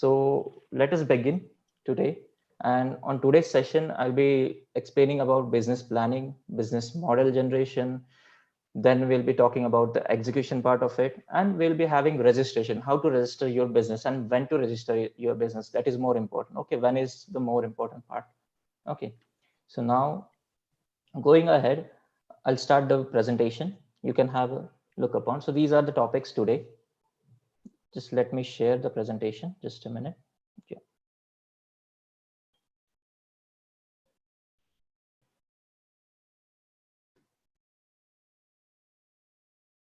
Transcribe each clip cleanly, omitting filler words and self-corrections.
So let us begin today. And on today's session, I'll be explaining about business planning, business model generation. Then we'll be talking about the execution part of it, and we'll be having registration, how to register your business and when to register your business. That is more important. Okay, when is the more important part? Okay, so now going ahead, I'll start the presentation. You can have a look upon. So these are the topics today. Just let me share the presentation. Just a minute. Okay.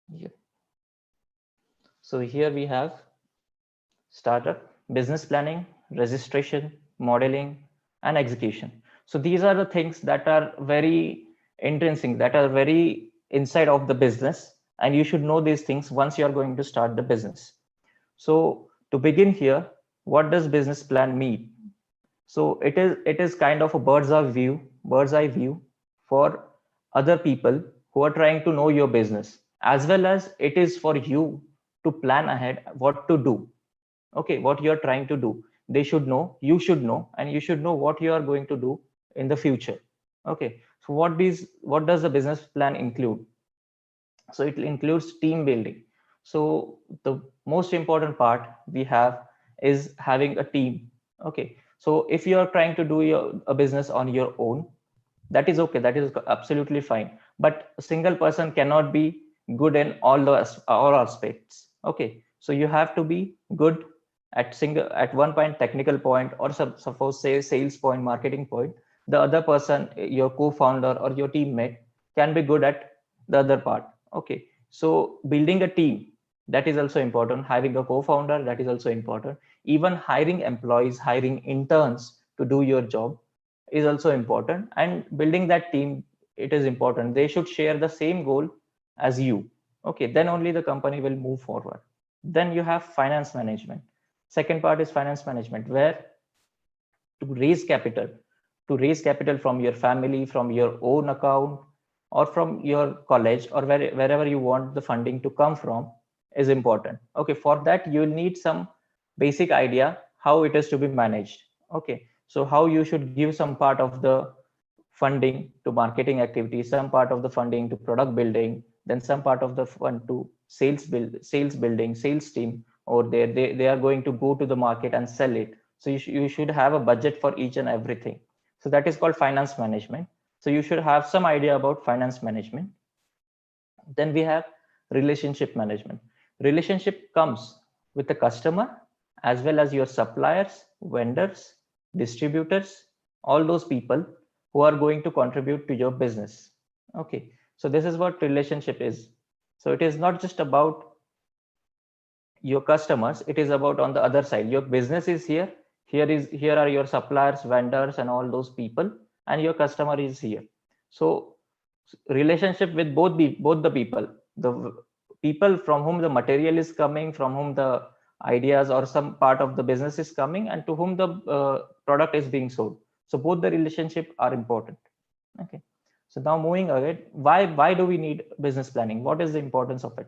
Yeah. So here we have startup, business planning, registration, modeling, and execution. So these are the things that are very intrinsic, that are very inside of the business. And you should know these things once you are going to start the business. So to begin here, what does business plan mean? So it is kind of a bird's eye view for other people who are trying to know your business, as well as it is for you to plan ahead what to do. Okay, what you are trying to do, they should know, you should know, and you should know what you are going to do in the future. Okay, so what does the business plan include? So it includes team building. So the most important part we have is having a team. Okay, so if you are trying to do a business on your own, that is okay, that is absolutely fine, but a single person cannot be good in all aspects. Okay, so you have to be good at one point, technical point, or suppose say sales point, marketing point. The other person, your co-founder or your teammate, can be good at the other part. Okay, so building a team, that is also important. Having a co-founder, that is also important. Even hiring employees, hiring interns to do your job is also important. And building that team, it is important, they should share the same goal as you. Okay, then only the company will move forward. Then you have finance management. Second part is finance management, where to raise capital to raise capital from your family, from your own account, or from your college, or wherever you want the funding to come from, is important. Okay, for that you will need some basic idea how it is to be managed. Okay, so how you should give some part of the funding to marketing activities, some part of the funding to product building, then some part of the fund to sales building, sales team, or they are going to go to the market and sell it. So you should have a budget for each and everything. So that is called finance management. So you should have some idea about finance management. Then we have relationship management. Relationship comes with the customer, as well as your suppliers, vendors, distributors, all those people who are going to contribute to your business. Okay, so this is what relationship is. So it is not just about your customers, it is about on the other side. Your business is here, here are your suppliers, vendors, and all those people, and your customer is here. So relationship with both the people, the people from whom the material is coming, from whom the ideas or some part of the business is coming, and to whom the product is being sold. So both the relationship are important. Okay, so now moving ahead, why do we need business planning? What is the importance of it?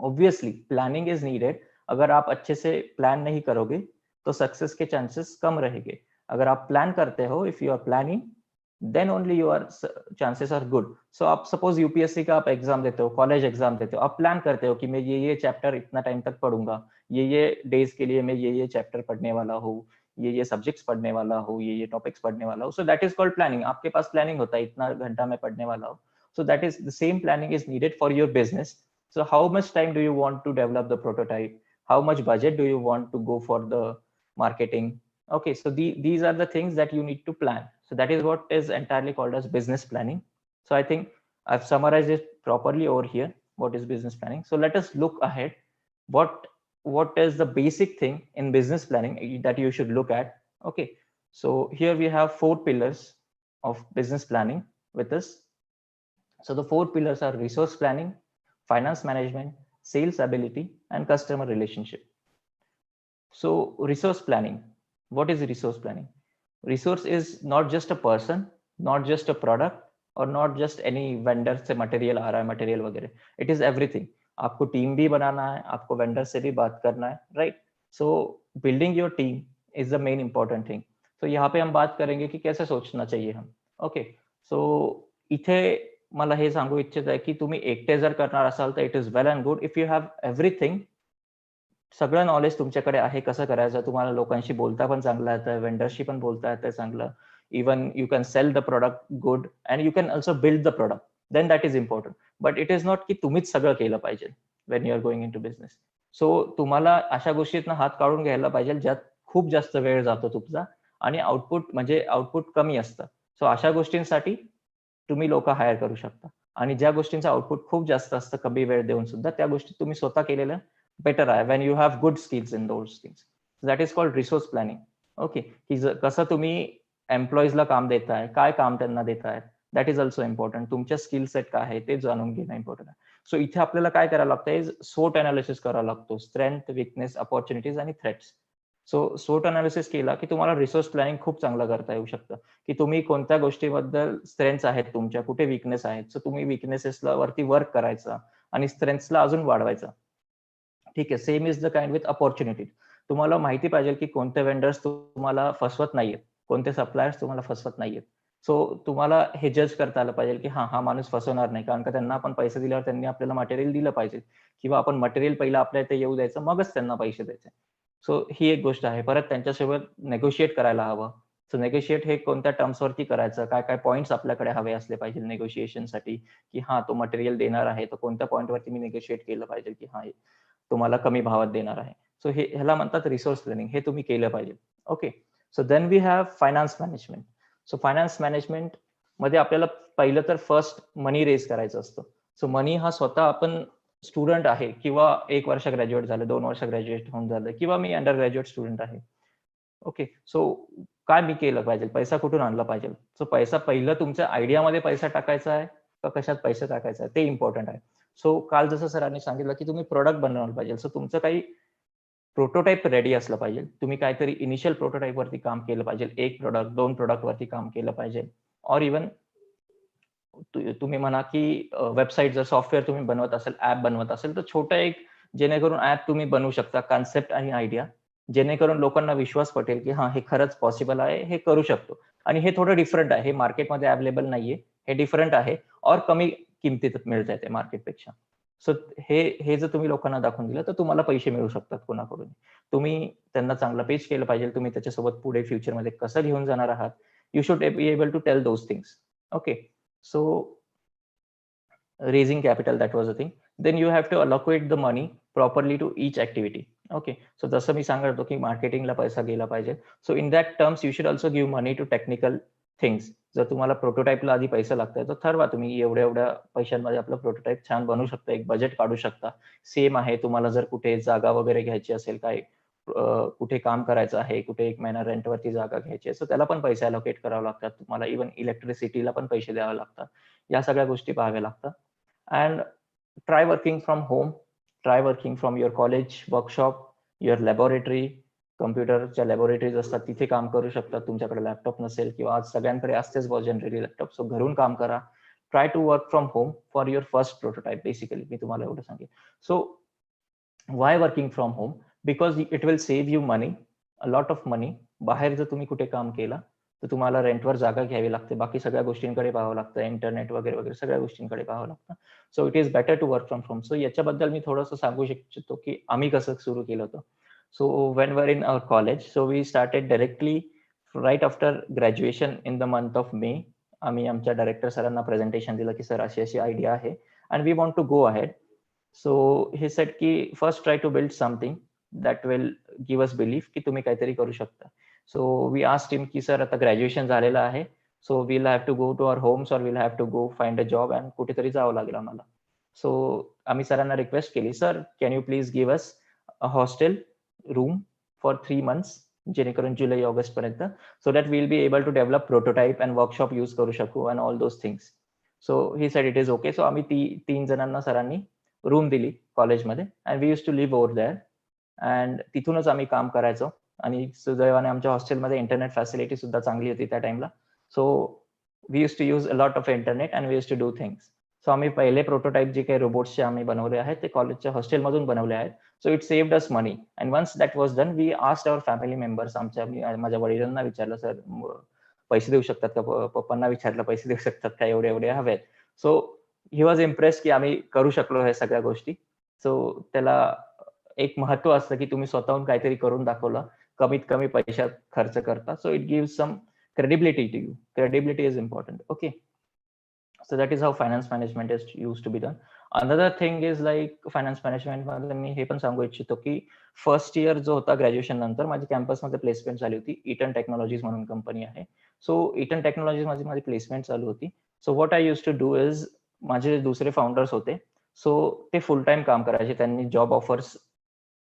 Obviously planning is needed. अगर आप अच्छे से plan नहीं करोगे तो success के chances कम रहेंगे. अगर आप plan करते हो, if you are planning, then only your chances are good. So आप सपोज यूपीएससी का आप एग्जाम देते हो, कॉलेज एग्जाम देते हो, आप प्लान करते हो कि मैं ये चैप्टर इतना टाइम तक पढ़ूंगा, ये डेज के लिए मैं ये चैप्टर पढ़ने वाला हूँ, ये सब्जेक्ट्स पढ़ने वाला हूँ, ये टॉपिक्स पढ़ने वाला हूँ. So that is called planning. आपके पास प्लानिंग होता है, इतना घंटा मैं पढ़ने वाला हूँ. So that is the same planning is needed for your business. So how much time do you want to develop the prototype? How much budget do you want to go for the marketing? Okay, so these are the things that you need to plan. So that is what is entirely called as business planning. So I think I've summarized it properly over here. What is business planning? So let us look ahead. What is the basic thing in business planning that you should look at? Okay, so here we have 4 pillars of business planning with us. So the 4 pillars are resource planning, finance management, sales ability, and customer relationship. So resource planning, what is resource planning? Resource is not just a person, not just a product, or not just any vendor say material आ रहा है, material वगैरह. It is everything. आपको team भी banana है, आपको vendor से भी बात करना है, right? So building your team is the main important thing. So यहाँ पे हम बात करेंगे की कैसे सोचना चाहिए हम. ओके, सो इथे मला हे सांगू इच्छित आहे की तुम्ही एकटे जर करणार असाल तर it is well and good. If you have everything, सगळं नॉलेज तुमच्याकडे आहे कसं करायचं, तुम्हाला लोकांशी बोलता पण चांगलं येतं, वेंडरशी पण बोलता येतं चांगलं, even you can sell the product good and you can also build the product, then that is important. But it is not की तुम्हीच सगळं केलं पाहिजे when you are going in to business. So तुम्हाला अशा गोष्टीतनं हात काढून घ्यायला पाहिजे ज्यात खूप जास्त वेळ जातो तुमचा आणि आउटपुट कमी असतं. सो अशा गोष्टींसाठी तुम्ही लोक हायर करू शकता. आणि ज्या गोष्टींचं आउटपुट खूप जास्त असतं कमी वेळ देऊन सुद्धा, त्या गोष्टी तुम्ही स्वतः केलेल्या बेटर आहे when you have good skills in those things. So that is called resource planning. Okay, की कसं तुम्ही एम्प्लॉईजला काम देताय, काय काम त्यांना देताय, दॅट इज ऑल्सो इम्पॉर्टंट. तुमच्या स्किल सेट काय आहे ते जाणून घेणं इम्पॉर्टंट आहे. सो इथे आपल्याला काय करायला लागतं, SWOT अनालिसिस करावा लागतो, स्ट्रेंथ, विकनेस, अपॉर्च्युनिटीज आणि थ्रेट्स. सो SWOT अनालिसिस केला की तुम्हाला रिसोर्स प्लॅनिंग खूप चांगलं करता येऊ शकतं, की तुम्ही कोणत्या गोष्टीबद्दल स्ट्रेंथ्स आहेत तुमच्या, कुठे विकनेस आहेत. सो तुम्ही विकनेसेसला वरती वर्क करायचा आणि स्ट्रेंथ्सला अजून वाढवायचा. ठीक आहे. Same is the kind with opportunity. तुम्हाला माहिती पाहिजे की कोणते वेंडर्स तुम्हाला फसवत नाहीयेत, कोणते सप्लायर्स तुम्हाला फसवत नाहीयेत. सो तुम्हाला हे जज करता आलं पाहिजे की हा माणूस फसवणार नाही, कारण का त्यांना आपण पैसे दिल्यावर त्यांनी आपल्याला मटेरियल दिलं पाहिजे, किंवा आपण मटेरियल पहिलं आपल्या इथे येऊ द्यायचं, मगच त्यांना पैसे द्यायचे. सो ही एक गोष्ट आहे. परत त्यांच्यासोबत नेगोशिएट करायला हवं. सो नेगोशिएट हे कोणत्या टर्म्सवरती करायचं, काय काय पॉईंट्स आपल्याकडे हवे असले पाहिजे नेगोशिएशनसाठी, की हा तो मटेरियल देणार आहे, तर कोणत्या पॉईंटवरती मी नेगोशिएट केलं पाहिजे की हा तुम्हाला कमी भावात देणार आहे. सो ह्याला म्हणतात रिसोर्स प्लॅनिंग. हे तुम्ही केलं पाहिजे. Okay, so then we have finance management. So finance management मध्ये आपल्याला पहिलं तर फर्स्ट मनी रेज करायचं असतं. सो मनी हा स्वतः आपण स्टुडंट आहे, किंवा 1 वर्ष ग्रॅज्युएट झालं, 2 वर्ष ग्रॅज्युएट होऊन झालं, किंवा मी अंडर ग्रॅज्युएट स्टुडंट आहे. ओके, सो काय मी केलं पाहिजे, पैसा कुठून आणला पाहिजे. सो पैसा पहिलं तुमच्या आयडियामध्ये पैसा टाकायचा आहे का कशात पैसा टाकायचा आहे ते इम्पॉर्टंट आहे. सो काल जसं सरांनी सांगितलं की तुम्ही प्रोडक्ट बनवायला पाहिजे. सो तुमचं काही प्रोटोटाइप रेडी असलं पाहिजे. तुम्ही काहीतरी इनिशियल प्रोटोटाइप वरती काम केलं पाहिजे. 1 प्रोडक्ट, 2 प्रोडक्ट वरती काम केलं पाहिजे. ऑर इव्हन तुम्ही म्हणा की वेबसाईट जर सॉफ्टवेअर तुम्ही बनवत असेल, ऍप बनवत असेल, तर छोटं एक जेणेकरून ऍप तुम्ही बनवू शकता, कॉन्सेप्ट आणि आयडिया, जेणेकरून लोकांना विश्वास पटेल की हा हे खरंच पॉसिबल आहे, हे करू शकतो. आणि हे थोडं डिफरंट आहे, हे मार्केटमध्ये अवेलेबल नाहीये, हे डिफरंट आहे, और कमी किमतीत मिळत आहे ते मार्केटपेक्षा. सो हे जर तुम्ही लोकांना दाखवून दिलं तर तुम्हाला पैसे मिळू शकतात कोणाकडून. तुम्ही त्यांना चांगलं पेच केलं पाहिजे. तुम्ही त्याच्यासोबत पुढे फ्युचरमध्ये कसं घेऊन जाणार आहात, you should be able to tell those things. Okay, so raising capital, that was the thing. Then you have to allocate the money properly to each activity. Okay, so जसं मी सांगत होतो की मार्केटिंगला पैसा गेला पाहिजे. So in that terms you should also give money to technical things. जर तुम्हाला प्रोटोटाईपला आधी पैसा लागतोय तर ठरवा तुम्ही एवढ्या एवढ्या पैशांमध्ये आपलं प्रोटोटाईप छान बनवू शकता, एक बजेट काढू शकता. सेम आहे, तुम्हाला जर कुठे जागा वगैरे घ्यायची असेल, काय कुठे काम करायचं आहे, कुठे 1 महिना रेंटवरती जागा घ्यायची आहे, सो त्याला पण पैसे अलोकेट करावे लागतात तुम्हाला. इव्हन इलेक्ट्रिसिटीला पण पैसे द्यावे लागतात. या सगळ्या गोष्टी पाहाव्या लागतात. And try working from home, try working from your college, workshop, your laboratory. कम्प्युटरच्या लॅबोरेटरीज असतात, तिथे काम करू शकतात. तुमच्याकडे लॅपटॉप नसेल, किंवा आज सगळ्यांकडे असतेच जनरली लॅपटॉप, सो घरून काम करा. Try to work from home for your first prototype. Basically मी तुम्हाला एवढं सांगेन. So why working from home? Because it will save you money, a lot of money. बाहेर जर तुम्ही कुठे काम केला तर तुम्हाला रेंटवर जागा घ्यावी लागते, बाकी सगळ्या गोष्टींकडे पाहावं लागतं, इंटरनेट वगैरे वगैरे सगळ्या गोष्टींकडे पाहावं लागतं. So it is better to work from home. So याच्याबद्दल मी थोडंसं सांगू शकतो की आम्ही कसं सुरू केलं होतं. So when were in our college, so we started directly right after graduation in the month of May. आम्ही आमच्या डायरेक्टर सरांना प्रेझेंटेशन दिलं की सर अशी अशी आयडिया आहे and we want to go ahead. So he said की first try to build something that will give us belief की तुम्ही काहीतरी करू शकता. सो वी आस्क्ड हिम की सर आता ग्रॅज्युएशन झालेलं आहे, so we'll have to go to our homes or we'll have to go find a job, and कुठेतरी जावं लागेल आम्हाला. सो आम्ही सरांना रिक्वेस्ट केली, sir can you please give us a hostel room for 3 months, जेणेकरून जुलै ऑगस्ट पर्यंत, so that we'll be able to develop prototype and workshop use करू शकू and all those things. So he said it is okay. So आम्ही 3 जणांना सरांनी room दिली कॉलेजमध्ये, and we use to live over there. And तिथूनच आम्ही काम करायचो. आणि सुदैवाने आमच्या हॉस्टेलमध्ये इंटरनेट फॅसिलिटी सुद्धा चांगली होती त्या टाइमला. So we use to use a lot of internet and we use to do things. So आम्ही पहिले प्रोटोटाईप जे काही रोबोट्सचे आम्ही बनवले आहेत ते कॉलेजच्या हॉस्टेलमधून बनवले आहेत. So it saved us money. And once that was done, we asked our family members, माझ्या वडिलांना विचारलं, सर पैसे देऊ शकतात का, पप्पांना विचारलं पैसे देऊ शकतात का, एवढे एवढे हवेत. सो ही वॉज इम्प्रेस की आम्ही करू शकलो हे सगळ्या गोष्टी. सो त्याला एक महत्व असतं की तुम्ही स्वतःहून काहीतरी करून दाखवलं, कमीत कमी पैशात खर्च करता. So it gives some credibility to you. Credibility is important. Okay. So that is how finance management is used to be done. Another thing is like finance management मध्ये मी हे पण सांगू इच्छितो की फर्स्ट इयर जो होता ग्रॅज्युएशन नंतर माझी कॅम्पसमध्ये प्लेसमेंट झाली होती. ईटन टेक्नॉलॉजीज म्हणून कंपनी आहे. सो ईटन टेक्नॉलॉजीज मध्ये माझी प्लेसमेंट चालू होती. So what I use to do is, माझे दुसरे फाउंडर्स होते, सो ते फुल टाइम काम करायचे. त्यांनी जॉब ऑफर्स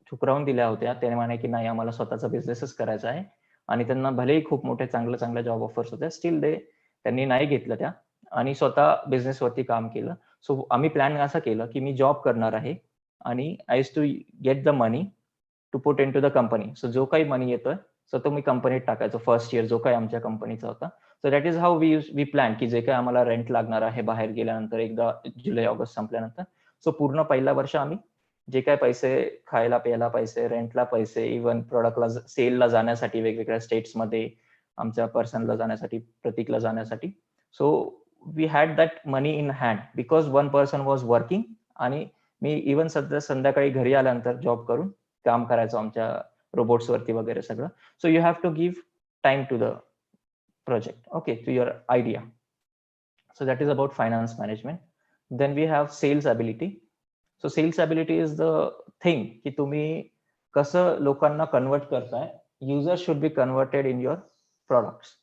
ठुकरावून दिल्या होत्या. ते म्हणे की नाही, आम्हाला स्वतःचा बिझनेसच करायचा आहे. आणि त्यांना भलेही खूप मोठे चांगल्या जॉब ऑफर्स होत्या, स्टील त्यांनी नाही घेतलं त्या आणि स्वतः बिझनेसवरती काम केलं. सो आम्ही प्लॅन असं केलं की मी जॉब करणार आहे आणि I use to get the money to put in to the company. So जो काही मनी येतोय सो तो मी कंपनीत टाकायचो फर्स्ट इयर जो काही आमच्या कंपनीचा होता. So that is how we plan की जे काही आम्हाला रेंट लागणार आहे बाहेर गेल्यानंतर, एकदा जुलै ऑगस्ट संपल्यानंतर, सो पूर्ण पहिला वर्ष आम्ही जे काय पैसे, खायला प्यायला पैसे, रेंटला पैसे, इव्हन प्रोडक्टला सेलला जाण्यासाठी वेगवेगळ्या स्टेट्समध्ये, आमच्या पर्सनला जाण्यासाठी, प्रतीकला जाण्यासाठी. So we had that money in hand because one person was working आणि मी इव्हन सध्या संध्याकाळी घरी आल्यानंतर जॉब करून काम करायचो आमच्या रोबोट्सवरती वगैरे सगळं. So you have to give time to the project, okay, to your idea. So that is about finance management. Then we have sales ability. So sales ability is the thing की तुम्ही कसं लोकांना कन्वर्ट करताय. Users should be converted in your products.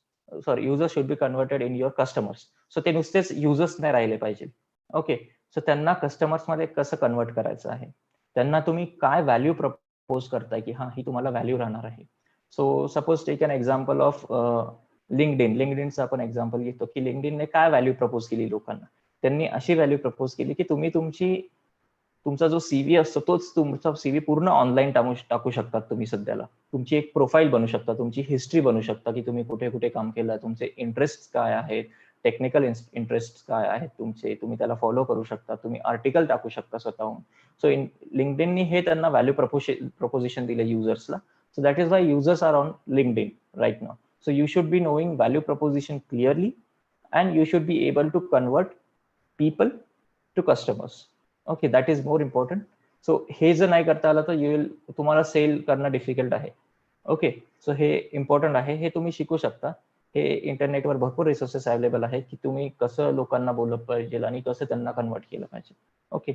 Sorry, users should be converted in your customers. So ते नुसतेच users नाही राहिले पाहिजे. ओके, सो त्यांना कस्टमर्स मध्ये कसं कन्वर्ट करायचं आहे, त्यांना तुम्ही काय व्हॅल्यू प्रपोज करताय की हा ही तुम्हाला व्हॅल्यू राहणार आहे. So suppose take an example of लिंक्डइनचं आपण एक्झाम्पल घेतो की लिंक्डइनने काय व्हॅल्यू प्रपोज केली लोकांना. त्यांनी अशी व्हॅल्यू प्रपोज केली की तुम्ही तुमचा जो सीव्ही असतो तोच तुमचा सीव्ही पूर्ण ऑनलाईन टाकू शकतात तुम्ही सध्याला. तुमची एक प्रोफाईल बनू शकता, तुमची हिस्ट्री बनू शकता की तुम्ही कुठे कुठे काम केलं, तुमचे इंटरेस्ट काय आहेत, टेक्निकल इंटरेस्ट काय आहेत तुमचे, तुम्ही त्याला फॉलो करू शकता, तुम्ही आर्टिकल टाकू शकता स्वतःहून. सो लिंक्डइननी हे त्यांना व्हॅल्यू प्रपोजिशन दिले युजर्सला. So that is why users are on LinkedIn right now. So you should be knowing value proposition clearly and you should be able to convert people to customers. Okay, that is more important. So हे जर नाही करता आलं तर तुम्हाला sale करणं difficult आहे. Okay, so हे इम्पॉर्टंट आहे, हे तुम्ही शिकू शकता. हे इंटरनेटवर भरपूर रिसोर्सेस अवेलेबल आहेत की तुम्ही कसं लोकांना बोललं पाहिजे आणि कसं त्यांना कन्वर्ट केलं पाहिजे. ओके,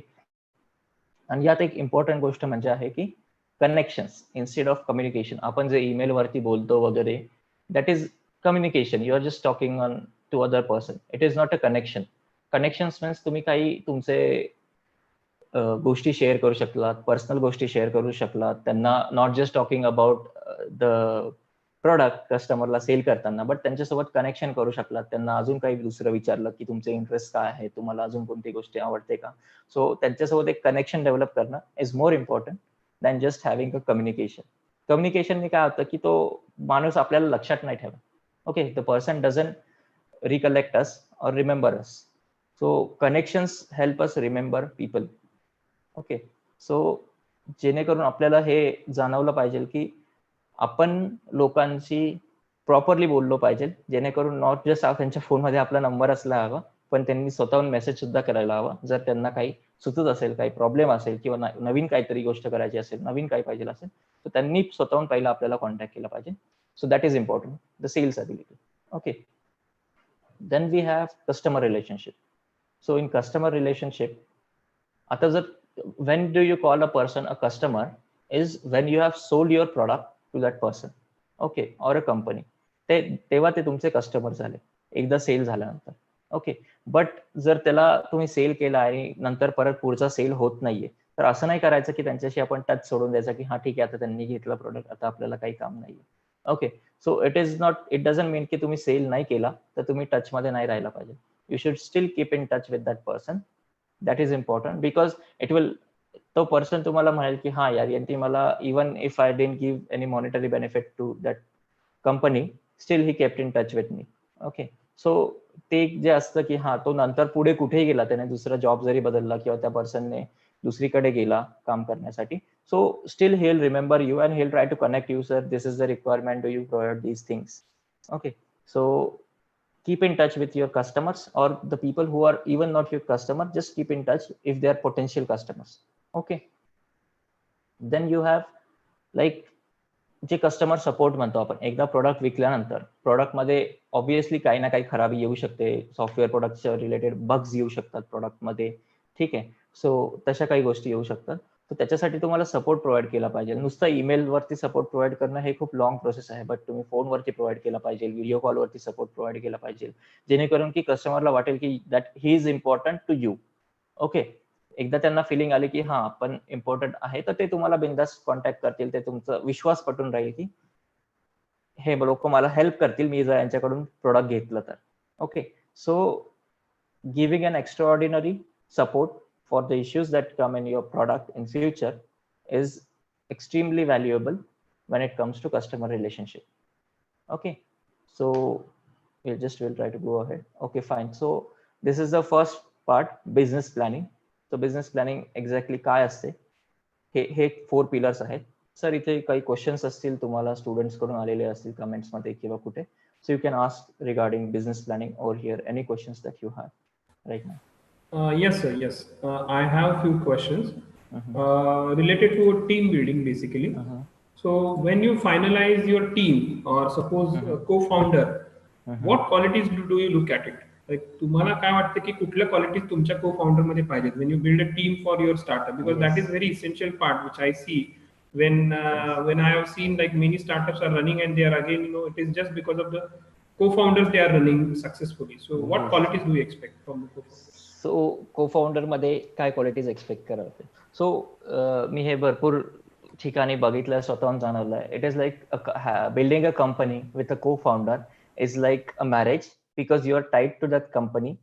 आणि यात एक इम्पॉर्टंट गोष्ट म्हणजे आहे की कनेक्शन्स इन्स्टेड ऑफ कम्युनिकेशन. आपण जे ईमेल वरती बोलतो वगैरे, that is communication. You are just talking on to other person. It is not a connection. Connections means तुम्ही काही तुमचे गोष्टी शेअर करू शकलात, पर्सनल गोष्टी शेअर करू शकलात त्यांना, not just talking about the product कस्टमरला सेल करताना, बट त्यांच्यासोबत कनेक्शन करू शकलात. त्यांना अजून काही दुसरं विचारलं की तुमचे इंटरेस्ट काय आहे, तुम्हाला अजून कोणती गोष्टी आवडते का. सो त्यांच्यासोबत एक कनेक्शन डेव्हलप करणं is more important than just having a communication. कम्युनिकेशनने काय होतं की तो माणूस आपल्याला लक्षात नाही ठेवत. Okay, the person doesn't recollect us or remember us. So connections help us remember people. Okay, so जेणेकरून आपल्याला हे जाणवलं पाहिजे की आपण लोकांशी प्रॉपरली बोललो पाहिजे, जेणेकरून नॉट जस्ट त्यांच्या फोनमध्ये आपला नंबर असला हवा, पण त्यांनी स्वतःहून मेसेज सुद्धा करायला हवा. जर त्यांना काही सुचत असेल, काही प्रॉब्लेम असेल किंवा नवीन काहीतरी गोष्ट करायची असेल, नवीन काही पाहिजे असेल, तर त्यांनी स्वतःहून पहिला आपल्याला कॉन्टॅक्ट केला पाहिजे. So that is important, the sales ability. Okay, then we have customer relationship. So in customer relationship, आता जर when do you call a person a customer is when you have sold your product to that person, okay, or a company. तेव्हा ते तुमचे customer झाले एकदा sale झाल्यानंतर. Okay, but जर त्याला तुम्ही सेल केला आणि नंतर परत पुढचा सेल होत नाहीये, तर असं नाही करायचं की त्यांच्याशी आपण टच सोडून द्यायचा की हा ठीक आहे, आता त्यांनी घेतलं प्रोडक्ट, आता आपल्याला काही काम नाहीये. ओके, सो इट डझंट मीन की तुम्ही सेल नाही केला तर तुम्ही टच मध्ये नाही राहिला पाहिजे. You should still keep in touch with that person. That is important because it will, तो पर्सन तुम्हाला म्हणेल की हा यार, यांनी मला even if I didn't give any monetary benefit to that company, still he kept in touch with me. Okay, so ते जे असतं की हा, तो नंतर पुढे कुठेही गेला, त्याने दुसरा जॉब जरी बदलला किंवा त्या पर्सनने दुसरीकडे गेला काम करण्यासाठी, So still he'll remember you and he'll try to connect you, sir, this is the requirement, do you provide these things? Okay, so keep in touch with your customers, or the people who are even not your customer, just keep in touch if they are potential customers. Okay, then you have like जे customer support म्हणतो आपण, एकदा product विकल्यानंतर प्रोडक्टमध्ये obviously काही ना काही खराबी येऊ शकते, सॉफ्टवेअर प्रोडक्टच्या रिलेटेड बग्स येऊ शकतात प्रोडक्टमध्ये, ठीक आहे. सो तशा काही गोष्टी येऊ शकतात. तर त्याच्यासाठी तुम्हाला सपोर्ट प्रोव्हाइड केला पाहिजे. नुसतं ईमेलवरती सपोर्ट प्रोव्हाइड करणं हे खूप लॉंग प्रोसेस आहे, बट तुम्ही फोनवरती प्रोव्हाइड केला पाहिजे, व्हिडिओ कॉलवरती सपोर्ट प्रोव्हाइड केला पाहिजे, जेणेकरून की कस्टमरला वाटेल की that he is important to you. Okay, एकदा त्यांना फिलिंग आली की हा आपण इम्पॉर्टंट आहे, तर ते तुम्हाला बिंदास कॉन्टॅक्ट करतील, ते तुमचा विश्वास पटून राहील की हे लोक मला हेल्प करतील मी जर यांच्याकडून प्रोडक्ट घेतलं तर. Okay, so giving an extraordinary support for the issues that come in your product in future is extremely valuable when it comes to customer relationship. Okay, so we'll try to go ahead. Okay, fine. So this is the first part, business planning. So business planning exactly काय असते, हे 4 pillars आहेत. Sir इथे काही questions असतील तुम्हाला students कडून आलेले असतील कमेंट्स मध्ये किंवा कुठे, so you can ask regarding business planning over here any questions that you have right now. Yes, sir. Yes, I have few questions related to team building, basically. So, when you finalize your team, or suppose co-founder, what qualities do you look at it? Like, तुम्हाला काय वाटतं की कुठल्या qualities तुमच्या co-founder मध्ये पाहिजेत when you build a team for your startup? Because that is very essential part which I see when I have seen like many startups are running and they are again, it is just because of the co-founders they are running successfully. So, what qualities do you expect from the co-founders? So co-founder मध्ये काय qualities expect करावे? So मी हे भरपूर ठिकाणी बघितलं, स्वतःहून जाणवलंय. It is like building a company with a co-founder is like a marriage, because you are tied to that company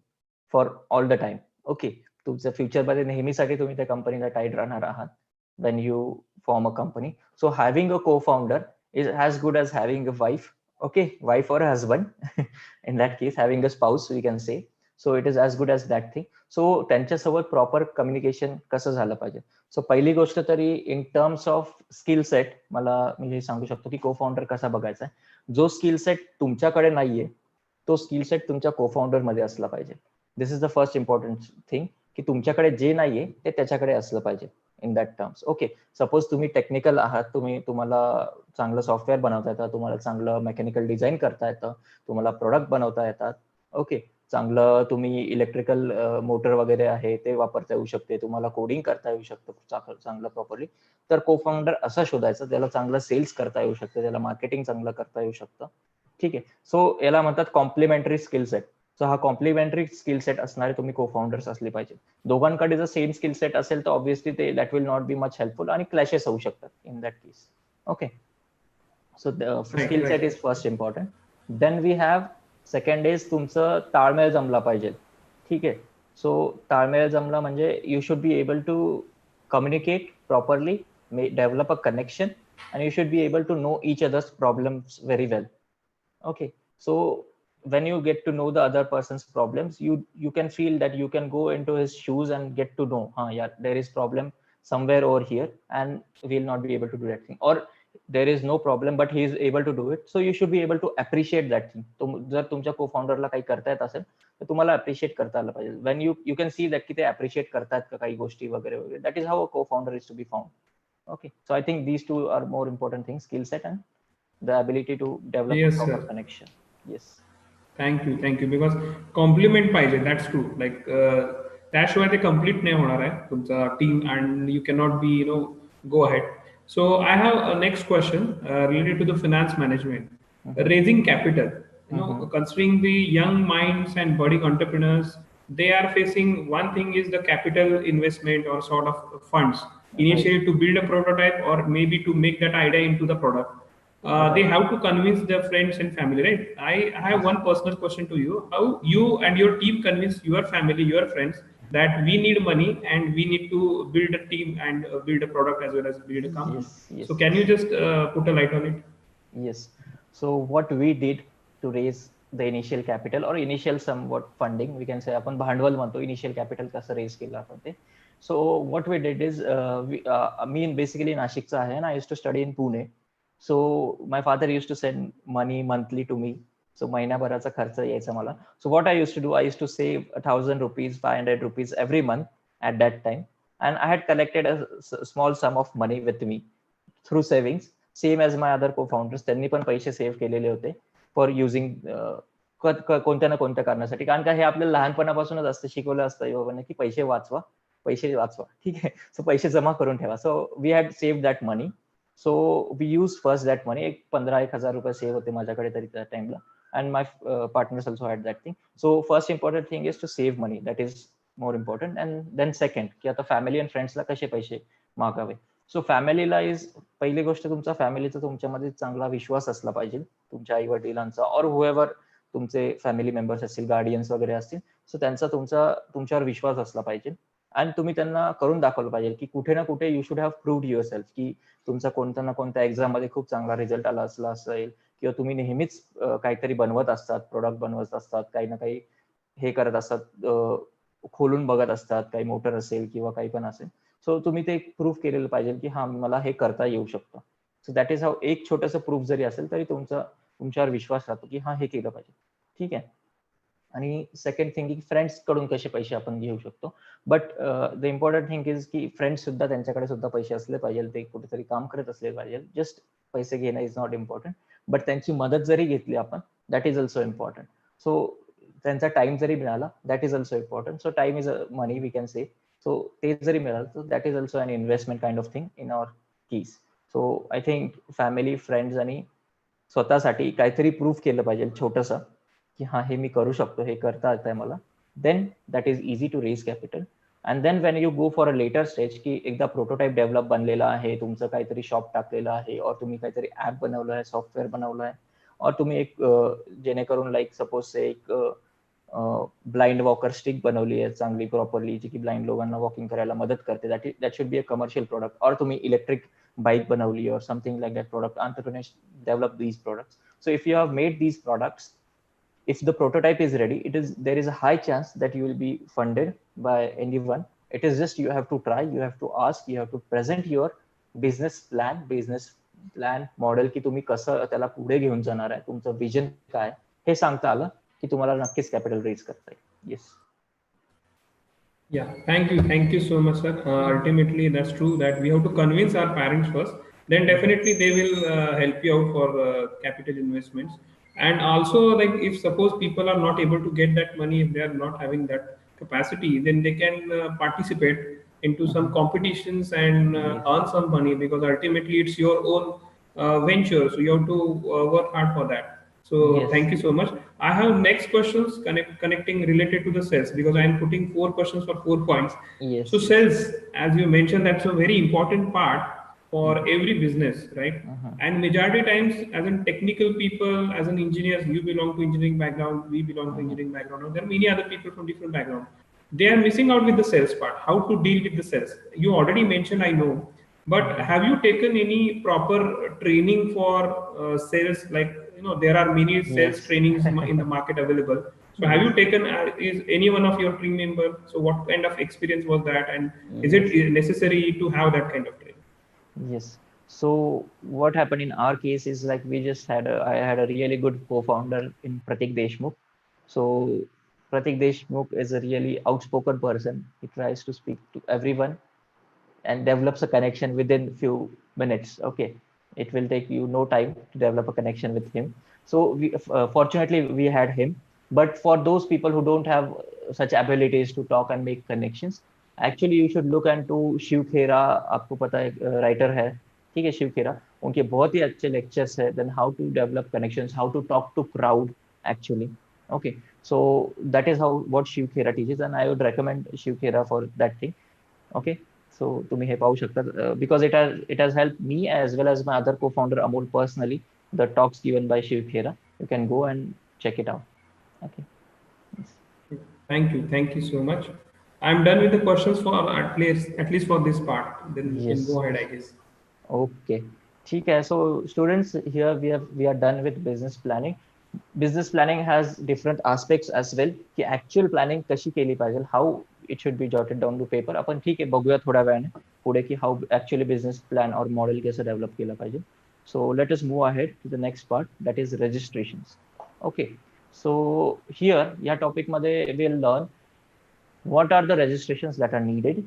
for all the time. Okay, तुमच्या फ्युचरमध्ये नेहमीसाठी तुम्ही त्या कंपनीला टाईड राहणार आहात when you form a company. So having a co-founder is as good as having a wife. Okay, wife or husband. In that case, having a spouse, we can say. So it is as good as that thing. So त्यांच्यासोबत proper communication कसं झालं पाहिजे. So पहिली गोष्ट तरी in terms of skill set मी हे सांगू शकतो की को फाउंडर कसा बघायचा आहे. जो स्किल सेट तुमच्याकडे नाहीये तो स्किल सेट तुमच्या को फाउंडर मध्ये असला पाहिजे. This is the first important thing, की तुमच्याकडे जे नाहीये ते त्याच्याकडे असलं पाहिजे in that terms. Okay, suppose तुम्ही टेक्निकल आहात, तुम्हाला चांगलं सॉफ्टवेअर बनवता येतं, तुम्हाला चांगलं मेकॅनिकल डिझाईन करता येतं, तुम्हाला प्रोडक्ट बनवता येतात. ओके, चांगलं तुम्ही इलेक्ट्रिकल मोटर वगैरे आहे ते वापरता येऊ शकते, तुम्हाला कोडिंग करता येऊ शकतं चांगलं प्रॉपरली, तर को फाउंडर असा शोधायचा त्याला चांगलं सेल्स करता येऊ शकतं, त्याला मार्केटिंग चांगलं करता येऊ शकतं. ठीक आहे, सो याला म्हणतात कॉम्प्लिमेंटरी स्किल सेट. सो हा कॉम्प्लिमेंटरी स्किल सेट असणारे तुम्ही को फाउंडर्स असले पाहिजे. दोघांकडे जर सेम स्किल सेट असेल तर ऑब्व्हियसली ते that will not be much helpful आणि क्लॅशेस होऊ शकतात in that case. Okay, so skill set is first important. Then we have second is तुमचं ताळमेळ जमला पाहिजे. ठीक आहे, सो ताळमेळ जमला म्हणजे you should be able to communicate properly, develop a connection, and you should be able to know each other's problems very well. Okay, so when you get to know the other person's problems, you can feel that you can go into his shoes and get to know, yeah, there is problem somewhere over here and we'll not be able to do that thing, or there is no problem but he is able to do it. So you should be able to appreciate that thing. जर तुमच्या co-founderला काही करता येत असेल तर तुम्हाला appreciate करता आलं पाहिजे. when you can see that की ते appreciate करतात का काही गोष्टी वगैरे वगैरे, that is how a co-founder is to be found. Okay, so I think these two are more important things, skill set and the ability to develop a proper connection. Yes, thank you, because compliment पाहिजे, that's true. Like त्याशिवाय ते complete नाही होणार आहे तुमचा team and you cannot be go ahead. So I have a next question related to the finance management. Raising capital, considering the young minds and budding entrepreneurs, they are facing one thing is the capital investment or sort of funds initially to build a prototype or maybe to make that idea into the product. They have to convince their friends and family, right? I have one personal question to you. How you and your team convince your family, your friends that we need money and we need to build a team and build a product as well as build a company? Yes. So can you just put a light on it? Yes, so what we did to raise the initial capital or initial somewhat funding, we can say आपण भांडवल म्हणतो, initial capital कसं raise केलं आपण ते. So what we did is, me basically Nashikचा आहे, and I used to study in Pune. So my father used to send money monthly to me. So महिन्याभराचा खर्च यायचा मला. So what I used to do, I used to save 1,000 rupees, 500 rupees every month at that time, and I had collected a small sum of money with me through savings, same as my other co-founders. त्यांनी पण पैसे save केलेले होते for using कोणत्या ना कोणत्या कारणासाठी. कारण का हे आपल्याला लहानपणापासूनच असतं, शिकवलं असतं बाबांनी की पैसे वाचवा, पैसे वाचवा, ठीक आहे. सो पैसे जमा करून ठेवा. So we had save that money. So we use first that money. एक 15,000 रुपये सेव्ह होते माझ्याकडे तरी त्या टाइमला. And my partners also had that thing. So first important thing is to save money. That is more important. And then second, की आता family and फ्रेंड्सला कसे पैसे मागावे. सो फॅमिलीला इज, पहिली गोष्ट तुमचा फॅमिलीचा तुमच्यामध्ये चांगला विश्वास असला पाहिजे, तुमच्या आई वडिलांचा, और हुएवर तुमचे फॅमिली मेंबर्स असतील, गार्डियन्स वगैरे असतील. सो त्यांचा तुमच्यावर विश्वास असला पाहिजे. आणि तुम्ही त्यांना करून दाखवलं पाहिजे की कुठे ना कुठे you should have proved your self, की तुमचा कोणत्या ना कोणत्या एक्झाम मध्ये खूप चांगला रिझल्ट आला असला असेल, किंवा तुम्ही नेहमीच काहीतरी बनवत असतात, प्रोडक्ट बनवत असतात, काही ना काही हे करत असतात, खोलून बघत असतात, काही मोटर असेल किंवा काही पण असेल. सो तुम्ही ते प्रूव्ह केलेलं पाहिजे की हा मला हे करता येऊ शकतं. So that is how. एक छोटंसं प्रूफ जरी असेल तरी तुमच्यावर विश्वास राहतो की हा हे केलं पाहिजे, ठीक आहे. आणि सेकंड थिंग की फ्रेंड्स कडून कसे पैसे आपण घेऊ शकतो. But the important thing is की फ्रेंड्स सुद्धा, त्यांच्याकडे सुद्धा पैसे असले पाहिजे, ते कुठेतरी काम करत असले पाहिजे. जस्ट पैसे घेणं इज नॉट इम्पॉर्टंट, बट त्यांची मदत जरी घेतली आपण, that is also important. So त्यांचा टाइम जरी मिळाला, that is also important. So time is a money we can say. So ते जरी मिळालं तर that is also an investment kind of thing in our keys. So I think family, friends आणि स्वतःसाठी काहीतरी प्रूफ केलं पाहिजे छोटंसं, की हा हे मी करू शकतो, हे करता येतंय मला. Then that is easy to raise capital. And then when you go for a later stage, की एकदा प्रोटोटाईप डेव्हलप बनलेला आहे, तुमचं काहीतरी शॉप टाकलेलं आहे, और तुम्ही काहीतरी ऍप बनवलं आहे, सॉफ्टवेअर बनवलं आहे, और तुम्ही एक जेणेकरून लाईक सपोज एक ब्लाइंड वॉकर स्टिक बनवली आहे चांगली प्रॉपरली, जी की ब्लाइंड लोकांना वॉकिंग करायला मदत करते, that should be a commercial product. और तुम्ही इलेक्ट्रिक बाईक बनवली और something like that product. entrepreneurs develop these products. So if you have made these products, if the prototype is ready, there is a high chance that you will be funded by anyone. It is just you have to try, you have to ask, you have to present your business plan model, की तुम्ही कसं त्याला पुढे घेऊन जाणार आहे, तुमचं vision काय हे सांगता आलं की तुम्हाला नक्कीच कॅपिटल रेज करता येईल. Yes. Yeah, thank you so much, sir. Ultimately, that's true that we have to convince our parents first. Then definitely they will help you out for capital investments. And also, like if suppose people are not able to get that money, if they are not having that capacity, then they can participate into some competitions and Yes. earn some money, because ultimately it's your own venture. So you have to work hard for that. So Yes. thank you so much. I have next questions connecting related to the sales, because I am putting 4 questions for 4 points. Yes. So sales, as you mentioned, that's a very important part for every business, right? And majority times, as in technical people, as an engineers, you belong to engineering background, we belong to engineering background, and there are many other people from different background. They are missing out with the sales part. How to deal with the sales? You already mentioned, I know, but have you taken any proper training for sales? Like, there are many sales Yes. trainings in the market available. So have you Yes. taken, is any one of your team member? So what kind of experience was that? And is Yes. it necessary to have that kind of training? Yes. So what happened in our case is like I had a really good co-founder in Pratik Deshmukh. So Pratik Deshmukh is a really outspoken person. He tries to speak to everyone and develops a connection within few minutes. Okay, it will take you no time to develop a connection with him. So fortunately we had him. But for those people who don't have such abilities to talk and make connections, actually you should look and to Shiv Khera. आपको पता है writer है, ठीक है, शिव खेरा. उनके बहुत ही अच्छे lectures है. Then how to develop connections, how to talk to crowd actually. Okay, so that is how what Shiv Khera teaches, and I would recommend Shiv Khera for that thing. Okay, so तुम्ही हे पाहू शकता, because it has help me as well as my other co-founder Amol personally, the talks given by Shiv Khera. You can go and check it out. Okay. Thank you so much. I'm done with the questions for at least for this part. Then we can Yes, go ahead, yes. I guess. Okay. ठीक है. So students, here we are done with business planning. Business planning has different aspects as well. कि actual planning कशी केली पाहिजे. How it should be jotted down to paper. आपण ठीक आहे बघूया थोड्या वेळाने पुढे की how actually business plan or model कसं डेव्हलप केलं पाहिजे. So let us move ahead to the next part that is registration. Okay, so here या टॉपिकमध्ये will learn what are the registrations that are needed,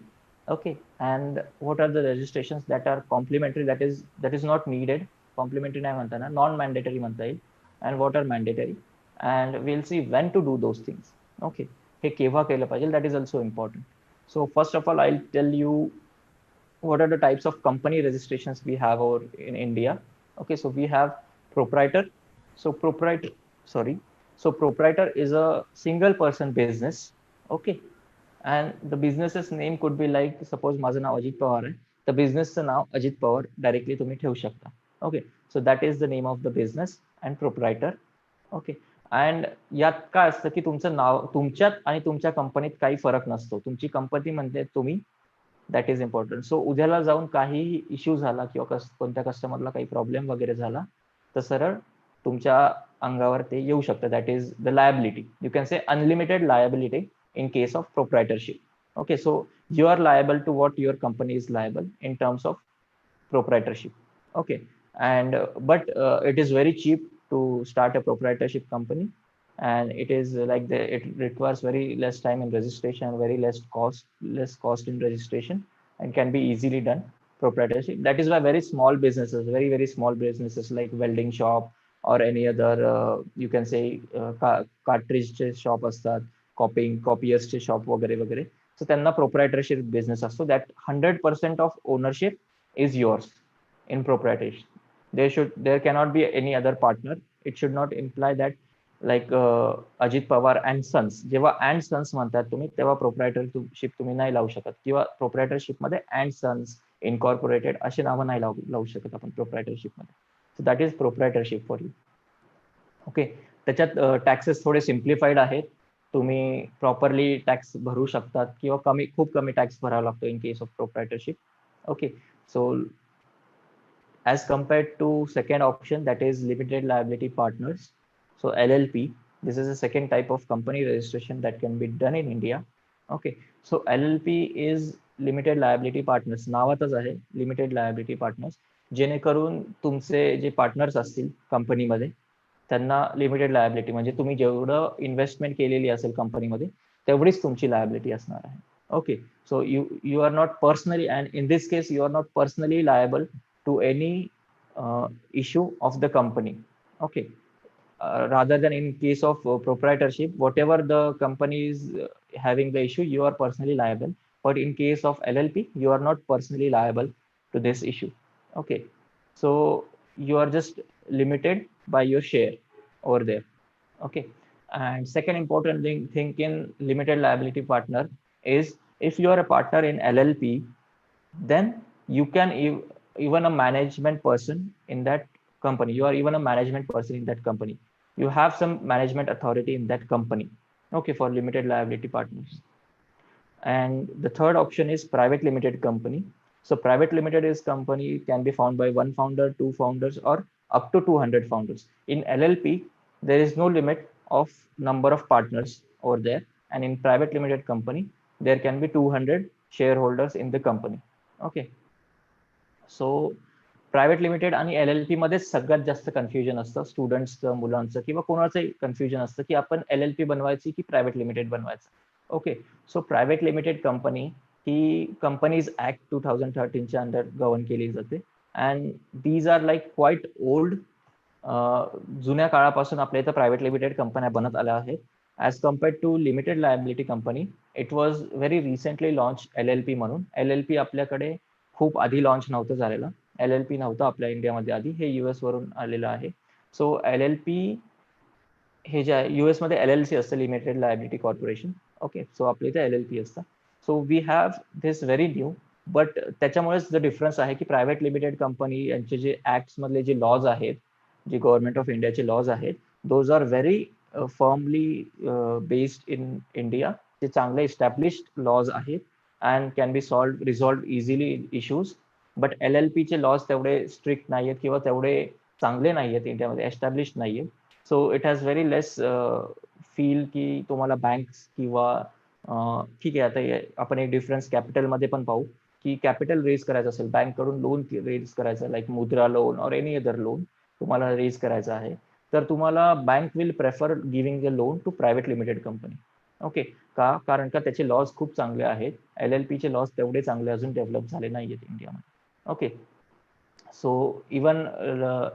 okay, and what are the registrations that are complementary, that is not needed, complementary नाही म्हणता ना, non mandatory म्हणता येईल, and what are mandatory, and we'll see when to do those things. Okay, हे केव्हा केलं पाहिजे, that is also important. So first of all I'll tell you what are the types of company registrations we have over in India. Okay, so we have proprietor. So proprietor is a single person business. Okay, and the business's name could be like, suppose माझं नाव अजित पवार आहे, the businessचं now Ajit Pawar directly तुम्ही ठेवू शकता. Okay, so that is the name of the business and proprietor. Okay, and यात काय असतं की तुमचं नाव, तुमच्यात आणि तुमच्या कंपनीत काही फरक नसतो. तुमची कंपनी म्हणते तुम्ही, दॅट इज इम्पॉर्टंट. सो उद्याला जाऊन काही इश्यू झाला किंवा कोणत्या कस्टमरला काही प्रॉब्लेम वगैरे झाला तर सरळ तुमच्या अंगावर ते येऊ शकतं. That is the liability. You can say unlimited liability in case of proprietorship. Okay, so you are liable to what your company is liable in terms of proprietorship. Okay, and but it is very cheap to start a proprietorship company, and it is it requires very less time in registration, very less cost in registration, and can be easily done proprietorship. That is why very small businesses, very small businesses like welding shop or any other you can say cartridge shop असतात, कॉपियर्सचे shop वगैरे वगैरे. So त्यांना proprietorship business असतो. That 100% of ownership is yours in proprietorship. There cannot be any other partner. It should not imply that like Ajit Pawar and sons. जेव्हा and sons म्हणतात तुम्ही तेव्हा प्रोप्रायटरशिप तुम्ही नाही लावू शकत, किंवा प्रोप्रायटरशिपमध्ये अँड सन्स इनकॉर्पोरेटेड अशी नावं नाही लावू शकत आपण प्रोप्रायटरशिपमध्ये. So that is proprietorship for you. Okay, त्याच्यात टॅक्सेस थोडे सिम्प्लिफाईड आहेत. तुम्ही प्रॉपरली टॅक्स भरू शकतात किंवा खूप कमी टॅक्स भरावा लागतो in case of proprietorship. Okay, so as compared to second option, that is limited liability partners, so LLP, this is a second type of company registration that can be done in India. Okay, so LLP is limited liability partners. नावातच आहे limited liability partners, जेणेकरून तुमचे जे partners असतील कंपनीमध्ये त्यांना limited liability, म्हणजे तुम्ही जेवढं इन्व्हेस्टमेंट केलेली असेल कंपनीमध्ये तेवढीच तुमची लायबिलिटी असणार आहे. Okay, so you are not personally, and in this case you are not personally liable to any issue of the company. Okay, rather than in case of proprietorship, whatever the company is having the issue, you are personally liable. But in case of LLP, you are not personally liable to this issue. Okay, so you are just limited by your share over there. Okay, and second important thing in limited liability partner is, if you are a partner in LLP, then you can even a management person in that company. You are even a management person in that company. You have some management authority in that company. Okay, for limited liability partners. And the third option is private limited company. So private limited is company can be found by one founder, two founders, or up to 200 founders. In LLP, there is no limit of number of partners over there, and in private limited company there can be 200 shareholders in the company. Okay, so private limited आणि LLP मध्ये सगळ्यात जास्त confusion असतं स्टुडंट्सचं, मुलांचं किंवा कोणाचंही confusion असतं की आपण LLP बनवायची की प्रायव्हेट लिमिटेड बनवायचं. ओके, सो प्रायव्हेट लिमिटेड कंपनी ही कंपनीज ऍक्ट 2013च्या अंडर गव्हर्न केली जाते, and these are like quite old. जुन्या काळापासून आपल्या इथं प्रायव्हेट लिमिटेड कंपन्या बनत आल्या आहेत. As compared to limited liability company, it was very recently launch LLP म्हणून. LLP आपल्याकडे खूप आधी लॉन्च नव्हतं झालेलं. LLP नव्हतं आपल्या इंडियामध्ये आधी, हे US वरून आलेलं आहे. सो LLP हे जे आहे US मध्ये LLC असतं, limited liability corporation. Okay, so आपल्या इथे LLP असतं. So we have this very new, but त्याच्यामुळेच द डिफरन्स आहे की प्रायव्हेट लिमिटेड कंपनी यांचे जे ऍक्ट्स मधले जे लॉज आहेत, जे गव्हर्नमेंट ऑफ इंडियाचे लॉज आहेत, those are very firmly based in India. जे चांगले इस्टॅब्लिश्ड लॉज आहेत and can be resolved easily issues. but LLP चे लॉज तेवढे स्ट्रिक्ट नाहीयेत किंवा तेवढे चांगले नाहीयेत, इंडियामध्ये एस्टॅब्लिश नाहीयेत. So it has very less feel की तुम्हाला बँक्स किंवा ठीक आहे, आता आपण एक डिफरन्स कॅपिटलमध्ये पण पाहू की कॅपिटल रेज करायचं असेल, बँककडून लोन रेज करायचं, like Mudra loan or any other loan तुम्हाला रेज करायचं आहे, तर तुम्हाला bank will prefer giving the loan to private limited company. Okay, का? कारण का त्याचे लॉज खूप चांगले आहेत. LLP चे लॉज तेवढे चांगले अजून डेव्हलप झाले नाही आहेत इंडियामध्ये. Okay, so even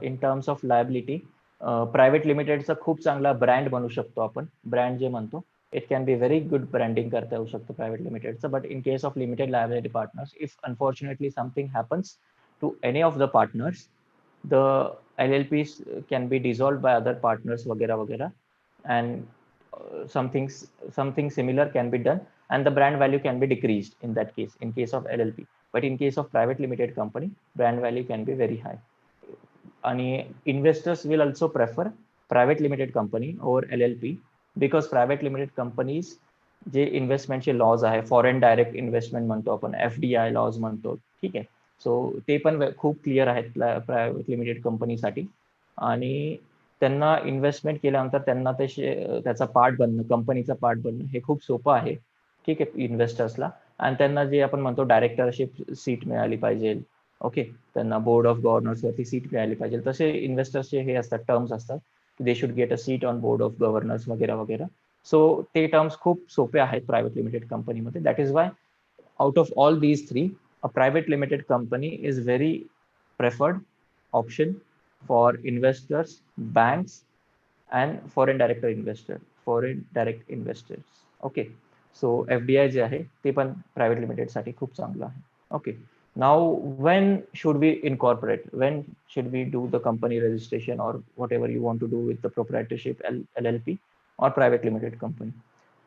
in terms of liability private लिमिटेडचा खूप चांगला ब्रँड बनू शकतो आपण. ब्रँड जे म्हणतो, it can be very good branding करता येऊ शकतं प्रायव्हेट लिमिटेडचं. But in case of limited liability partners, if unfortunately something happens to any of the partners, the LLPs can be dissolved by other partners वगैरह वगैरह, and something similar can be done, and the brand value can be decreased in that case, in case of LLP. But in case of private limited company, brand value can be very high. आणि investors will also prefer private limited company over LLP, because private limited companies जे इन्व्हेस्टमेंटचे lodge आहे, foreign direct investment म्हणतो आपण, FDI lodge म्हणतो, ठीक आहे. So ते पण खूप क्लिअर आहेत प्रायव्हेट लिमिटेड कंपनीसाठी. आणि त्यांना इन्व्हेस्टमेंट केल्यानंतर त्यांना त्याचा पार्ट बनणं, कंपनीचा पार्ट बनणं हे खूप सोपं आहे, ठीक आहे, इन्व्हेस्टर्सला. आणि त्यांना जे आपण म्हणतो डायरेक्टरशिप सीट मिळाली पाहिजे, ओके, त्यांना बोर्ड ऑफ गव्हर्नर्सवरती सीट मिळाली पाहिजे, तसे इन्व्हेस्टर्सचे हे असतात, टर्म्स असतात, they should get a seat on board of governor's वगैरे वगैरे. सो ते टर्म्स खूप सोपे आहेत प्रायव्हेट लिमिटेड कंपनीमध्ये. That is Y out of all these three, a private limited company is very preferred option for investors, banks, and foreign direct investors. Okay, so FDI जे आहे ते पण प्रायव्हेट लिमिटेड साठी खूप चांगलं आहे. Okay, now when should we incorporate, when should we do the company registration or whatever you want to do with the proprietorship, LLP or private limited company?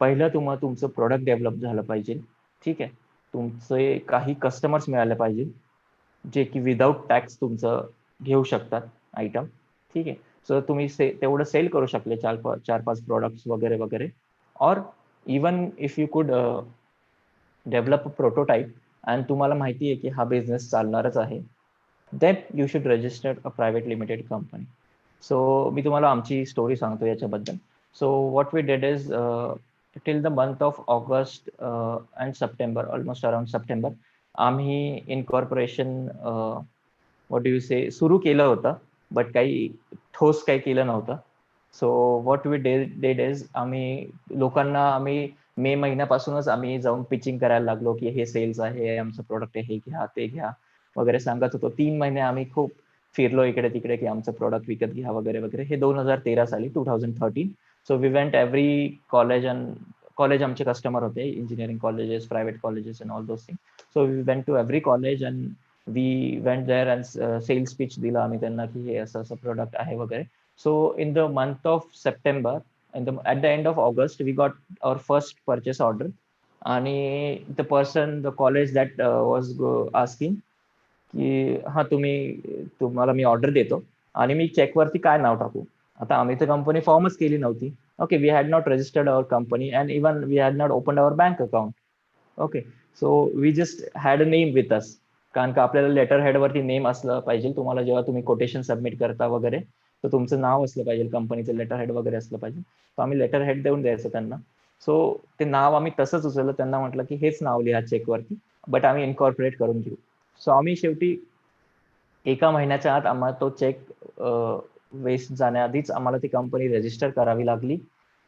पहिलं तुमचं प्रोडक्ट डेव्हलप झालं पाहिजे, ठीक आहे, तुमचे काही कस्टमर्स मिळाले पाहिजे जे की विदाउट टॅक्स तुमचं घेऊ शकतात आयटम, ठीक आहे. सो तुम्ही तेवढं सेल करू शकले 4-5 प्रोडक्ट्स वगैरे वगैरे. Or even if you could develop a prototype आणि तुम्हाला माहिती आहे की हा बिझनेस चालणारच आहे, then you should register a private limited company. So मी तुम्हाला आमची स्टोरी सांगतो याच्याबद्दल. So what we did is, till the month of August and September, almost around September, आम्ही incorporation what do you say सुरू केलं होतं, बट काही ठोस काही केलं नव्हतं. So what we did is, आम्ही मे महिन्यापासूनच आम्ही जाऊन पिचिंग करायला लागलो की हे सेल्स आहे, आमचं प्रोडक्ट आहे, हे घ्या ते घ्या वगैरे सांगत होतो. 3 महिने आम्ही खूप फिरलो इकडे तिकडे की आमचं प्रोडक्ट विकत घ्या वगैरे वगैरे. हे 2013 साली, 2013. So we went every college, and college आमचे कस्टमर होते, engineering colleges, private colleges and all those thing. So we went to every college and we went there and sales pitch दिलं आम्ही त्यांना की हे असं असं प्रोडक्ट आहे वगैरे. So in the month of September, at the end of August, we got our first purchase order. आणि the college that was asking की हा तुम्हाला मी ऑर्डर देतो आणि मी चेकवरती काय नाव टाकू. आता आम्ही तर कंपनी फॉर्मच केली नव्हती. Okay, we had not registered our company and even we had not open our bank account. Okay, so we just had a name with us. कारण का आपल्याला लेटर हेडवरती नेम असलं पाहिजे. तुम्हाला जेव्हा तुम्ही कोटेशन सबमिट करता वगैरे, तर तुमचं नाव असलं पाहिजे, कंपनीचं लेटर हेड वगैरे असलं पाहिजे. तर आम्ही लेटर हेड देऊन द्यायचं त्यांना. सो ते नाव आम्ही तसंच उचललं, त्यांना म्हटलं की हेच नाव लिहा चेकवरती, बट आम्ही इनकॉर्पोरेट करून घेऊ. सो आम्ही शेवटी 1 महिन्याच्या आत आम्हाला तो चेक वेस्ट जाण्याआधीच आम्हाला ती कंपनी रजिस्टर करावी लागली.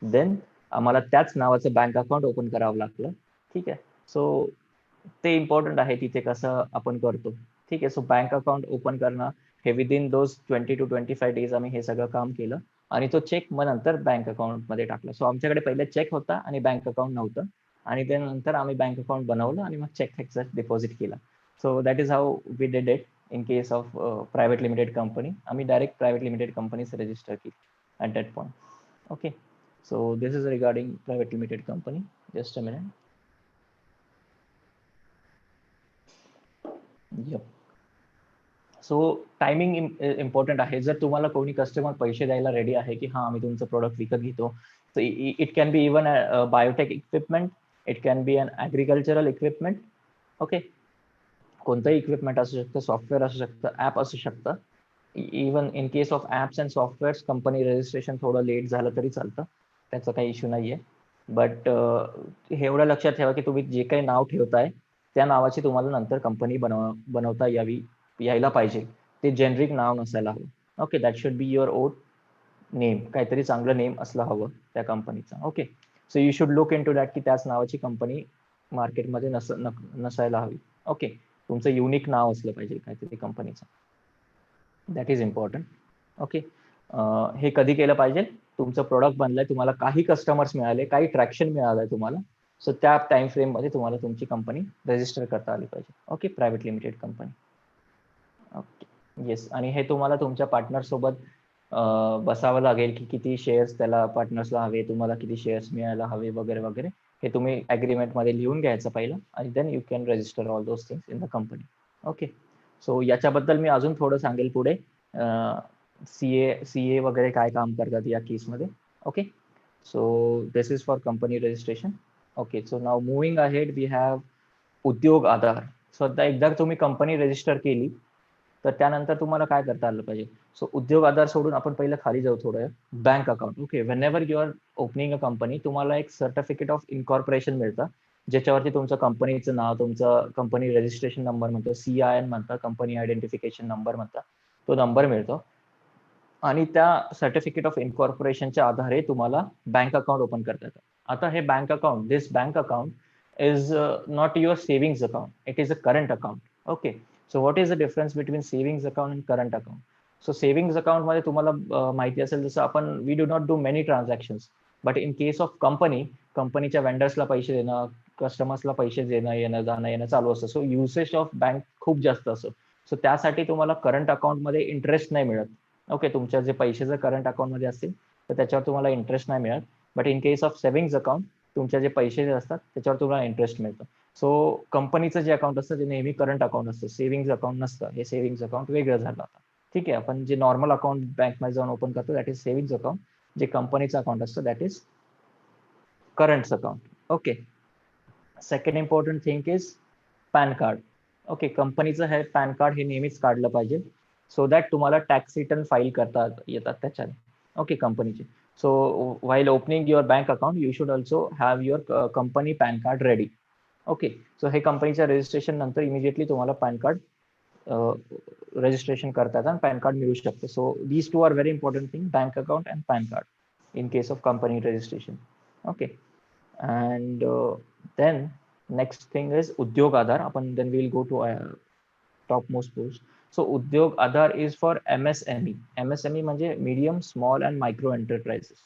देन आम्हाला त्याच नावाचं बँक अकाउंट ओपन करावं लागलं, ठीक आहे. सो ते इम्पॉर्टंट आहे तिथे कसं आपण करतो, ठीक आहे. सो बँक अकाउंट ओपन करणं हे विदिन दोज 20 to 25 days आम्ही हे सगळं काम केलं आणि तो चेक मग नंतर बँक अकाउंट मध्ये टाकला. सो आमच्याकडे पहिले चेक होता आणि बँक अकाउंट नव्हतं, आणि त्यानंतर आम्ही बँक अकाउंट बनवलं आणि मग चेक डिपॉझिट केला. So that is how we did it. In case of private limited company, आम्ही डायरेक्ट प्रायव्हेट लिमिटेड कंपनीच रजिस्टर केली at that point. Okay, so this is regarding private limited company. Just a minute. Yup. So timing important आहे. जर तुम्हाला कोणी customer पैसे द्यायला ready आहे की हा आम्ही तुमचं प्रोडक्ट विकत घेतो, तर it can be even biotech equipment, it can be an agricultural equipment. Okay, कोणतंही इक्विपमेंट असू शकतं, सॉफ्टवेअर असू शकतं, ॲप असू शकतं. Even in case of apps and softwares company registration थोडं लेट झालं तरी चालतं, त्याचा काही इश्यू नाही आहे. बट हे एवढं लक्षात ठेवा की तुम्ही जे काही नाव ठेवताय त्या नावाची तुम्हाला नंतर कंपनी बनवता यायला पाहिजे. ते जेनरिक नाव नसायला हवं. Okay, that should be your own name, काहीतरी चांगलं नेम असलं हवं त्या कंपनीचं. Okay, so you should look in to that की त्याच नावाची कंपनी मार्केटमध्ये नसायला हवी. ओके, तुमचं युनिक नाव असलं पाहिजे काहीतरी कंपनीचं. That is important. ओके, हे कधी केलं पाहिजे? तुमचं प्रोडक्ट बनलंय, तुम्हाला काही कस्टमर्स मिळाले, काही ट्रॅक्शन मिळालंय तुम्हाला, सो त्या टाइम फ्रेम मध्ये तुम्हाला तुमची कंपनी रजिस्टर करता आली पाहिजे. Okay, private limited company. Okay, yes. आणि हे तुम्हाला तुमच्या पार्टनर सोबत बसावं लागेल की किती शेअर्स त्याला पार्टनर्सला हवे, तुम्हाला किती शेअर्स मिळायला हवे वगैरे वगैरे. हे तुम्ही अग्रीमेंट मध्ये लिहून घ्यायचं पहिलं, आणि then you can register all those things in the company. Okay, so याच्याबद्दल मी अजून थोडं सांगेल पुढे. सीए वगैरे काय काम करतात या केसमध्ये. Okay, so this is for company registration. Okay, so नाव moving ahead we have Udyog Aadhaar. So आता एकदा तुम्ही कंपनी रजिस्टर केली तर त्यानंतर तुम्हाला काय करता आलं पाहिजे? सो उद्योग आधार सोडून आपण पहिलं खाली जाऊ थोडं. Bank account. Okay, whenever you are opening a company, तुम्हाला एक सर्टिफिकेट ऑफ इन्कॉर्पोरेशन मिळतं, ज्याच्यावरती तुमचं कंपनीचं नाव, तुमचं कंपनी रजिस्ट्रेशन नंबर म्हणतो, CIN म्हणतात, कंपनी आयडेंटिफिकेशन नंबर म्हणतात, तो नंबर मिळतो. आणि त्या सर्टिफिकेट ऑफ इन्कॉर्पोरेशनच्या आधारे तुम्हाला बँक अकाउंट ओपन करता येतं. आता हे bank account, this bank account is not your savings account, it is a current account. Okay, so what is the difference between savings account and current account? So savings account मध्ये तुम्हाला माहिती असेल, जसं आपण we do not do many transactions, but in case of कंपनीच्या वेंडर्सला पैसे देणं, कस्टमर्सला पैसे देणं, येणं जाणं येणं चालू असतं. सो युसेज ऑफ बँक खूप जास्त असतं. सो त्यासाठी तुम्हाला करंट अकाउंटमध्ये इंटरेस्ट नाही मिळत. ओके, तुमच्या जे पैसे जर करंट अकाउंटमध्ये असतील तर त्याच्यावर तुम्हाला इंटरेस्ट नाही मिळत. But in case of savings account, तुमच्या जे पैसे जे असतात त्याच्यावर तुम्हाला इंटरेस्ट मिळतं. सो कंपनीचं जे अकाउंट असतं ते नेहमी करंट अकाउंट असतं, सेव्हिंग्स अकाउंट नसतं. हे सेव्हिंग्स अकाउंट वेगळं झालं आता. ठीक आहे, आपण जे नॉर्मल अकाउंट बँकमध्ये जाऊन ओपन करतो दॅट इज सेव्हिंग्स अकाउंट. जे कंपनीचं अकाउंट असतं that is current account. Okay, second important thing is pan card. Okay, कंपनीचं हे पॅन कार्ड हे नेहमीच काढलं पाहिजे, सो दॅट तुम्हाला टॅक्स रिटर्न फाईल करता येतात त्याच्याने. ओके, कंपनीचे. So while opening your bank account you should also have your company pan card ready. Okay, so हे कंपनीच्या रजिस्ट्रेशन नंतर इमिजिएटली तुम्हाला पॅन कार्ड रजिस्ट्रेशन करता येतं आणि पॅन कार्ड मिळू शकतं. So these two are very important thing, bank account and PAN card in case of company registration. Okay, and then next thing is udyog aadhar. Upon then we'll go to topmost post. So udyog aadhar is for MSME. MSME म्हणजे medium, small and micro enterprises.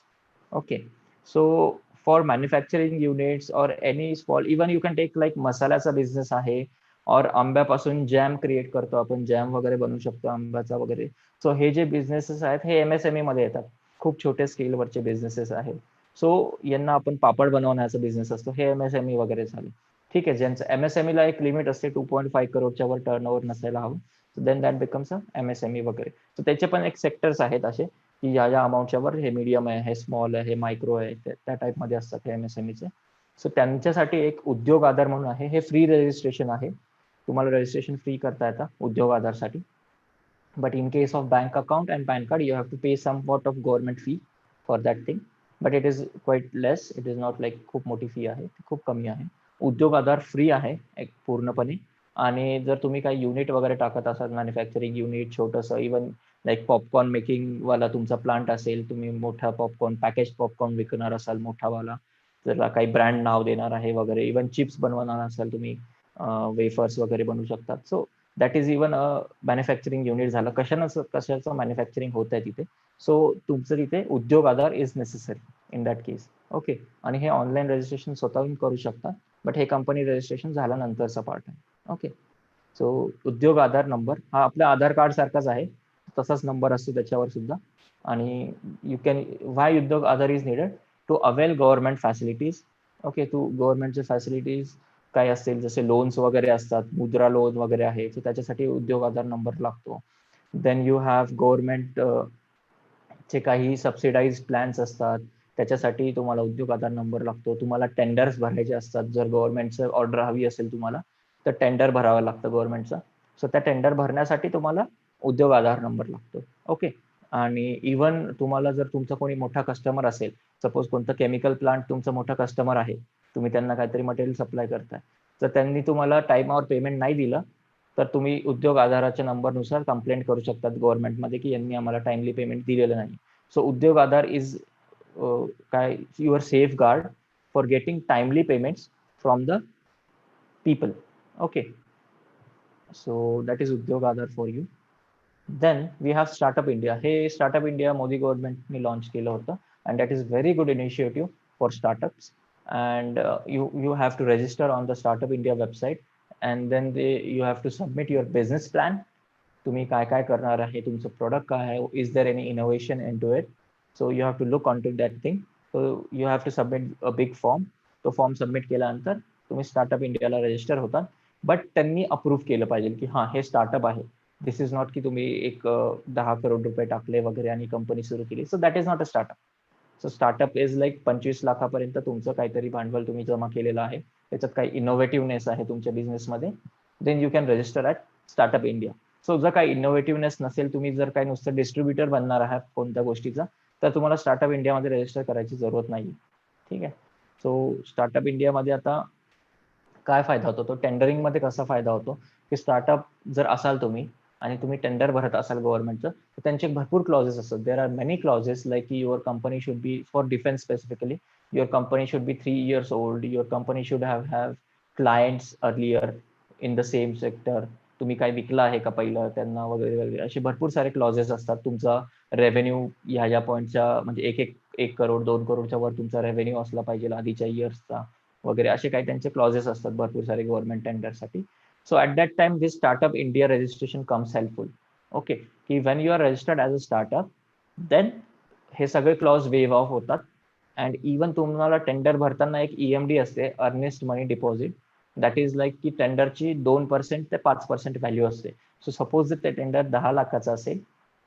Okay, so for manufacturing units or any small, even you can take like मसाल्याचा business आहे, और आंब्यापासून jam create करतो आपण, jam वगैरे बनवू शकतो आंब्याचा वगैरे. सो हे जे बिझनेसेस आहेत हे MSME मध्ये येतात. खूप छोटे स्केलवरचे बिझनेसेस आहेत. सो यांना आपण पापड बनवण्याचा बिझनेस असतो, हे MSME वगैरे झाले. ठीक आहे, ज्यांचं MSME ला एक लिमिट असते 2.5 करोडच्या वर टर्नओव्हर नसायला हवं, so then that becomes a MSME वगैरे. सो त्याचे पण एक सेक्टर्स आहेत असे की या अमाऊंटच्या वर, हे मीडियम आहे, हे स्मॉल आहे, हे मायक्रो आहे, त्या टाइप मध्ये असतात हे MSMEचे. सो त्यांच्यासाठी एक उद्योग आधार म्हणून आहे, हे फ्री रजिस्ट्रेशन आहे, तुम्हाला रजिस्ट्रेशन फ्री करता येतं उद्योग आधारसाठी. but in case of bank account and PAN card you have to pay somewhat of government fee for that thing, but it is quite less, it is not like खूप मोठी fee आहे, खूप कमी आहे. उद्योग आधार फ्री आहे एक पूर्णपणे. आणि जर तुम्ही काही युनिट वगैरे टाकत असाल, मॅन्युफॅक्चरिंग युनिट छोटंसं, इवन लाईक पॉपकॉर्न मेकिंग वाला तुमचा प्लांट असेल, तुम्ही मोठा पॉपकॉर्न, पॅकेज पॉपकॉर्न विकणार असाल मोठावाला, त्याला काही ब्रँड नाव देणार आहे वगैरे, इवन चिप्स बनवणार असाल तुम्ही, वेफर्स वगैरे बनवू शकतात. So that is even a manufacturing unit झालं. कशाचं मॅन्युफॅक्चरिंग होत आहे तिथे, सो तुमचं तिथे Udyog Aadhaar is necessary in that case. Okay, आणि हे ऑनलाईन रजिस्ट्रेशन स्वतःहून करू शकता, बट हे कंपनी रजिस्ट्रेशन झाल्यानंतरचा पार्ट आहे. Okay, so Udyog Aadhaar number हा आपल्या आधार कार्ड सारखाच आहे, तसाच नंबर असतो त्याच्यावर सुद्धा. आणि you can, why Udyog Aadhaar is needed? To avail government facilities. Okay, to गव्हर्नमेंटचे फॅसिलिटीज काय असतील, जसे लोन्स वगैरे असतात, मुद्रा लोन वगैरे आहे, तर त्याच्यासाठी उद्योग आधार नंबर लागतो. देन यू हॅव गव्हर्नमेंट चे काही सबसिडाइज प्लॅन्स असतात, त्याच्यासाठी तुम्हाला उद्योग आधार नंबर लागतो. तुम्हाला टेंडर्स भरायचे असतात, जर गव्हर्नमेंटचं ऑर्डर हवी असेल तुम्हाला तर टेंडर भरावं लागतं गव्हर्नमेंटचं. सो त्या टेंडर भरण्यासाठी तुम्हाला उद्योग आधार नंबर लागतो. ओके, आणि इवन तुम्हाला जर तुमचा कोणी मोठा कस्टमर असेल, सपोज कोणतं केमिकल प्लांट तुमचा मोठा कस्टमर आहे, तुम्ही त्यांना काहीतरी मटेरियल सप्लाय करताय, तर त्यांनी तुम्हाला टाइमावर पेमेंट नाही दिलं, तर तुम्ही उद्योग आधाराच्या नंबरनुसार कंप्लेंट करू शकतात गव्हर्नमेंटमध्ये की यांनी आम्हाला टाइमली पेमेंट दिलेलं नाही. सो उद्योग आधार इज काय your safe guard for getting timely payments from the people. Okay, so that is udyog aadhar for you. Then we have startup india. Hey, startup india modi government ने launch केलं होतं, and that is very good initiative for startups. And you have to register on the startup india website, and then you have to submit your business plan. तुम्ही काय काय करणार आहे, तुमचं product काय आहे, is there any innovation in to it. So you have to look on to that thing. So you have to submit a big form. तो form submit केल्यानंतर तुम्ही स्टार्टअप इंडियाला रजिस्टर होतात. बट त्यांनी अप्रूव्ह केलं पाहिजे की हां हे स्टार्टअप आहे. दिस इज नॉट की तुम्ही एक 10 करोड रुपये टाकले वगैरे आणि कंपनी सुरू केली. So that is not a startup. So startup is like 25 लाखापर्यंत तुमचं काहीतरी भांडवल तुम्ही जमा केलेलं आहे, त्याच्यात काही इनोव्हेटिव्हनेस आहे तुमच्या बिझनेसमध्ये, then you can register at startup India. So जर काही इनोव्हेटिव्हनेस नसेल, तुम्ही जर काही नुसतं डिस्ट्रीब्युटर बनणार आहात कोणत्या गोष्टीचा, तर तुम्हाला स्टार्टअप इंडियामध्ये रजिस्टर करायची जरूरत नाही. ठीक आहे. सो स्टार्टअप इंडियामध्ये आता काय फायदा होतो, तो टेंडरिंग मध्ये कसा फायदा होतो की स्टार्टअप जर असाल तुम्ही आणि तुम्ही टेंडर भरत असाल गव्हर्नमेंटचं, तर त्यांचे भरपूर क्लॉजेस असतात. There are many clauses like your company should be for defence specifically, your company should be 3 years old, your company should have clients earlier in the same sector, तुम्ही काय विकलं आहे का पहिलं त्यांना वगैरे वगैरे, असे भरपूर सारे क्लॉजेस असतात. तुमचा रेव्हेन्यू ह्या पॉईंटच्या म्हणजे 1 करोड 2 करोडच्या वर तुमचा रेव्हेन्यू असला पाहिजे आधीच्या इयर्सचा वगैरे, असे काही त्यांचे क्लॉजेस असतात भरपूर सारे गव्हर्नमेंट टेंडरसाठी. So at that time this startup India registration comes helpful. Okay, की when you are registered as a startup, then हे सगळे क्लॉज वेव ऑफ होतात. अँड इवन तुम्हाला टेंडर भरताना एक EMD असते, earnest money deposit. That is like की टेंडरची 2% ते 5% व्हॅल्यू असते. सो सपोज जर ते टेंडर 10 लाखाचं असेल,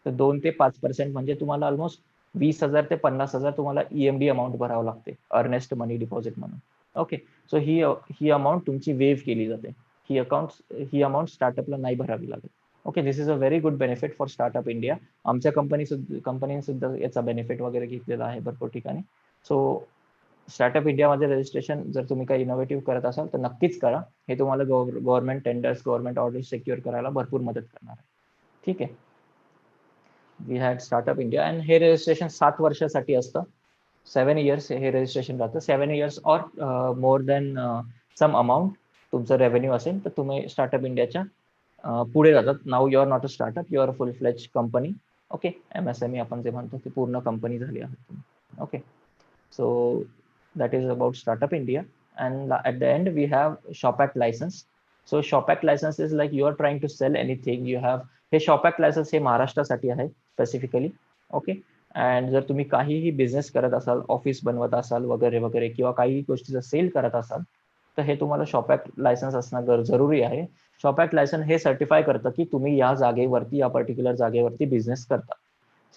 तर 2 ते 5% म्हणजे तुम्हाला ऑलमोस्ट 20,000 ते 50,000 तुम्हाला EMD अमाऊंट भरावं लागते, अर्नेस्ट मनी डिपॉझिट म्हणून. ओके, सो ही अमाऊंट तुमची वेव्ह केली जाते. ही अमाऊंट स्टार्टअपला नाही भरावी लागत. Okay, this is a very good benefit for startup India. आमच्या कंपनीने सुद्धा याचा बेनिफिट वगैरे घेतलेला आहे भरपूर ठिकाणी. सो स्टार्टअप इंडियामध्ये रजिस्ट्रेशन जर तुम्ही काही इनोव्हेटिव्ह करत असाल तर नक्कीच करा. हे तुम्हाला government tenders, government orders secure करायला भरपूर मदत करणार आहे. ठीक आहे. We had startup India, and हे रजिस्ट्रेशन 7 वर्षासाठी असतं. 7 years हे रजिस्ट्रेशन राहतं. 7 years or more than some amount तुमचं रेव्हेन्यू असेल तर तुम्ही स्टार्टअप इंडियाच्या पुढे जातात. Now you are not a startup, you are a full fledge company. Okay, MSME आपण जे म्हणतो ती पूर्ण कंपनी झाली आहे तुम्ही. Okay, so that is about startup india. And at the end we have shop act license. So shop act license is like you are trying to sell anything you have. हे shop act license हे महाराष्ट्रासाठी आहे specifically. Okay, and जर तुम्ही काहीही business करत असाल, office बनवत असाल वगैरे वगैरे, किंवा काही गोष्टीचं सेल करत असाल, तर हे तुम्हाला शॉप ऍक्ट लायसन्स असणं जरुरी आहे. शॉप ऍक्ट लायसन्स हे सर्टिफाय करतं की तुम्ही या जागेवरती, या पर्टिक्युलर जागेवरती बिझनेस करता.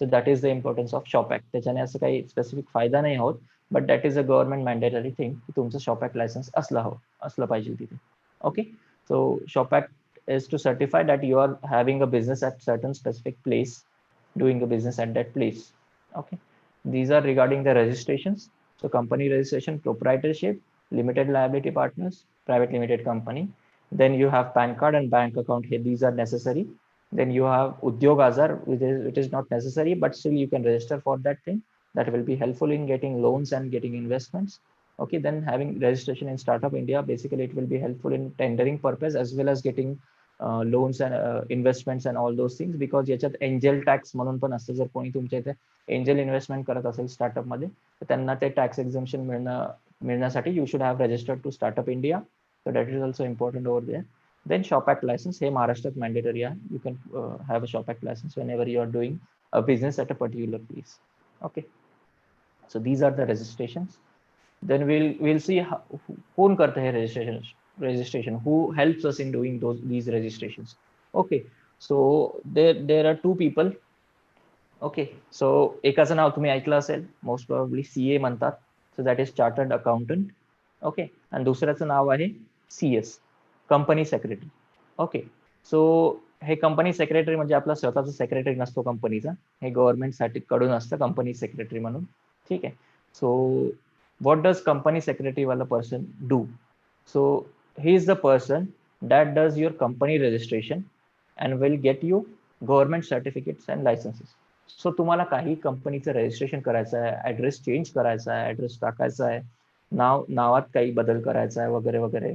So that is the importance of shop act. त्याच्याने असं काही स्पेसिफिक फायदा नाही होत, but that is a government mandatory thing की तुमचं शॉप ऍक्ट लायसन्स असलं पाहिजे तिथे. Okay, so shop act is to certify that you are having a business at certain specific place, doing a business at that place. Okay, these are regarding the registrations. So company registration, proprietorship, limited liability partners, private limited company. Then you have PAN card and bank account here. These are necessary. Then you have Udyog Azar, which is not necessary, but still you can register for that thing. That will be helpful in getting loans and getting investments. Okay, then having registration in Startup India, basically it will be helpful in tendering purpose as well as getting loans and investments and all those things, because याच्यात angel tax म्हणून पण असतं. जर कोणी तुमच्या इथे angel investment करत असेल स्टार्टअप मध्ये, तर त्यांना ते टॅक्स एक्झम्पशन मिळण्यासाठी you should have registered to startup India. So that is also important over there. Then shop act licence हे महाराष्ट्रात मॅन्डेटरी आहे. You can have a shop act licence whenever you are doing a business at a particular place. Okay, so these are the registrations. Then we'll see how, कोण करतं हे registration, who helps us in doing these registrations. Okay, so there are two people. Okay, so एकाचं नाव तुम्ही ऐकलं असेल, most probably CA म्हणतात. So that is chartered accountant. Okay, आणि दुसऱ्याचं नाव आहे CS, company secretary. Okay, so हे कंपनी सेक्रेटरी म्हणजे आपला स्वतःचा सेक्रेटरी नसतो कंपनीचा, हे गव्हर्नमेंटसाठी कडून असतं कंपनी सेक्रेटरी म्हणून. ठीक आहे. So what does company secretary वाला person do? So he is the person that does your company registration and will get you government certificates and licenses. So तुम्हाला काही कंपनीचं रजिस्ट्रेशन करायचं आहे, ऍड्रेस चेंज करायचा आहे, ऍड्रेस टाकायचा आहे, नावात काही बदल करायचा आहे वगैरे वगैरे,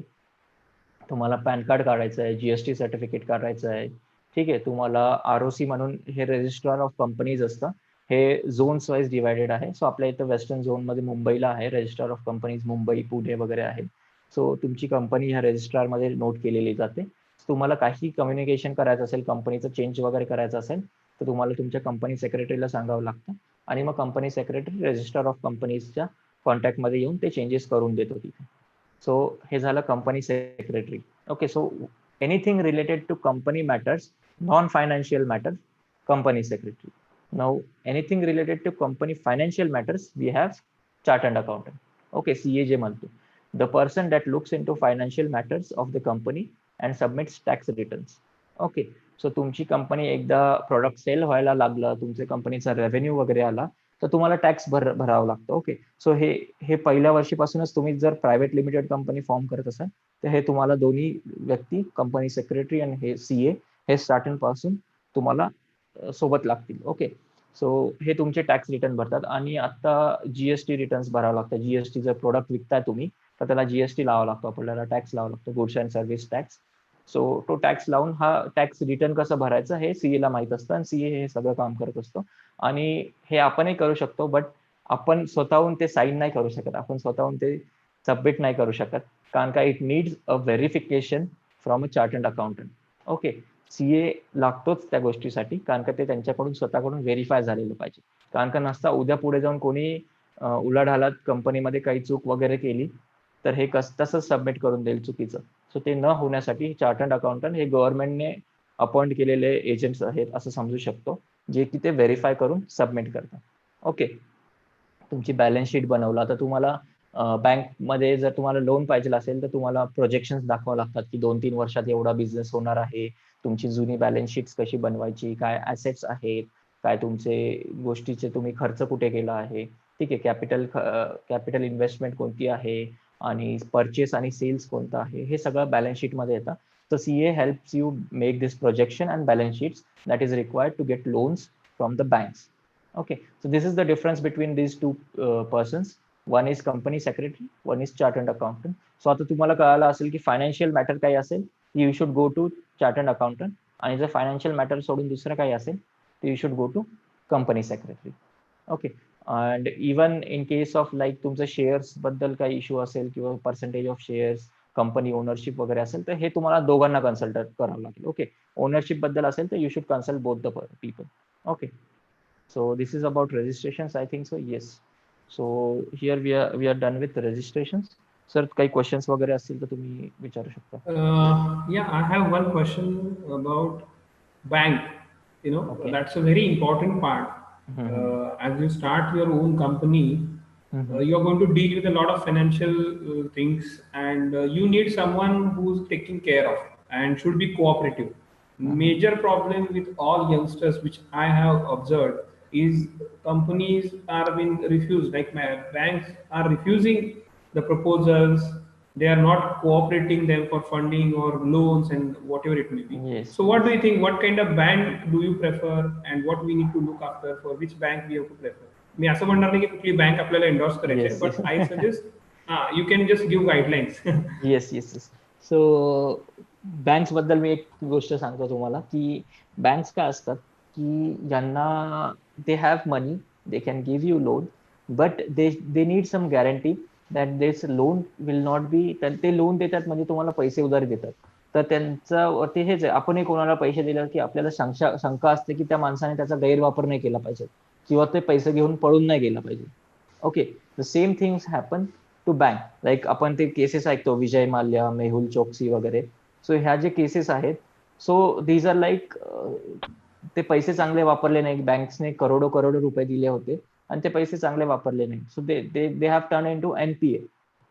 तुम्हाला पॅन कार्ड काढायचं आहे, जीएसटी सर्टिफिकेट काढायचं आहे. ठीक आहे. तुम्हाला आरओसी म्हणून हे रजिस्ट्रार ऑफ कंपनीज असतं, हे झोन्स वाईज डिवायडेड आहे. सो आपल्या इथं वेस्टर्न झोन मध्ये मुंबईला आहे registrar of companies, Mumbai Pune वगैरे आहे. सो तुमची कंपनी ह्या रजिस्ट्रार मध्ये नोट केलेली जाते. तुम्हाला काही कम्युनिकेशन करायचं असेल, कंपनीचं चेंज वगैरे करायचं असेल, तर तुम्हाला तुमच्या कंपनी सेक्रेटरीला सांगावं लागतं आणि मग कंपनी सेक्रेटरी रजिस्ट्रार ऑफ कंपनीजच्या कॉन्टॅक्टमध्ये येऊन ते चेंजेस करून देतो तिथे. सो हे झालं company secretary. Okay. So anything related to company matters, non financial matters, company secretary. Now anything related to company financial matters, we have chartered accountant. Okay. CA जे म्हणतो, the person that looks into financial matters of the company and submits tax returns. Okay. So तुमची company एकदा product sale व्हायला लागलं, तुमच्या कंपनीचा revenue वगैरे आला, तर तुम्हाला टॅक्स भरावा लागतो. ओके. सो हे पहिल्या वर्षीपासूनच तुम्ही जर प्रायव्हेट लिमिटेड कंपनी फॉर्म करत असाल, तर हे तुम्हाला दोन्ही व्यक्ती, कंपनी सेक्रेटरी आणि हे सीए, हे स्टार्टिंग पासून तुम्हाला सोबत लागतील. ओके. सो हे तुमचे टॅक्स रिटर्न भरतात. आणि आता जीएसटी रिटर्न्स भरावं लागतं. जीएसटी जर प्रोडक्ट विकताय तुम्ही, तर त्याला जीएसटी लावावा लागतो, आपल्याला टॅक्स लावावा लागतो, goods and service tax. So तो टॅक्स लावून हा टॅक्स रिटर्न कसं भरायचं हे सीए ला माहित असतं, आणि सीए हे सगळं काम करत असतो. आणि हे आपणही करू शकतो, बट आपण स्वतःहून ते साईन नाही करू शकत, आपण स्वतःहून ते सबमिट नाही करू शकत, कारण का it needs a verification from a chartered accountant. Okay. CA लागतोच त्या गोष्टीसाठी, कारण का ते त्यांच्याकडून स्वतःकडून व्हेरीफाय झालेलं पाहिजे. कारण का नसता उद्या पुढे जाऊन कोणी उलाढालात कंपनीमध्ये काही चूक वगैरे केली, तर हे तसंच सबमिट करून देईल चुकीचं. सो ते न होण्यासाठी चार्टर्ड अकाउंटंट हे गव्हर्नमेंटने अपॉइंट केलेले एजंट्स आहेत असं समजू शकतो, जे की ते व्हेरीफाय करून सबमिट करतात. ओके. तुमची बॅलन्स शीट बनवला, तर तुम्हाला बँकमध्ये जर तुम्हाला लोन पाहिजे असेल, तर तुम्हाला प्रोजेक्शन दाखवावं लागतात की 2-3 वर्षात एवढा बिझनेस होणार आहे. तुमची जुनी बॅलन्स शीट कशी बनवायची, काय ऍसेट्स आहेत, काय तुमचे गोष्टीचे तुम्ही खर्च कुठे केला आहे. ठीक आहे. कॅपिटल इन्व्हेस्टमेंट कोणती आहे, आणि परचेस आणि सेल्स कोणतं आहे, हे सगळं बॅलन्स शीट मध्ये येतं. तर CA helps you make this projection and balance sheets that is required to get loans from the banks. Okay, so this is the difference between these two persons. One is company secretary, one is chartered accountant. So आता तुम्हाला कळालं असेल की financial matter काही असेल, you should go to chartered accountant, आणि जर financial matter सोडून दुसरं काही असेल, तर you should go to company secretary. Okay. And even in case of like तुमचं शेअर्स बद्दल काही इश्यू असेल, किंवा percentage of shares, company ownership वगैरे असेल, तर हे तुम्हाला दोघांना कन्सल्ट करावं लागेल. ओके. ओनरशिप बद्दल असेल तर you should consult both the people. Okay. So this is about registrations, I think so. Yes. So here we are done with the registrations. Sir, काही questions वगैरे असतील तर तुम्ही विचारू शकता. Yeah, I have one question about bank. Okay. That's a very important part. As you start your own company, you're going to deal with a lot of financial things, and you need someone who's taking care of and should be cooperative. Major problem with all youngsters, which I have observed, is companies are being refused. Like my banks are refusing the proposals. They are not cooperating them for funding or loans and whatever it may be. Yes, So what do yes. you think? What kind of bank do you prefer, and what we need to look after? For which bank we have to prefer? मी असं म्हणणार नाही की कुठली bank आपल्याला endorse करायची आहे, Yes, but I yes. Suggest you can just give guidelines. Yes yes yes. So banks बद्दल मी एक गोष्ट सांगतो तुम्हाला, की बँक्स काय असतात, की ज्यांना they have money, they can give you loan, but they need some guarantee that this loan will not be, ते लोन देतात म्हणजे तुम्हाला पैसे उधारी देतात, तर त्यांचं हेच आहे, आपणही कोणाला पैसे दिले की आपल्याला शंका असते की त्या माणसाने त्याचा गैरवापर नाही केला पाहिजे, किंवा ते पैसे घेऊन पळून नाही गेला पाहिजे. Okay. The same things happen to bank. Like आपण ते केसेस ऐकतो, विजय माल्या, मेहुल चोक्सी वगैरे. सो ह्या जे केसेस आहेत, सो दीज आर लाईक, ते पैसे चांगले वापरले नाही, बँक्सने करोडो करोडो रुपये दिले होते आणि ते पैसे चांगले वापरले नाही. So they have turn in to NPA.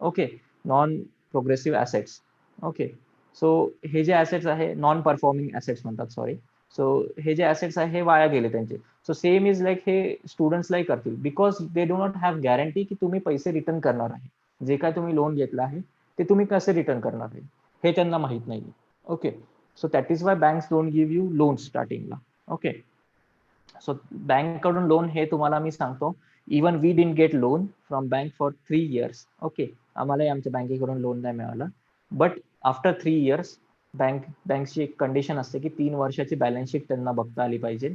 Okay. Non progressive assets. Okay. So हे जे ऍसेट्स आहे नॉन परफॉर्मिंग ऍसेट्स म्हणतात, सॉरी. सो हे जे ऍसेट्स आहे हे वाया गेले त्यांचे. सो सेम इज लाईक हे स्टुडंट्सलाही करतील, because they do not have guarantee की तुम्ही पैसे रिटर्न करणार आहे. जे काय तुम्ही लोन घेतलं आहे ते तुम्ही कसे रिटर्न करणार आहे हे त्यांना माहित नाही. Okay, so that is why banks don't give you loan स्टार्टिंगला. ओके, सो बँक कडून लोन हे तुम्हाला मी सांगतो, even we didn't get loan from bank for 3 years. Okay, आम्हालाही आमच्या बँकेकडून लोन नाही मिळालं. बट आफ्टर 3 years बँकची एक कंडिशन असते की 3 वर्षाची बॅलन्स शीट त्यांना बघता आली पाहिजे.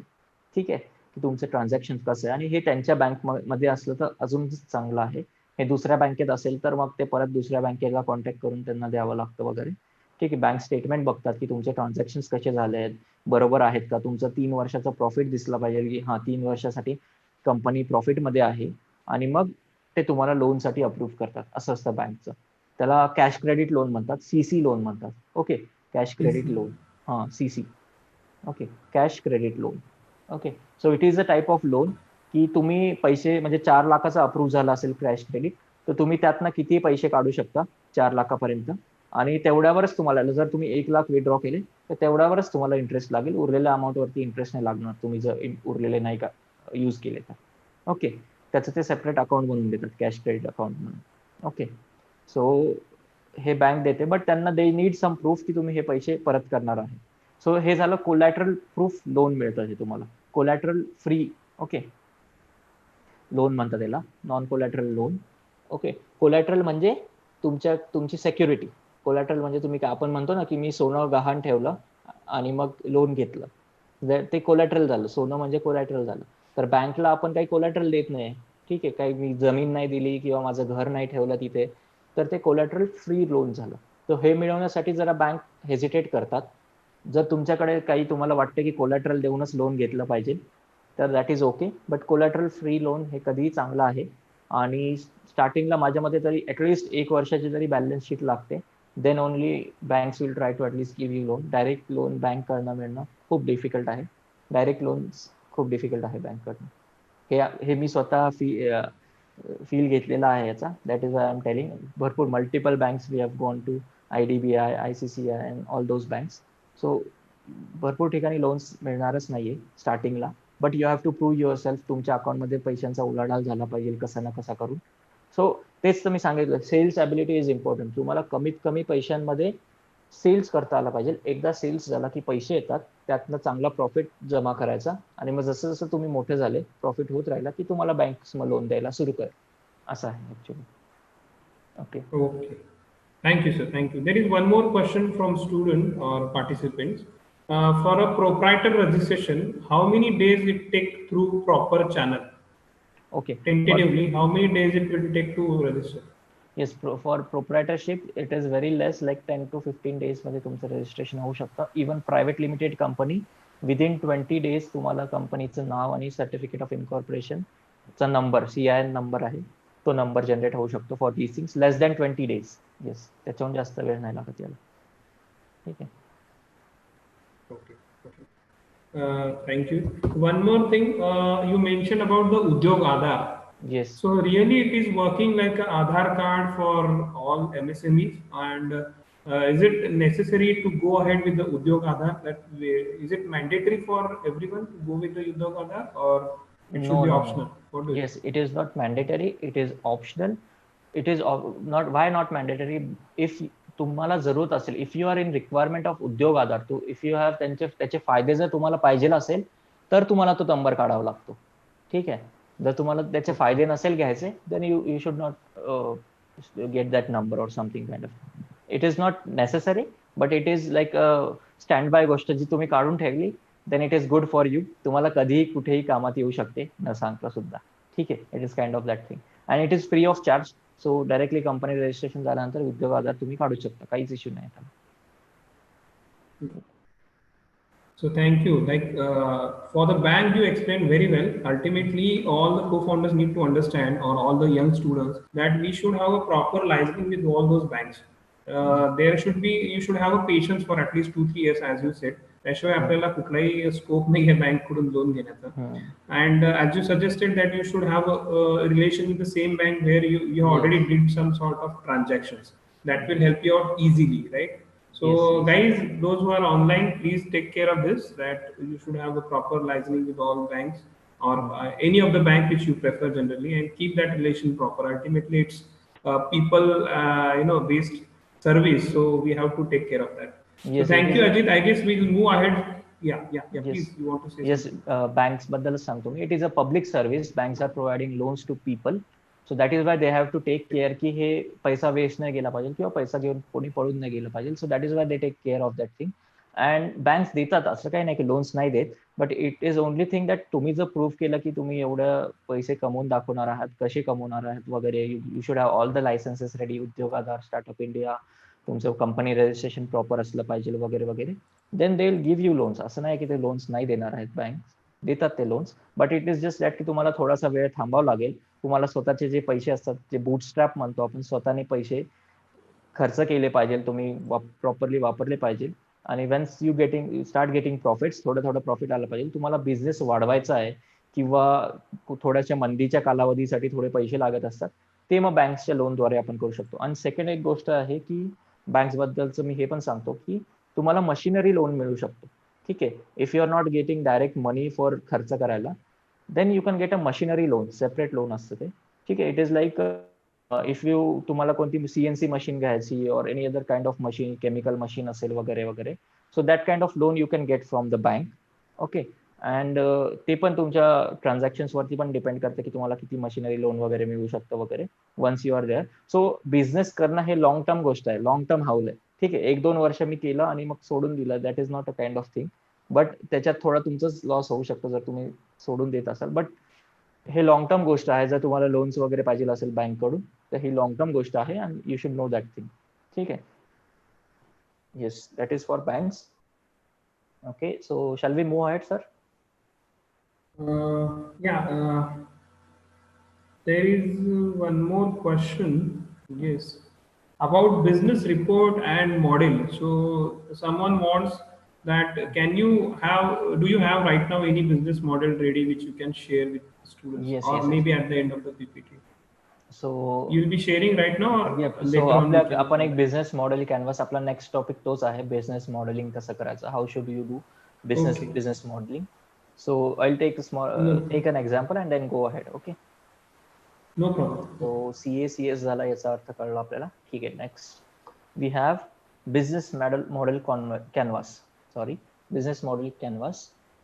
ठीक आहे, की तुमचं ट्रान्झॅक्शन कसं आहे, आणि हे त्यांच्या बँक मध्ये असलं तर अजून चांगलं आहे. हे दुसऱ्या बँकेत असेल तर मग ते परत दुसऱ्या बँकेला कॉन्टॅक्ट करून त्यांना द्यावं लागतं वगैरे. ठीक आहे, बँक स्टेटमेंट बघतात की तुमचे ट्रान्झॅक्शन कसे झाले आहेत, बरोबर आहेत का, तुमचं 3 वर्षाचा प्रॉफिट दिसला पाहिजे की हा 3 वर्षासाठी कंपनी प्रॉफिटमध्ये आहे, आणि मग ते तुम्हाला लोनसाठी अप्रूव्ह करतात. असं असतं बँकचं. त्याला कॅश क्रेडिट लोन म्हणतात, सीसी लोन म्हणतात. ओके, कॅश क्रेडिट लोन, हां CC. Okay, cash credit loan. Okay, so it is a type of loan की तुम्ही पैसे म्हणजे 4 लाखाचा अप्रूव्ह झाला असेल कॅश क्रेडिट, तर तुम्ही त्यातनं किती पैसे काढू शकता 4 लाखापर्यंत, आणि तेवढ्यावरच तुम्हाला, जर तुम्ही 1 लाख विड्रॉ केले तर तेवढ्यावरच तुम्हाला इंटरेस्ट लागेल. उरलेल्या अमाऊंटवरती इंटरेस्ट नाही लागणार तुम्ही जर उरलेले नाही का यूज केले तर. ओके, त्याचं ते सेपरेट अकाउंट बनवून देतात, कॅश क्रेडिट अकाउंट म्हणून. ओके, सो हे बँक देते, बट त्यांना दे नीड सम प्रूफ की तुम्ही हे पैसे परत करणार आहे. सो हे झालं कोलॅटरल प्रूफ लोन मिळतं हे तुम्हाला, कोलॅटरल फ्री. ओके, लोन म्हणतात त्याला, non collateral loan. Okay, collateral म्हणजे तुमची सेक्युरिटी. कोलॅटरल म्हणजे तुम्ही काय आपण म्हणतो ना की मी सोनं गहाण ठेवलं आणि मग लोन घेतलं, ते कोलॅटरल झालं. सोनं म्हणजे कोलॅटरल झालं. तर बँकला आपण काही कोलॅटरल देत नाही. ठीक आहे, काही मी जमीन नाही दिली किंवा माझं घर नाही ठेवलं तिथे, तर ते कोलॅटरल फ्री लोन झालं. तर हे मिळवण्यासाठी जरा बँक हेजिटेट करतात. जर तुमच्याकडे काही तुम्हाला वाटतं की कोलॅटरल देऊनच लोन घेतलं पाहिजे तर that is okay, but collateral free loan हे कधीही चांगलं आहे. आणि स्टार्टिंगला माझ्या मते तरी ॲटलिस्ट 1 वर्षाची तरी बॅलन्स शीट लागते. Then only banks will try to at least give you loan. Direct loan bank कडनं मिळणं खूप डिफिकल्ट आहे. डायरेक्ट लोन्स खूप डिफिकल्ट आहे बँक कडनं. हे मी स्वतः फील घेतलेला आहे याचा. That is I am telling. भरपूर multiple banks we have gone to, IDBI, ICCI and all those banks. So भरपूर ठिकाणी लोन्स मिळणारच नाहीये स्टार्टिंगला, but you have to prove your self. तुमच्या अकाउंटमध्ये पैशांचा उलाढाल झाला पाहिजे कसा ना कसा करून. सो तेच तर मी सांगितलं, सेल्स ॲबिलिटी इज इम्पॉर्टंट. तुम्हाला कमीत कमी पैशांमध्ये सेल्स करता आला पाहिजे. एकदा सेल्स झाला की पैसे येतात, त्यातनं चांगला प्रॉफिट जमा करायचा, आणि मग जसं जसं तुम्ही मोठे झाले, प्रॉफिट होत राहिला की तुम्हाला बँक्स लोन द्यायला सुरू कर. असं आहे actually. Okay. Okay. Thank you, sir. Thank you. There is one more question from student or participants. For a proprietor registration, how many days it take through proper channel? Okay, Tentatively, how many days it will take to register? Yes, for proprietorship it is very less, like 10 to 15 days मध्ये तुमचं registration होऊ शकतं. Even private limited company within 20 days तुम्हाला कंपनीचं नाव आणि certificate of इन्कॉर्पोरेशनचा number, CIN number आहे, तो नंबर जनरेट होऊ शकतो for these things. Less than 20 days. Yes, त्याच्याहून जास्त वेळ नाही लागत याला. ठीक आहे. Okay. Okay. Thank you. One more thing, you mentioned about the Udyog Aadhaar. Yes. So really, it is working like an Aadhaar card for all MSMEs, and is it necessary to go ahead with the Udyog Aadhaar? Is it mandatory for everyone to go with the Udyog Aadhaar, or it should No, be no, no. optional? What do you Yes, think? it is not mandatory. It is optional. It is not. Why not mandatory? If तुम्हाला जरूरत असेल, if you are in requirement of उद्योग आधार, तो if you have त्याचे फायदे जर तुम्हाला पाहिजे असेल तर तुम्हाला तो नंबर काढावा लागतो. ठीक आहे. जर तुम्हाला त्याचे फायदे नसेल घ्यायचे, then you should not get that number or something kind of. It is not necessary, but it is like stand by गोष्ट जी तुम्ही काढून ठेवली, then it is good for you. तुम्हाला कधीही कुठेही कामात येऊ शकते न सांगता सुद्धा. ठीक आहे. It is kind of that thing, and it is free of charge. So directly company registration झाल्यानंतर उद्योग आधार तुम्ही काढू शकता, काहीच इश्यू नाही त्याला. So thank you. Like for the bank, you explained very well. Ultimately, all the co-founders need to understand, or all the young students, that we should have a proper licensing with all those banks. There should be, you should have a patience for at least 2-3 years, as you said. त्याशिवाय आपल्याला कुठलाही scope नाही आहे bank कडून loan घेण्याचा. And as you suggested that you should have a relation with the same bank where you already did some sort of transactions that will help you out easily, right? Yes, So, yes. guys, those who are online, please take care of this. That you should have a proper licensing with all banks or Hmm. any of the bank which you prefer generally, and keep that relation proper. Ultimately, it's people, based service. So we have to take care of that. So Yes, it thank is you, a Ajit. I guess we'll move ahead. Yeah, yeah, yeah. yes. Please, you want to say Yes, something? banks बद्दलच सांगतो मी. It is a public service. Banks are providing loans to people. So that is why they have to take care की हे पैसा waste नाही गेला पाहिजे किंवा पैसा घेऊन कोणी पळून नाही गेलं पाहिजे. So that is why they take care of that thing. And banks देतात असं काही नाही की लोन्स नाही देत. But it is only thing that तुम्ही जर प्रूव्ह केलं की तुम्ही एवढं पैसे कमवून दाखवणार आहात, कसे कमवणार आहात वगैरे, you should have all the licences ready, Udyog Aadhaar, startup India, तुमचं कंपनी रजिस्ट्रेशन प्रॉपर असलं पाहिजे वगैरे वगैरे, then they will give you loans. असं नाही की ते लोन्स नाही देणार आहेत, बँक देतात ते loans. But it is just that की तुम्हाला थोडासा वेळ थांबावं लागेल. तुम्हाला स्वतःचे जे पैसे असतात, जे बूटस्ट्रॅप म्हणतो आपण, स्वतःने पैसे खर्च केले पाहिजे, तुम्ही प्रॉपरली वापरले पाहिजे. आणि once you start getting profits, थोडं थोडं प्रॉफिट आलं पाहिजे. तुम्हाला बिझनेस वाढवायचा आहे किंवा थोड्याशा मंदीच्या कालावधीसाठी थोडे पैसे लागत असतात, ते मग बँक्सच्या लोनद्वारे आपण करू शकतो. आणि सेकंड एक गोष्ट आहे की बँक्स बद्दलचं मी हे पण सांगतो की तुम्हाला मशिनरी लोन मिळू शकतो. ठीक आहे, if you are not getting direct money for खर्च करायला, then you can get a machinery loan, separate loan असतं ते. ठीक आहे, it is like if you तुम्हाला कोणती सीएनसी मशीन घ्यायची or any other kind of machine, chemical machine असेल वगैरे वगैरे, so that kind of loan you can get from the bank. Okay. And ते पण तुमच्या ट्रान्झॅक्शन्स वरती पण डिपेंड करते की तुम्हाला किती मशिनरी लोन वगैरे मिळू शकतं वगैरे, once you are there. So business करणं हे लॉंग टर्म गोष्ट आहे, लॉंग टर्म हाऊल आहे. ठीक आहे, 1-2 वर्ष मी केलं आणि मग सोडून दिलं, that is not a kind of thing. But त्याच्यात थोडा तुमचंच लॉस होऊ शकतो जर तुम्ही सोडून देत असाल. बट हे लॉंग टर्म गोष्ट आहे. जर तुम्हाला लोन्स वगैरे पाहिजे असेल बँककडून, तर ही लॉंग टर्म गोष्ट आहे आणि you should know that thing. ठीक आहे. Yes, that is for banks. Okay, so shall we move ahead, sir? Yeah. There is one more question. Yes, about business report and model. So someone wants that. Can you have? Do you have right now any business model ready which you can share with students, yes, or yes, yes. maybe at the end of the PPT? So You'll be sharing right now, or so later on we can आपण come एक back. Business model canvas, आपला next topic तोच आहे, business modelling कसं करायचं, how should you do business Okay. Business modelling. So I take No, take an example and then go ahead. Okay. no problem. So CA CS झाला, याचा अर्थ कळला आपल्याला. ठीक आहे, next we have business model canvas. Sorry, business model canvas.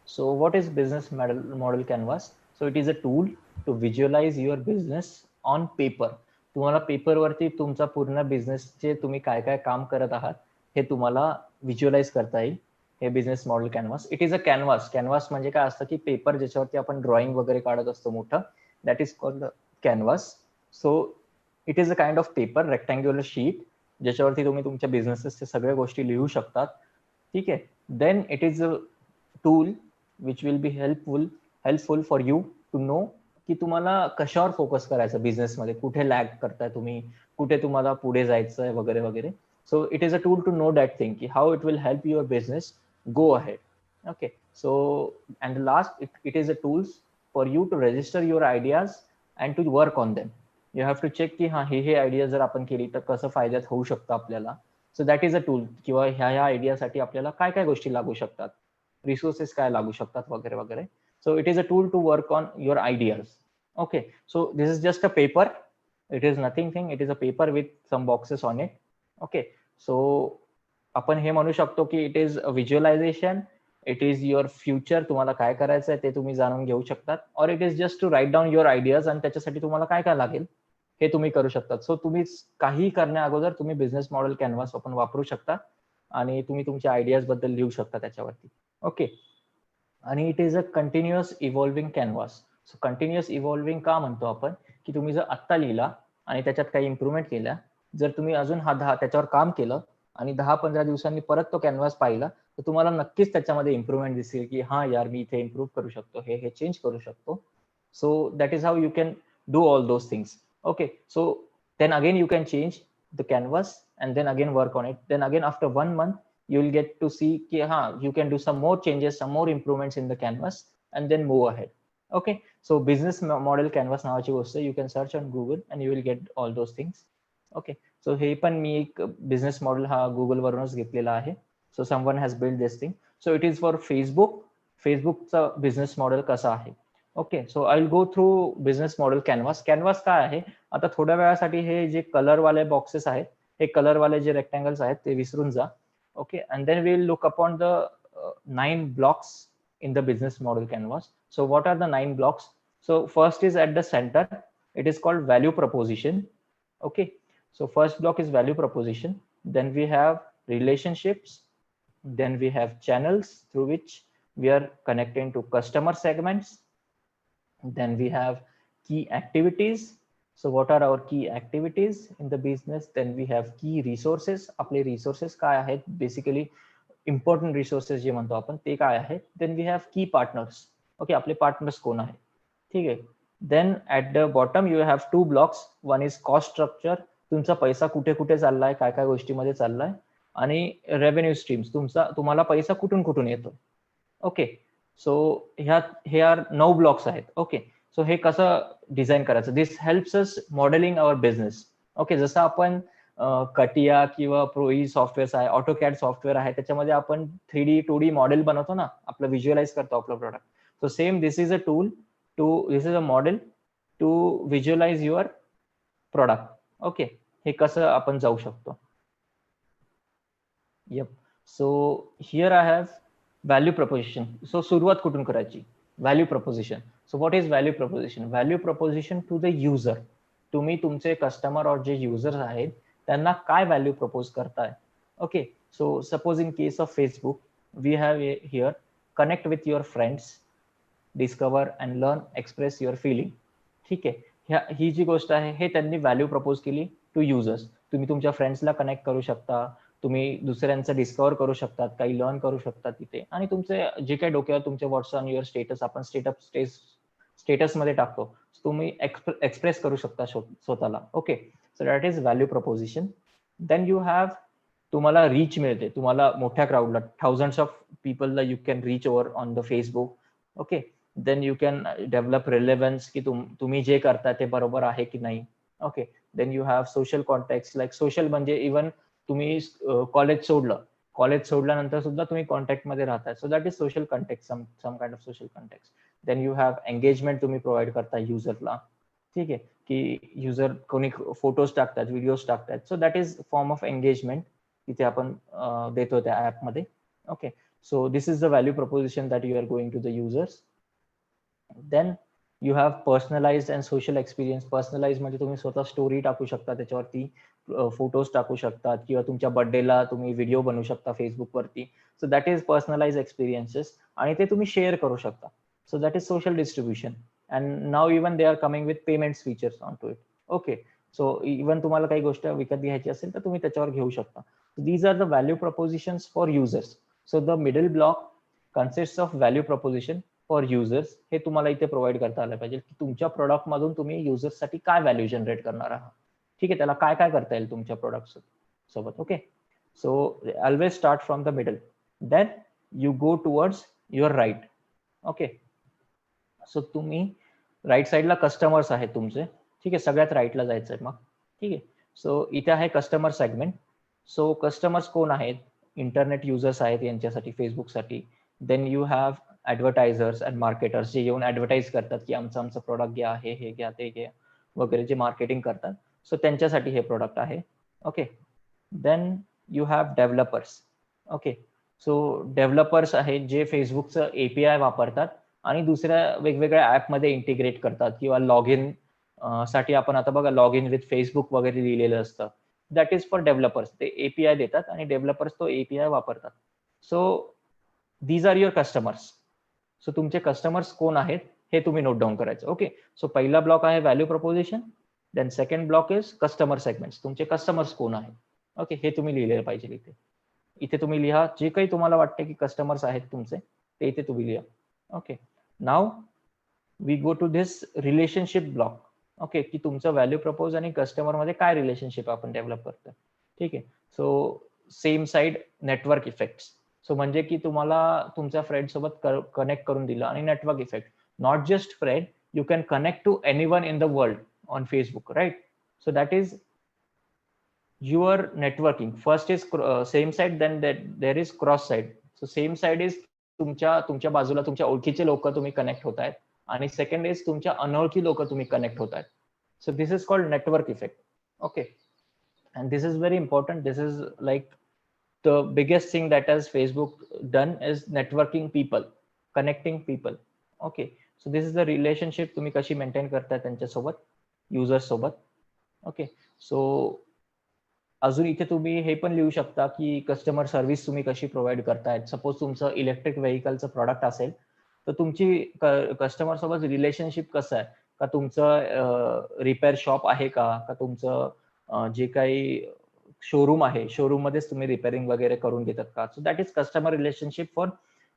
So what is business model canvas? So it is a tool to visualize your business on paper. तुम्हाला पेपरवरती तुमचा पूर्ण बिझनेसचे तुम्ही काय काय काम करत आहात हे तुम्हाला व्हिज्युअलाइज करता येईल. हे business model canvas. It is a canvas. Canvas म्हणजे काय असतं की पेपर ज्याच्यावरती आपण ड्रॉइंग वगैरे काढत असतो मोठं, that is called canvas. So it is a kind of paper, rectangular sheet, ज्याच्यावरती तुम्ही तुमच्या बिझनेसच्या सगळ्या गोष्टी लिहू शकतात. ठीक आहे. Then it is a tool which will be helpful for you to know की तुम्हाला कशावर फोकस करायचं बिझनेसमध्ये, कुठे लॅग करताय तुम्ही, कुठे तुम्हाला पुढे जायचं आहे वगैरे वगैरे. So it is a tool to know that thing की how it will help your business go ahead. Okay. So and last, it is a tools for you to register your ideas and to work on them. You have to check की हा हे idea जर आपण केली तर कसं फायद्यात होऊ शकतं आपल्याला. So that is a tool. किंवा ह्या आयडियासाठी आपल्याला काय काय गोष्टी लागू शकतात, रिसोर्सेस काय लागू शकतात वगैरे वगैरे. So it is a tool to work on your ideas. Okay. So this is just a paper. It is nothing thing. It is a paper with some boxes on it. Okay. So आपण हे म्हणू शकतो की it is a visualisation. It is your future. तुम्हाला काय करायचं आहे ते तुम्ही जाणून घेऊ शकतात. और it is just to write down your ideas, आणि त्याच्यासाठी तुम्हाला काय काय लागेल हे तुम्ही करू शकतात. सो तुम्ही काही करण्या अगोदर तुम्ही बिझनेस मॉडेल कॅनव्हास आपण वापरू शकता आणि तुम्ही तुमच्या आयडियाज बद्दल लिहू शकता त्याच्यावरती. ओके. आणि it is a continuous evolving canvas. So continuous evolving का म्हणतो आपण, की तुम्ही जर आत्ता लिहिला आणि त्याच्यात काही इम्प्रुव्हमेंट केल्या, जर तुम्ही अजून त्याच्यावर काम केलं आणि 10-15 दिवसांनी परत तो कॅनव्हास पाहिला, तर तुम्हाला नक्कीच त्याच्यामध्ये इम्प्रुव्हमेंट दिसेल की हा यार, मी इथे इम्प्रूव्ह करू शकतो, हे चेंज करू शकतो. So that is how you can do all those things. Okay. So then again you can change the canvas and then again work on it. Then again after 1 month you will get to see you can do some more changes, some more improvements in the canvas, and then move ahead. Okay. So business model canvas नावाची गोष्ट, you can search on Google and you will get all those things. Okay. So हे पण मी एक business model हा Google वरूनच घेतलेला आहे. So someone has build this thing. So it is for फेसबुकचा बिझनेस मॉडेल कसा आहे. Okay, so I will go through business model canvas. Canvas काय आहे, आता थोड्या वेळासाठी हे जे कलरवाले बॉक्सेस आहेत, हे कलरवाले जे रेक्टँगल्स आहेत ते विसरून जा. Okay, and then we will look upon the 9 blocks in the business model canvas. So what are the 9 blocks? So first is at the center, it is called value proposition. Okay, so first block is value proposition, then we have relationships, then we have channels through which we are connecting to customer segments, then we have key activities. So what are our key activities in the business? Then we have key resources. आपले resources काय आहेत, basically important resources जे म्हणतो आपण ते काय आहेत. Then we have key partners. Okay, आपले पार्टनर्स कोण आहेत, ठीक आहे. Then at the bottom you have 2 blocks. One is cost structure, तुमचा पैसा कुठे कुठे चाललाय, काय काय गोष्टीमध्ये चाललाय, आणि रेव्हेन्यू स्ट्रीम्स, तुम्हाला पैसा कुठून कुठून येतो. ओके, सो हे आर 9 blocks आहेत. ओके, सो हे कसं डिझाईन करायचं, this helps us modelling our business. Okay, जसं आपण कटिया किंवा प्रोई सॉफ्टवेअर आहे, ऑटोकॅड सॉफ्टवेअर आहे, त्याच्यामध्ये आपण 3D 2D मॉडेल बनवतो ना, आपलं व्हिज्युअलाइज करतो आपलं product. So same this is a tool this is a model to visualise your product. Okay, हे कसं आपण जाऊ शकतो. Yup, so here I have value proposition. So सुरुवात कुठून करायची, value proposition. So what is value proposition? Value proposition to the user. तुम्ही तुमचे कस्टमर और जे युजर्स आहेत त्यांना काय व्हॅल्यू प्रपोज करताय. Okay, so suppose in case of Facebook we have here connect with your friends, discover and learn, express your feeling. ठीक आहे, ही जी गोष्ट आहे हे त्यांनी व्हॅल्यू प्रपोज केली टू युजर्स. तुम्ही तुमच्या फ्रेंड्सला कनेक्ट करू शकता, तुम्ही दुसऱ्यांचं डिस्कवर करू शकतात, काही लर्न करू शकता तिथे, आणि तुमचे जे काही डोक्यावर तुमचे व्हॉट्सअप युअर स्टेटस आपण स्टेटसमध्ये टाकतो, तुम्ही एक्सप्रेस करू शकता स्वतःला. Okay, so that is value proposition. Then you have, तुम्हाला रीच मिळते, तुम्हाला मोठ्या क्राऊडला, थाउजंड्स ऑफ पीपलला you can reach over on the Facebook. Okay, then you can develop relevance, की तुम्ही जे करता ते बरोबर आहे की नाही. Okay, then you have social contact, like social म्हणजे इव्हन तुम्ही कॉलेज सोडल्यानंतर सुद्धा तुम्ही कॉन्टॅक्टमध्ये राहताय, so that is social contact, some kind of social contact. Then you have engagement, तुम्ही प्रोव्हाइड करता युजरला. ठीक आहे, की युजर कोणी फोटोज टाकतात, व्हिडिओज टाकतात, so that is form of engagement तिथे आपण देतो त्या ऍपमध्ये. Okay, so this is the value proposition that you are going to the users. Then you have personalised and social experience. Personalise म्हणजे तुम्ही स्वतः स्टोरी टाकू शकता, त्याच्यावरती फोटोज टाकू शकतात, किंवा तुमच्या बर्थडेला तुम्ही व्हिडिओ बनवू शकता फेसबुकवरती. So that is personalise experiences, आणि ते तुम्ही शेअर करू शकता. So that is social distribution. And now even they are coming with payments features on to it. Okay, so even तुम्हाला काही गोष्ट विकत घ्यायची असेल तर तुम्ही त्याच्यावर घेऊ शकता. These are the value propositions for users. So the middle block consist of value proposition for users. हे तुम्हाला इथे प्रोव्हाइड करता आलं पाहिजे, की तुमच्या प्रोडक्ट मधून तुम्ही युजर्ससाठी काय व्हॅल्यू जनरेट करणार आहात. ठीक आहे, त्याला काय काय करता येईल तुमच्या प्रोडक्ट सोबत. Okay, so always start from the middle, then you go towards your right. Okay, so तुम्ही राईट साईडला कस्टमर्स आहेत तुमचे. ठीक आहे, सगळ्यात राईटला जायचंय मग. ठीक आहे, सो इथे आहे कस्टमर सेगमेंट. सो कस्टमर्स कोण आहेत, इंटरनेट युजर्स आहेत यांच्यासाठी, फेसबुकसाठी. Then you have advertisers and marketers, जे येऊन ऍडव्हर्टाईज करतात की आमचं प्रोडक्ट घ्या, हे घ्या, ते घ्या वगैरे, जे मार्केटिंग करतात. सो त्यांच्यासाठी हे प्रोडक्ट आहे. Okay, then you have developers. Okay, so developers आहेत जे फेसबुकचं एपीआय वापरतात आणि दुसऱ्या वेगवेगळ्या ऍपमध्ये इंटिग्रेट करतात, किंवा लॉग इन साठी आपण आता बघा लॉग इन विथ फेसबुक वगैरे लिहिलेलं असतं. That is for developers. ते एपीआय देतात आणि डेव्हलपर्स तो एपीआय वापरतात. So these are your customers. So तुमचे कस्टमर्स कोण आहेत हे तुम्ही नोट डाऊन करायचं. ओके, सो पहिला ब्लॉक आहे value proposition. Then second block is customer segments. तुमचे कस्टमर्स कोण आहेत. ओके, हे तुम्ही लिहिलेलं पाहिजे इथे. इथे तुम्ही लिहा जे काही तुम्हाला वाटते की कस्टमर्स आहेत तुमचे, ते इथे तुम्ही लिहा. Okay, now we go to this relationship block. Okay, की तुमचं व्हॅल्यू प्रपोज आणि कस्टमर मध्ये काय रिलेशनशिप आपण डेव्हलप करतोय. ठीक आहे, so same side network effects. So म्हणजे की तुम्हाला तुमच्या फ्रेंड सोबत कनेक्ट करून दिलं, आणि network effect, not just friend, you can connect to anyone in the world on Facebook, right. So that is your networking. First is same side, then there is cross side. So same side is तुमच्या बाजूला तुमच्या ओळखीचे लोक तुम्ही connect होत आहेत, आणि second is तुमच्या अनोळखी लोक तुम्ही कनेक्ट होत आहेत. So this is called network effect. Okay, and this is very important. This is like the biggest thing that has Facebook done is networking people, connecting people. Okay, so this is the relationship तुम्ही कशी maintain करताय त्यांच्यासोबत, users सोबत. Okay, so अजून इथे तुम्ही हे पण लिहू शकता की कस्टमर सर्व्हिस तुम्ही कशी प्रोव्हाइड करतायत. सपोज तुमचं इलेक्ट्रिक व्हेकलचं प्रॉडक्ट असेल तर तुमची कस्टमर सोबत रिलेशनशिप कसं आहे, का तुमचं रिपेअर शॉप आहे का तुमचं जे काही शोरूम आहे शोरूम मध्येच तुम्ही रिपेअरिंग वगैरे करून देतात का. So that is customer relationship for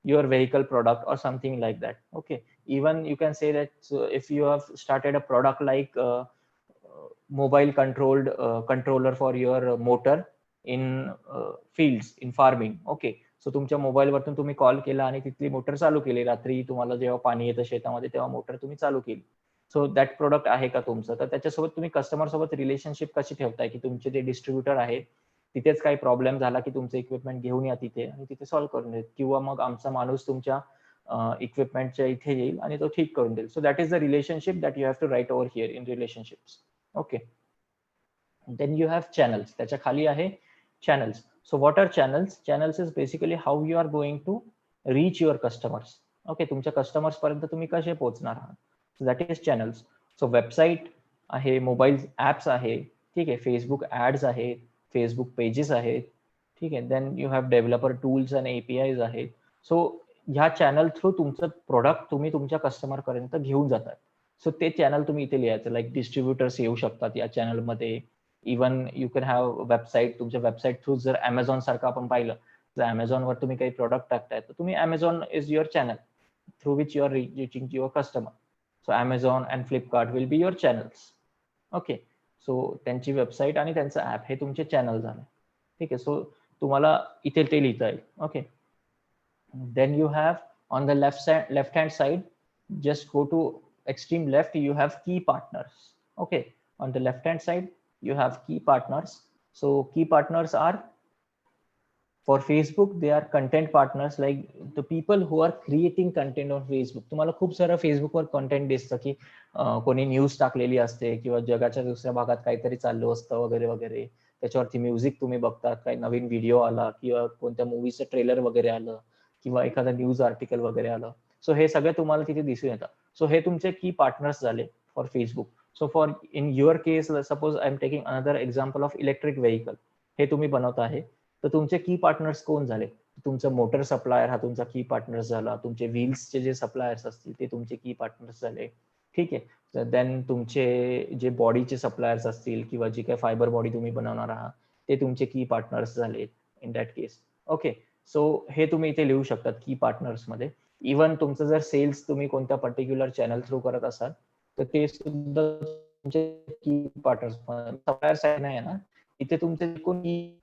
your vehicle product or something like that. Okay, even you can say that if you have started a product like mobile controlled controller for your motor in fields in farming. Okay, so तुमच्या mobile वरतून तुम्ही call केला आणि तिथली motor चालू केली, रात्री तुम्हाला जेव्हा पाणी येतं शेतामध्ये तेव्हा मोटर तुम्ही चालू केली. सो दॅट प्रोडक्ट आहे का तुमचं, तर त्याच्यासोबत तुम्ही कस्टमर सोबत रिलेशनशिप कशी ठेवताय, की तुमचे जे डिस्ट्रीब्युटर आहेत तिथेच काही प्रॉब्लेम झाला की तुमचं इक्विपमेंट घेऊन या तिथे आणि तिथे सॉल्व्ह करून देईल, किंवा मग आमचा माणूस तुमच्या इक्विपमेंटच्या इथे येईल आणि तो ठीक करून देईल. So that is the relationship that you have to write over here in relationships. Okay, then you have channels. त्याच्या खाली आहे channels. So what are channels? Channels is basically how you are going to reach your customers. Okay, तुमच्या customers पर्यंत तुम्ही कसे पोहोचणार आहात. So that is channels. So website आहे, मोबाईल ऍप्स आहे, ठीक आहे, फेसबुक ऍड्स आहेत, फेसबुक पेजेस आहेत, ठीक आहे, then you have developer tools आणि एपीआयज आहेत. सो ह्या चॅनल थ्रू तुमचं प्रोडक्ट तुम्ही तुमच्या कस्टमर पर्यंत घेऊन जातात. सो ते चॅनल तुम्ही इथे लिहायचं. लाईक डिस्ट्रीब्युटर्स येऊ शकतात या चॅनलमध्ये. Even you can have website. तुमच्या वेबसाईट थ्रू जर अमेझॉन सारखं आपण पाहिलं, जर अमेझॉनवर तुम्ही काही प्रोडक्ट टाकताय तर तुम्ही Amazon is your channel through which you are reaching your customer. So Amazon and Flipkart will be your channels. Okay, so त्यांची वेबसाईट आणि त्यांचं ऍप हे तुमचे चॅनल झाले. ठीक आहे, सो तुम्हाला इथे ते लिहिता येईल. Okay, then you have on the left hand side, just go to extreme left, you have key partners. Okay, on the left hand side you have key partners. So key partners are for Facebook, they are content partners, like the people who are creating content on Facebook. तुम्हाला खूप सारं फेसबुकवर content दिसतं की कोणी news टाकलेली असते किंवा जगाच्या दुसऱ्या भागात काहीतरी चाललं असतं वगैरे वगैरे. त्याच्यावरती म्युझिक तुम्ही बघतात, काही नवीन व्हिडिओ आला किंवा कोणत्या मूवीचं ट्रेलर वगैरे आलं किंवा एखादं न्यूज आर्टिकल वगैरे आलं. सो हे सगळं तुम्हाला तिथे दिसून येतं. सो हे तुमचे की पार्टनर्स झाले for Facebook. So for in your case, suppose I am taking another example of electric vehicle. हे तुम्ही बनवत आहे, तर तुमचे की पार्टनर्स कोण झाले? तुमचं मोटर सप्लायर हा तुमचा की पार्टनर्स झाला. तुमचे व्हील्सचे जे सप्लायर्स असतील ते तुमचे की पार्टनर्स झाले. ठीक आहे, देन तुमचे जे बॉडीचे सप्लायर्स असतील किंवा जी काही फायबर बॉडी तुम्ही बनवणार आहात ते तुमचे की पार्टनर्स झाले in that case. Okay, so हे तुम्ही इथे लिहू शकतात की पार्टनर्स मध्ये. इवन तुमचं जर सेल्स तुम्ही कोणत्या पर्टिक्युलर चॅनल थ्रू करत असाल तर ते सुद्धा तुमचे की पार्टनर्स. सप्लायर साईड नाही आहे ना, इथे तुमचे कोणी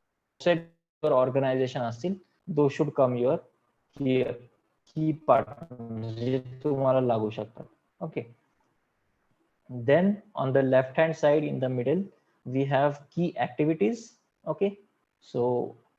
ऑर्गनायझेशन असतील, दो शुड कम युअर हिअर की पार्टनर जे तुम्हाला लागू शकतात. Okay, then on the left hand side in the middle we have key activities. Okay, so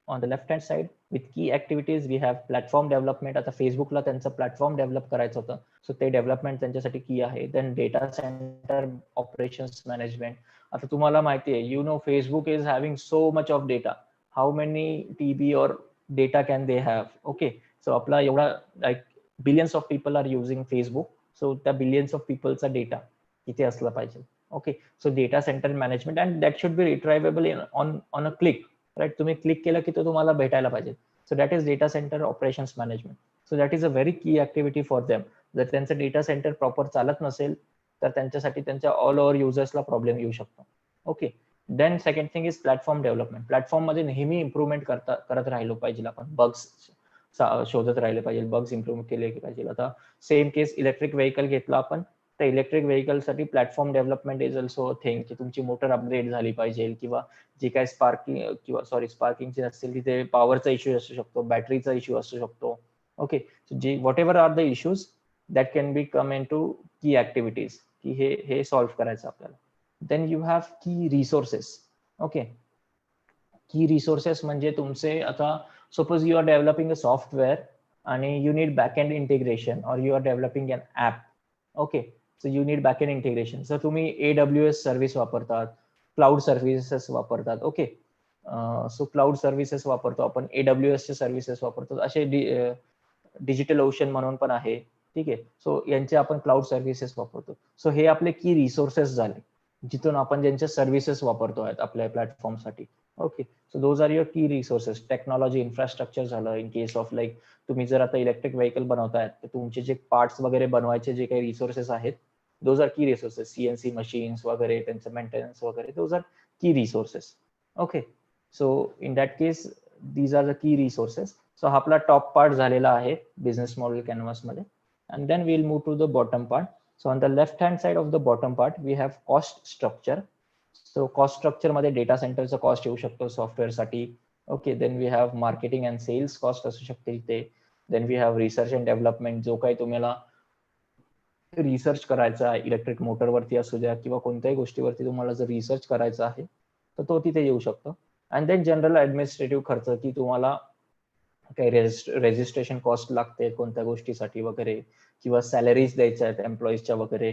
on the left hand side with key activities we have platform development. आता फेसबुकला त्यांचं platform develop करायचं होतं, so ते development त्यांच्यासाठी की आहे. Then data centre operations management. आता तुम्हाला माहिती आहे, you know Facebook is having so much of data. How many TB or data can they have. Okay, so आपला एवढा like billions of people are using Facebook. So त्या billions of पीपलचा data इथे असला पाहिजे. Okay, so data centre management and that should be retrievable on a click. Right, तुम्ही click केलं की तो तुम्हाला भेटायला पाहिजे. So that is data centre operations management. So that is a very की ऍक्टिव्हिटी फॉर देम. जर त्यांचं डेटा सेंटर प्रॉपर चालत नसेल तर त्यांच्यासाठी त्यांच्या ऑल ओव्हर युजर्सला प्रॉब्लेम येऊ शकतो. Okay, then second thing is platform development. Platform मध्ये नेहमी इम्प्रुव्हमेंट करत राहिलो पाहिजे आपण. बग्स शोधत राहिले पाहिजे, बग्स इम्प्रूव्ह केले पाहिजे. आता सेम केस इलेक्ट्रिक व्हेकल घेतला आपण, तर इलेक्ट्रिक व्हेकलसाठी platform development is also a thing, की तुमची मोटर अपग्रेड झाली पाहिजे किंवा जे काय स्पार्किंगचे असतील तिथे पॉवरचा इश्यू असू शकतो, बॅटरीचा इश्यू असू शकतो. ओके, सो जे whatever are the issues that can be come in to key activities, की हे सॉल्व्ह करायचं आपल्याला. Then you have key resources. Okay, key resources म्हणजे तुमचे आता suppose you are developing a software आणि यू नीड बॅकएंड इंटिग्रेशन और you are developing an app. Okay, so you need backend integration. Sir तुम्ही AWS service वापरतात, cloud services वापरतात. Okay, so cloud services वापरतो आपण, AWS चे services वापरतो, असे डिजिटल ओशन म्हणून पण आहे. ठीक आहे, सो यांचे आपण क्लाउड सर्व्हिसेस वापरतो. सो हे आपले की रिसोर्सेस झाले, जिथून आपण ज्यांच्या सर्व्हिसेस वापरतो आहेत आपल्या प्लॅटफॉर्मसाठी. Okay, so those are your key resources. Technology infrastructure झालं, इन केस ऑफ लाईक तुम्ही जर आता इलेक्ट्रिक व्हेकल बनवतायत तर तुमचे जे पार्ट्स वगैरे बनवायचे जे काही रिसोर्सेस आहेत, those are key resources. CNC machines वगैरे, त्यांचं मेंटेनन्स वगैरे, those are key resources. Okay, so in that case these are the key resources. So हा आपला टॉप पार्ट झालेला आहे बिझनेस मॉडेल कॅनव्हास मध्ये. And then we'll move to the bottom part. So on the left hand side of the bottom part, we have cost structure. So cost structure मध्ये data सेंटरचा cost येऊ शकतो software साठी. Okay, then we have marketing and sales cost असू शकते इथे. Then we have research and development, जो काही तुम्हाला रिसर्च करायचा आहे इलेक्ट्रिक मोटरवरती असू द्या किंवा कोणत्याही गोष्टीवरती तुम्हाला जर रिसर्च करायचा आहे तर तो तिथे येऊ शकतो. अँड देन जनरल ऍडमिनिस्ट्रेटिव्ह खर्च, की तुम्हाला काही रेजिस्ट्रेशन कॉस्ट लागते कोणत्या गोष्टीसाठी वगैरे, किंवा सॅलरीज द्यायच्या आहेत एम्प्लॉईजच्या वगैरे.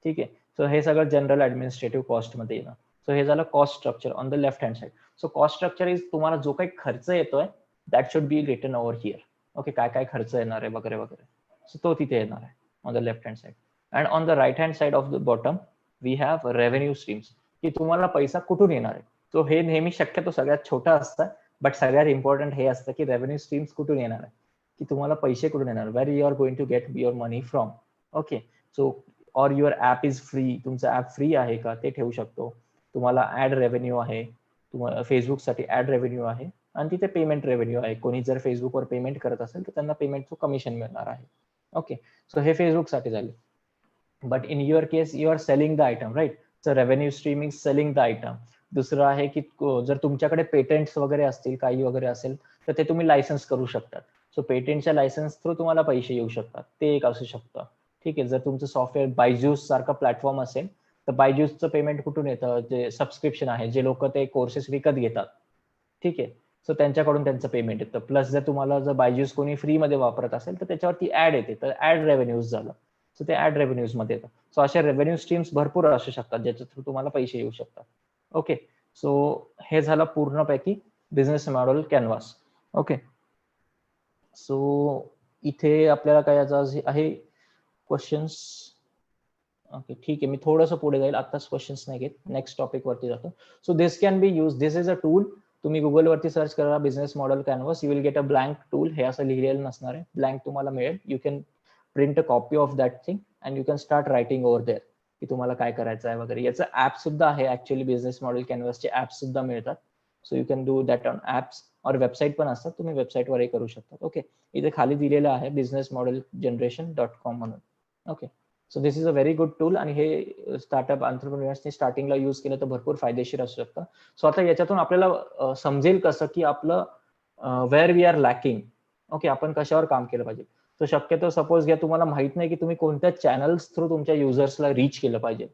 ठीक आहे, सो हे सगळं जनरल ऍडमिनिस्ट्रेटिव्ह कॉस्ट मध्ये येणार. सो हे झालं cost structure on the left hand side. So cost structure is तुम्हाला जो काही खर्च येतोय that should be written over here. Okay, काय काय खर्च येणार आहे वगैरे वगैरे, सो तो तिथे येणार आहे on the left hand side. And on the right hand side of the bottom we have revenue streams, की तुम्हाला पैसा कुठून येणार आहे. सो हे नेहमी शक्यतो सगळ्यात छोटं असतं, बट सगळ्यात इम्पॉर्टंट हे असतं की रेव्हेन्यू स्ट्रीम्स कुठून येणार आहे, की तुम्हाला पैसे कुठून येणार, where you are going to get your money from. Okay, so or your app is free, तुमचं ॲप फ्री आहे का ते ठेवू शकतो. तुम्हाला ऍड रेव्हेन्यू आहे, तुम्हाला फेसबुकसाठी ऍड रेव्हेन्यू आहे, आणि तिथे पेमेंट रेव्हेन्यू आहे. कोणी जर फेसबुकवर पेमेंट करत असेल तर त्यांना पेमेंटचं कमिशन मिळणार आहे. ओके, सो हे फेसबुकसाठी झाले. But in your case you are selling the item, right. So revenue stream is selling the item. दुसरं आहे की जर तुमच्याकडे पेटेंट्स वगैरे असतील, काही वगैरे असेल तर ते तुम्ही लायसन्स करू शकतात. सो पेटेंटच्या लायसन्स थ्रू तुम्हाला पैसे येऊ शकतात, ते एक असू शकतं. ठीक आहे, जर तुमचं सॉफ्टवेअर बायजूस सारखा प्लॅटफॉर्म असेल तर बायजूसचं पेमेंट कुठून येतं, जे सबस्क्रिप्शन आहे, जे लोक ते कोर्सेस विकत घेतात. ठीक आहे, सो त्यांच्याकडून त्यांचं पेमेंट येतं. प्लस जर तुम्हाला जर बायजूस कोणी फ्रीमध्ये वापरत असेल तर त्याच्यावरती ऍड येते, तर ऍड रेव्हेन्यूज झालं. सो ते ऍड रेव्हेन्यूज मध्ये येतं. सो अशा रेव्हेन्यू स्ट्रीम्स भरपूर असू शकतात ज्याच्या थ्रू तुम्हाला पैसे येऊ शकतात. ओके, सो हे झालं पूर्णपैकी business model canvas. Okay, so इथे आपल्याला काय आहे क्वेश्चन्स. ओके, ठीक आहे, मी थोडंसं पुढे जाईल, आताच क्वेश्चन्स नाही घेत, नेक्स्ट टॉपिक वरती जातो. So this can be use, this is a tool. तुम्ही गुगल वरती सर्च करा business model canvas, you will get a blank tool. हे असं लिहिलेलं नसणार आहे, ब्लँक तुम्हाला मिळेल. You can print a copy of that thing and you can start writing over there, की तुम्हाला काय करायचं आहे वगैरे. याचं ऍप सुद्धा आहे ऍक्च्युअली, बिझनेस मॉडेल कॅनव्हासचे ऍप सुद्धा मिळतात. So you can do that on apps, और वेबसाईट पण असतात, तुम्ही वेबसाईटवरही करू शकता. ओके, इथे खाली दिलेलं आहे बिझनेस मॉडेल जनरेशन.com म्हणून. Okay, so this is a very good tool, आणि हे स्टार्टअप एंटरप्रेन्युअर्सनी स्टार्टिंगला यूज केलं तर भरपूर फायदेशीर असू शकतं. सो आता याच्यातून आपल्याला समजेल कसं की आपलं where we are lacking. Okay, आपण कशावर काम केलं पाहिजे. तर शक्यतो सपोज घ्या तुम्हाला माहित नाही की तुम्ही कोणत्या चॅनल्स थ्रू तुमच्या युजर्सला रीच केलं पाहिजे.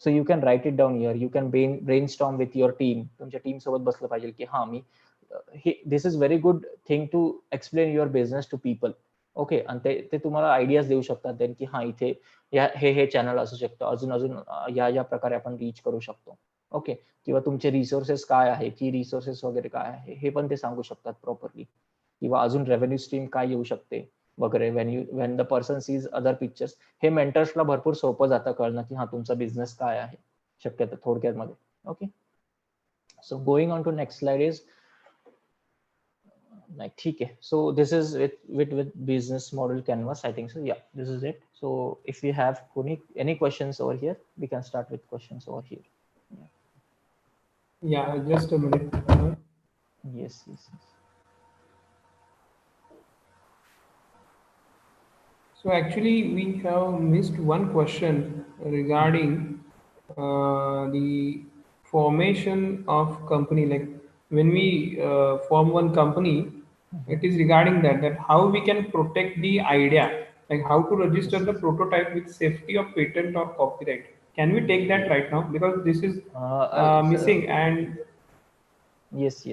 So you can write it down here, you can brainstorm with your team. तुमच्या टीम सोबत बसलं पाहिजे की हा मी this is very good thing to explain your business to people. Okay, आणि ते तुम्हाला आयडियाज देऊ शकतात देन की हा इथे हे चॅनल असू शकतं, अजून अजून या प्रकारे आपण रीच करू शकतो. ओके, किंवा तुमचे रिसोर्सेस काय आहे, की रिसोर्सेस वगैरे काय आहे हे पण ते सांगू शकतात प्रॉपरली. किंवा अजून रेव्हेन्यू स्ट्रीम काय येऊ शकते वगैरे. When the person sees other pictures, हे मेंटर्सला भरपूर सोपं जातं कळणं की हा तुमचा बिझनेस काय आहे शक्यतो थोडक्यात मध्ये. Okay, so going on to next slide is like ठीक है. So this is with business model canvas, I think so. Yeah, this is it. So if we have any questions over here, we can start with questions over here. Yeah, just a minute. Yes, yes, yes. So actually, we have missed one question regarding the formation of company. Like when we form one company, it is regarding that how we can protect the idea, like how to register Yes, the yes. prototype with safety of patent or copyright. Can we take that Yeah. right now? Because this is So, missing and Yes.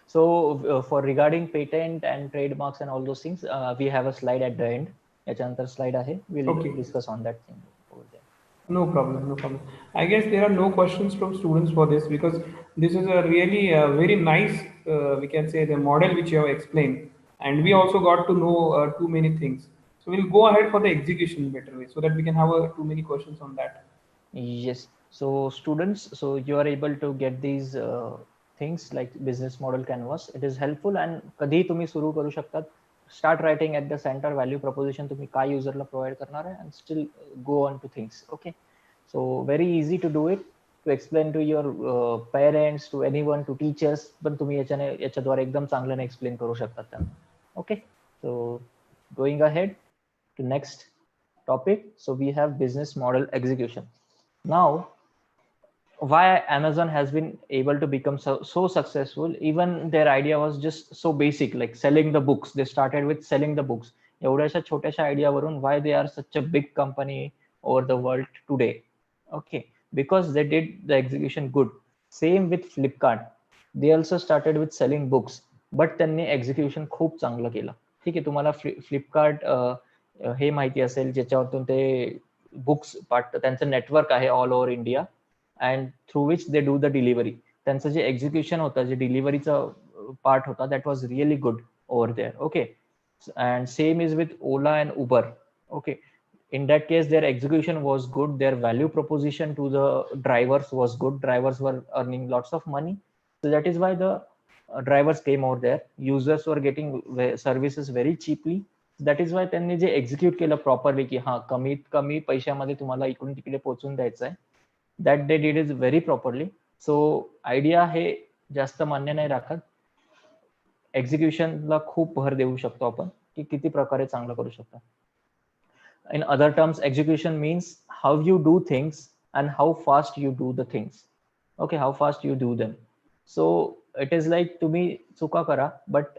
So for regarding patent and trademarks and all those things, we have a slide at the end. याच्यानंतर slide आहे. We'll Okay. discuss on that thing over there. No problem, no problem. I guess there are no questions from students for this because this is a really very nice, we can say, the model which you have explained, and we Mhm. also got to know too many things. So we'll go ahead for the execution better way so that we can have too many questions on that. Yes. So students, so you are able to get these things like business model canvas. It is helpful and कधीही तुम्ही सुरू करू शकतात. Start writing at the center value proposition तुम्ही काय युजरला provide करणार आहे and still go on to things. Okay. So very easy to do it. To explain to your parents, to anyone, to teachers, पण तुम्ही याच्याद्वारे एकदम चांगल्याने एक्सप्लेन करू शकतात त्यांना. Okay. So going ahead to next topic. So we have business model execution. Now, why Amazon has been able to become so successful, even their idea was just so basic, like selling the books. They started with selling the books. एवढ्याशा छोट्याशा आयडियावरून why they are such a big company over the world today. Okay, because they did the execution good. Same with Flipkart. They also started with selling books, but त्यांनी execution खूप चांगलं केलं. ठीक आहे, तुम्हाला Flipkart हे माहिती असेल ज्याच्यावरतून ते बुक्स पाठ त्यांचं नेटवर्क आहे all over India and through which they do the delivery. त्यांचं जे एक्झिक्युशन होतं, जे डिलिव्हरीचं पार्ट होता, that was really good over there. Okay, and same is with Ola and Uber. Okay, in that case their execution was good, their value proposition to the drivers was good, drivers were earning lots of money, so that is why the drivers came over there, users were getting services very cheaply. That is why त्यांनी जे execute केलं properly की हा कमीत कमी पैशामध्ये तुम्हाला इकडून तिकडे पोहोचून द्यायचं आहे, that they did is very properly. So idea हे जास्त मान्य नाही राखत, एक्झिक्युशनला खूप भर देऊ शकतो आपण की किती प्रकारे चांगलं करू शकतो. In other terms, execution means how you do things and how fast you do the things. Okay, how fast you do them. So it is like तुम्ही चुका करा बट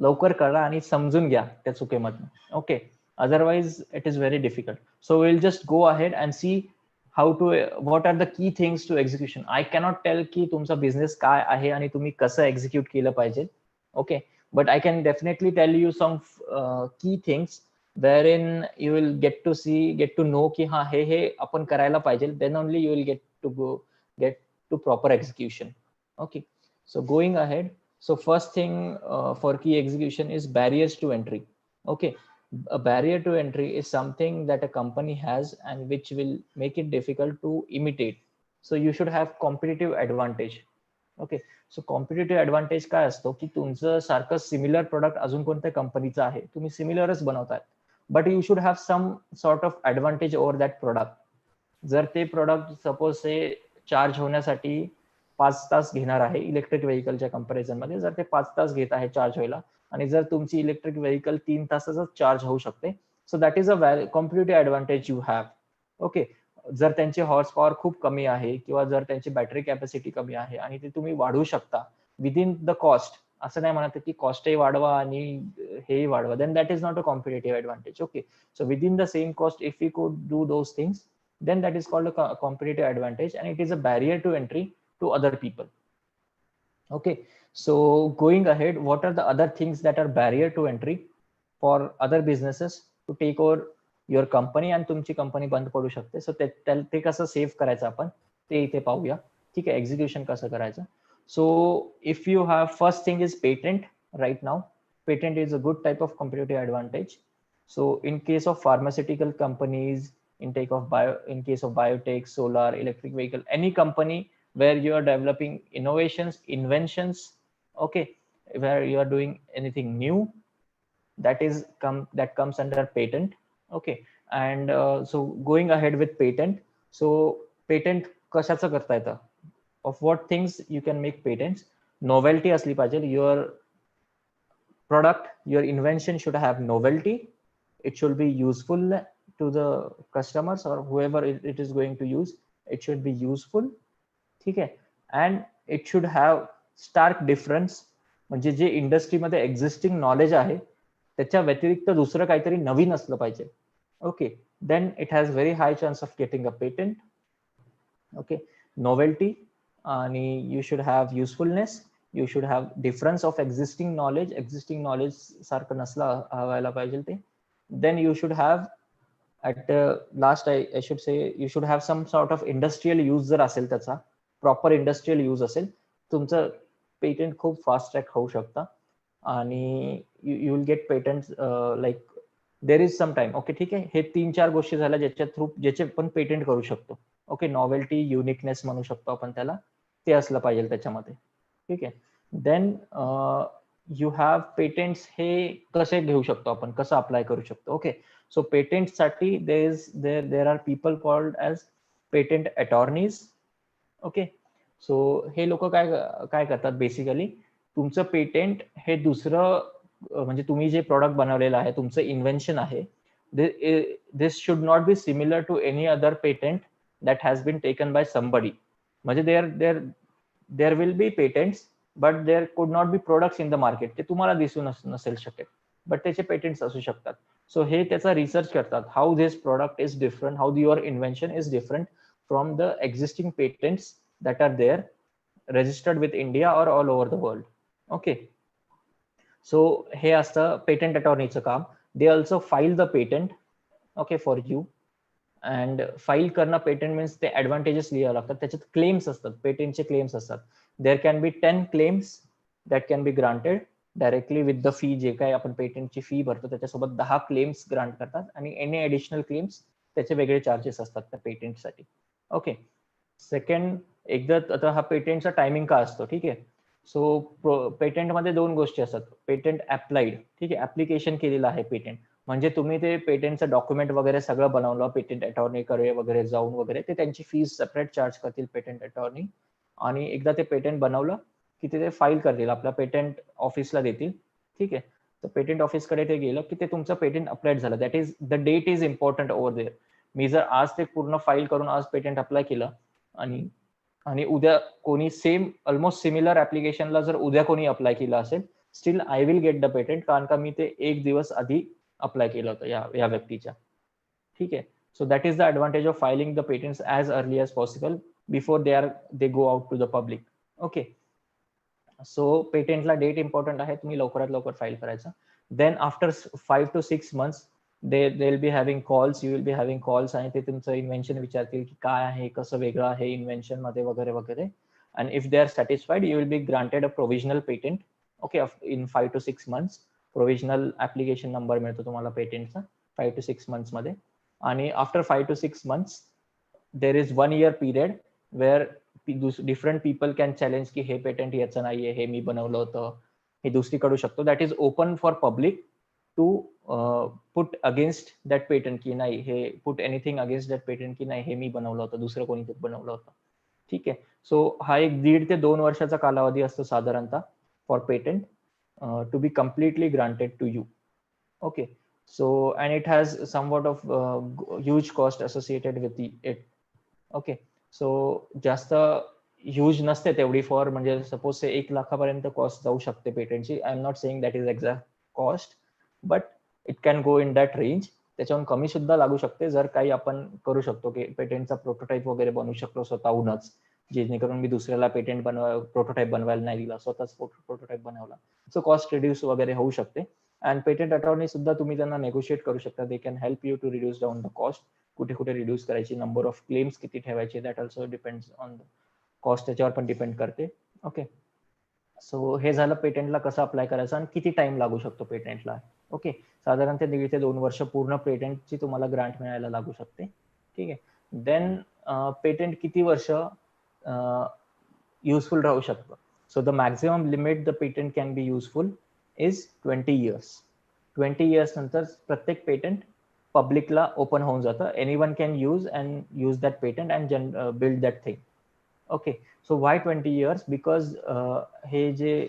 लवकर करा आणि समजून घ्या त्या चुकीमधनं. Okay, otherwise it is very difficult. So will just go ahead and see how to, what are the key things to execution. I cannot tell की तुमचा बिझनेस काय आहे आणि तुम्ही कसं एक्झिक्यूट केलं पाहिजे. Okay, but I can definitely tell you some key things wherein you will get to know ki ha हे आपण करायला पाहिजे, then only you will get to proper execution. Okay, so going ahead, so first thing for key execution is barriers to entry. Okay, a barrier to entry is something that a company has and which will make it difficult to imitate. So you should have competitive advantage. Okay, so competitive advantage काय असतो की तुमचं सारखं similar product अजून कोणत्या कंपनीचं आहे, तुम्ही सिमिलरच बनवताय, but you should have some sort of advantage over that product. जर ते प्रोडक्ट सपोज ते चार्ज होण्यासाठी 5 तास घेणार आहे इलेक्ट्रिक व्हेकलच्या कंपॅरिझन मध्ये, जर ते 5 तास घेत आहे चार्ज व्हायला आणि जर तुमची इलेक्ट्रिक व्हेकल 3 तासातच चार्ज होऊ शकते, so that is a competitive advantage you have. Okay, जर त्यांची हॉर्स पॉवर खूप कमी आहे किंवा जर त्यांची बॅटरी कॅपॅसिटी कमी आहे आणि ते तुम्ही वाढवू शकता विदिन द कॉस्ट, असं नाही म्हणत की कॉस्टही वाढवा आणि हेही वाढवा, then that is not a competitive advantage. Okay, so within the same cost if you could do those things, then that is called a competitive advantage and it is a barrier to entry to other people. Okay, so going ahead, what are the other things that are barrier to entry for other businesses to take over your company and तुमची company बंद पडू शकते. So ते कसं save करायचं आपण ते इथे पाहूया. ठीक आहे, एक्झिक्युशन कसं करायचं. So if you have, first thing is patent. Right now patent is a good type of competitive advantage. So in case of pharmaceutical companies, in case of biotech, solar, electric vehicle, any company where you are developing innovations, inventions, okay, where you are doing anything new, that comes under patent. Okay, and so going ahead with patent, so patent कशाचं करता येतं, of what things you can make patents. Novelty असली पाहिजे, your product, your invention should have novelty. It should be useful to the customers or whoever it is going to use. It should be useful. ठीक आहे, and it should have stark difference. म्हणजे जे इंडस्ट्रीमध्ये existing knowledge आहे त्याच्या व्यतिरिक्त दुसरं काहीतरी नवीन असलं पाहिजे. Okay, then it has very high chance of getting a patent. Okay, novelty, आणि you should have usefulness, you should have difference of existing knowledge सारखं नसलं व्हायला पाहिजे ते. Then you should have at last I should say you should have some sort of industrial use जर असेल त्याचा proper industrial use असेल, तुमचं पेटंट खूप फास्ट ट्रॅक होऊ शकतं आणि you will get patent like there is some time. Okay ठीक आहे, हे 3-4 गोष्टी झाल्या ज्याच्या थ्रू ज्याचे पण पेटंट करू शकतो. ओके, नॉवेल्टी युनिकनेस म्हणू शकतो आपण त्याला, ते असलं पाहिजे त्याच्यामध्ये. ठीक आहे. देन यू हॅव पेटंट्स हे कसे घेऊ शकतो आपण, कसं अप्लाय करू शकतो. ओके, सो पेटंट साठी there are people called as patent attorneys. Okay, so हे लोक काय काय करतात बेसिकली, तुमचं पेटंट हे दुसरं म्हणजे तुम्ही जे प्रॉडक्ट बनवलेलं आहे, तुमचं इन्व्हेन्शन आहे, this should not be similar to any other patent that has been taken by somebody. म्हणजे there will be patents but there could not be products in the market. ते तुम्हाला दिसून नसेल शकेल, बट त्याचे पेटंट्स असू शकतात. सो हे त्याचा रिसर्च करतात, how this product is different, how your invention is different from the existing patents that are there registered with India or all over the world. Okay, so हे असतं patent अटॉर्नीचं काम. They also file the patent okay for you. And file करणं patent means ते advantages लिहावं लागतात, त्याच्यात claims असतात, पेटंटचे क्लेम्स असतात. There can be 10 claims that can be granted directly with the fee. जे काही आपण पेटंटची फी भरतो त्याच्यासोबत 10 क्लेम्स ग्रांट करतात आणि एनी ऍडिशनल क्लेम्स त्याचे वेगळे चार्जेस असतात त्या पेटंटसाठी. ओके, सेकंड, एकदा आता हा पेटंटचा टायमिंग का असतो. ठीक आहे, सो पेटंटमध्ये 2 गोष्टी असतात. पेटंट अप्लाइड, ठीक आहे, ऍप्लिकेशन केलेलं आहे पेटंट, म्हणजे तुम्ही ते पेटंटचं डॉक्युमेंट वगैरे सगळं बनवलं, पेटंट अटॉर्नीकडे वगैरे जाऊन वगैरे, ते त्यांची फीस सेपरेट चार्ज करतील पेटंट अटॉर्नी. आणि एकदा ते पेटंट बनवलं की ते फाईल करतील, आपल्या पेटंट ऑफिसला देतील. ठीक आहे, तर पेटंट ऑफिसकडे ते गेलं की ते तुमचं पेटंट अप्लाइड झालं. That is the date is important over there. मी जर आज ते पूर्ण फाईल करून आज पेटंट अप्लाय केलं आणि उद्या कोणी सेम ऑलमोस्ट सिमिलर ऍप्लिकेशनला जर उद्या कोणी अप्लाय केलं असेल, still I will get the patent, कारण का मी ते 1 दिवस आधी अप्लाय केलं होतं या व्यक्तीच्या. ठीक आहे, so that is the advantage of filing the patents as early as possible before they go out to the public. Okay, so पेटंटला डेट इम्पॉर्टंट आहे, तुम्ही लवकरात लवकर फाईल करायचं. Then after 5 to 6 months they will be having calls, you will be having calls, आणि ते तुमचं invention विचारतील की काय आहे, कसं वेगळं आहे इन्व्हेन्शन मध्ये वगैरे वगैरे. And if they are satisfied you will be granted a provisional patent. Okay, in 5 to 6 months provisional application number मिळतो तुम्हाला पेटंटचा 5 to 6 months मध्ये. आणि after 5 to 6 months there is 1 year period where different people can challenge की हे patent याचं नाहीये, हे मी बनवलं होतं, हे दुसरी करू शकतो. That is open for public to put against that patent की नाही, हे put anything against that patent की नाही हे मी बनवलं होतं, दुसरं कोणीतरी बनवलं होतं. ठीक आहे, सो हा एक 1.5 ते 2 वर्षाचा कालावधी असतो साधारणतः for patent to be completely granted to you. Okay, so and it has somewhat of huge cost associated with it. Okay, so जास्त ह्यूज नसते तेवढी फॉर, म्हणजे सपोज 1 लाखापर्यंत कॉस्ट जाऊ शकते पेटंटची. I am not saying that is exact cost, but it can go in that range. त्याच्याहून कमी सुद्धा लागू शकते जर काही आपण करू शकतो की पेटंटचा प्रोटोटाईप वगैरे बनवू शकतो स्वतःहूनच, जेणेकरून मी दुसऱ्याला पेटंट प्रोटोटाईप बनवायला नाही दिला, स्वतःच प्रोटोटाईप बनवला. सो कॉस्ट रिड्यूस वगैरे होऊ शकते. अँड पेटंट अटॉर्नी सुद्धा तुम्ही त्यांना नेगोशिएट करू शकता. They can help you to reduce down the cost. कुठे कुठे रिड्यूस करायची, नंबर ऑफ क्लेम्स किती ठेवायचे, that also depends on the cost, त्याच्यावर पण डिपेंड करते. ओके, सो हे झालं पेटंटला कसं अप्लाय करायचं आणि किती टाइम लागू शकतो पेटंटला. ओके, साधारणतः 1.5 ते 2 वर्ष पूर्ण पेटंटची तुम्हाला ग्रांट मिळायला लागू शकते. ठीक आहे, देन पेटंट किती वर्ष युजफुल राहू शकतं. So the maximum limit the patent can be useful is 20 years. 20 years नंतर प्रत्येक पेटंट पब्लिकला ओपन होऊन जातं. Anyone can use that patent and build that thing. Okay, so Y 20 years? Because हे जे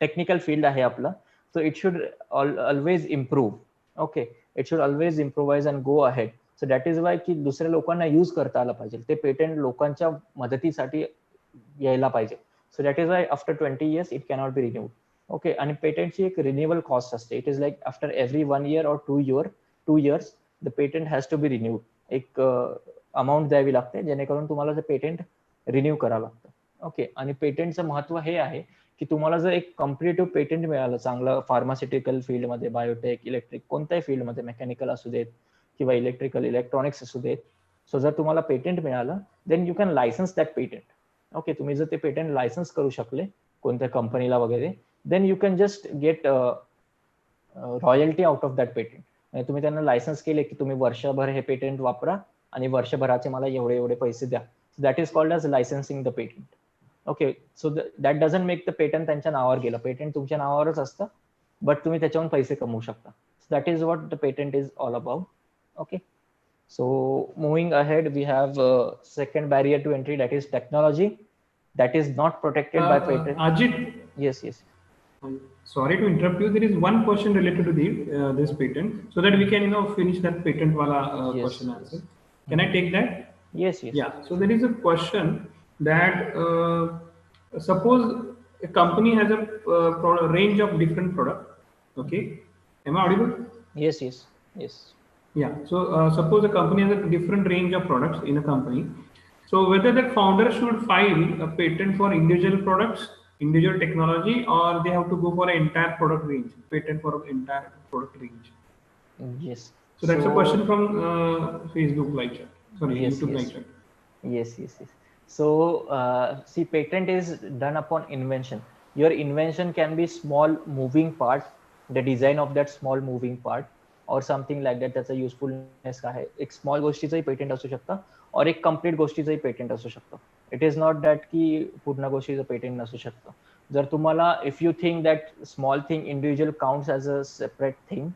टेक्निकल फील्ड आहे आपलं, so it should always improve. Okay, it should always improvise and go ahead. So that is Y की दुसऱ्या लोकांना use करता आलं पाहिजे, ते पेटंट लोकांच्या मदतीसाठी यायला पाहिजे. So that is why after 20 years it cannot be renewed. Okay, आणि पेटंटची एक रिन्युअल कॉस्ट असते. It is like after every 1 year or 2 years the patent has to be renewed. एक अमाऊंट द्यावी लागते जेणेकरून तुम्हाला ते पेटंट रिन्यू करावं लागतं. ओके. आणि पेटंटचं महत्व हे आहे की तुम्हाला जर एक कॉम्पिटेटिव्ह पेटंट मिळालं चांगलं फार्मास्युटिकल फील्डमध्ये, बायोटेक, इलेक्ट्रिक, कोणत्याही फील्डमध्ये, मेकॅनिकल असू देत किंवा इलेक्ट्रिकल, इलेक्ट्रॉनिक्स असू देत, सो जर तुम्हाला पेटंट मिळालं then you can license that patent. Okay. तुम्ही जर ते पेटंट लायसन्स करू शकले कोणत्या कंपनीला वगैरे, then you can just get royalty out of that patent. म्हणजे तुम्ही त्यांना लायसन्स केले की तुम्ही वर्षभर हे पेटंट वापरा आणि वर्षभराचे मला एवढे एवढे पैसे द्या. That is called as licensing the patent. Okay. So that doesn't make the patent त्यांच्या नावावर गेलं. पेटंट तुमच्या नावावरच असतं, बट तुम्ही त्याच्यावरून पैसे कमवू शकता. That is what the patent is all about. Okay. So moving ahead, we have second barrier to entry, that is technology that is not protected by patent. Ajit, Yes, yes, sorry to interrupt you. There is one question related to this patent, so that we can finish that patent wala yes, question yes. answer. Can I take that? Yes, yes. Yeah. So there is a question that suppose a company has a range of different product. Okay. Am I audible? Yes, yes, yes. Yeah. So suppose a company has a different range of products in a company. So whether the founder should file a patent for individual products, individual technology, or they have to go for an entire product range, patent for an entire product range. Yes. So that's a question from Facebook live chat. Sorry, Yes, YouTube yes. live chat. Yes, yes, yes. So see, patent is done upon invention. Your invention can be small moving part, the design of that small moving part, or something like that. त्याचा usefulness काय आहे, एक small गोष्टीचंही patent असू शकतं और एक complete गोष्टीचंही patent असू शकतं. इट इज नॉट दॅट की पूर्ण गोष्टीचं पेटंट नसू शकतं. जर तुम्हाला if you think that small thing individual counts as a separate thing,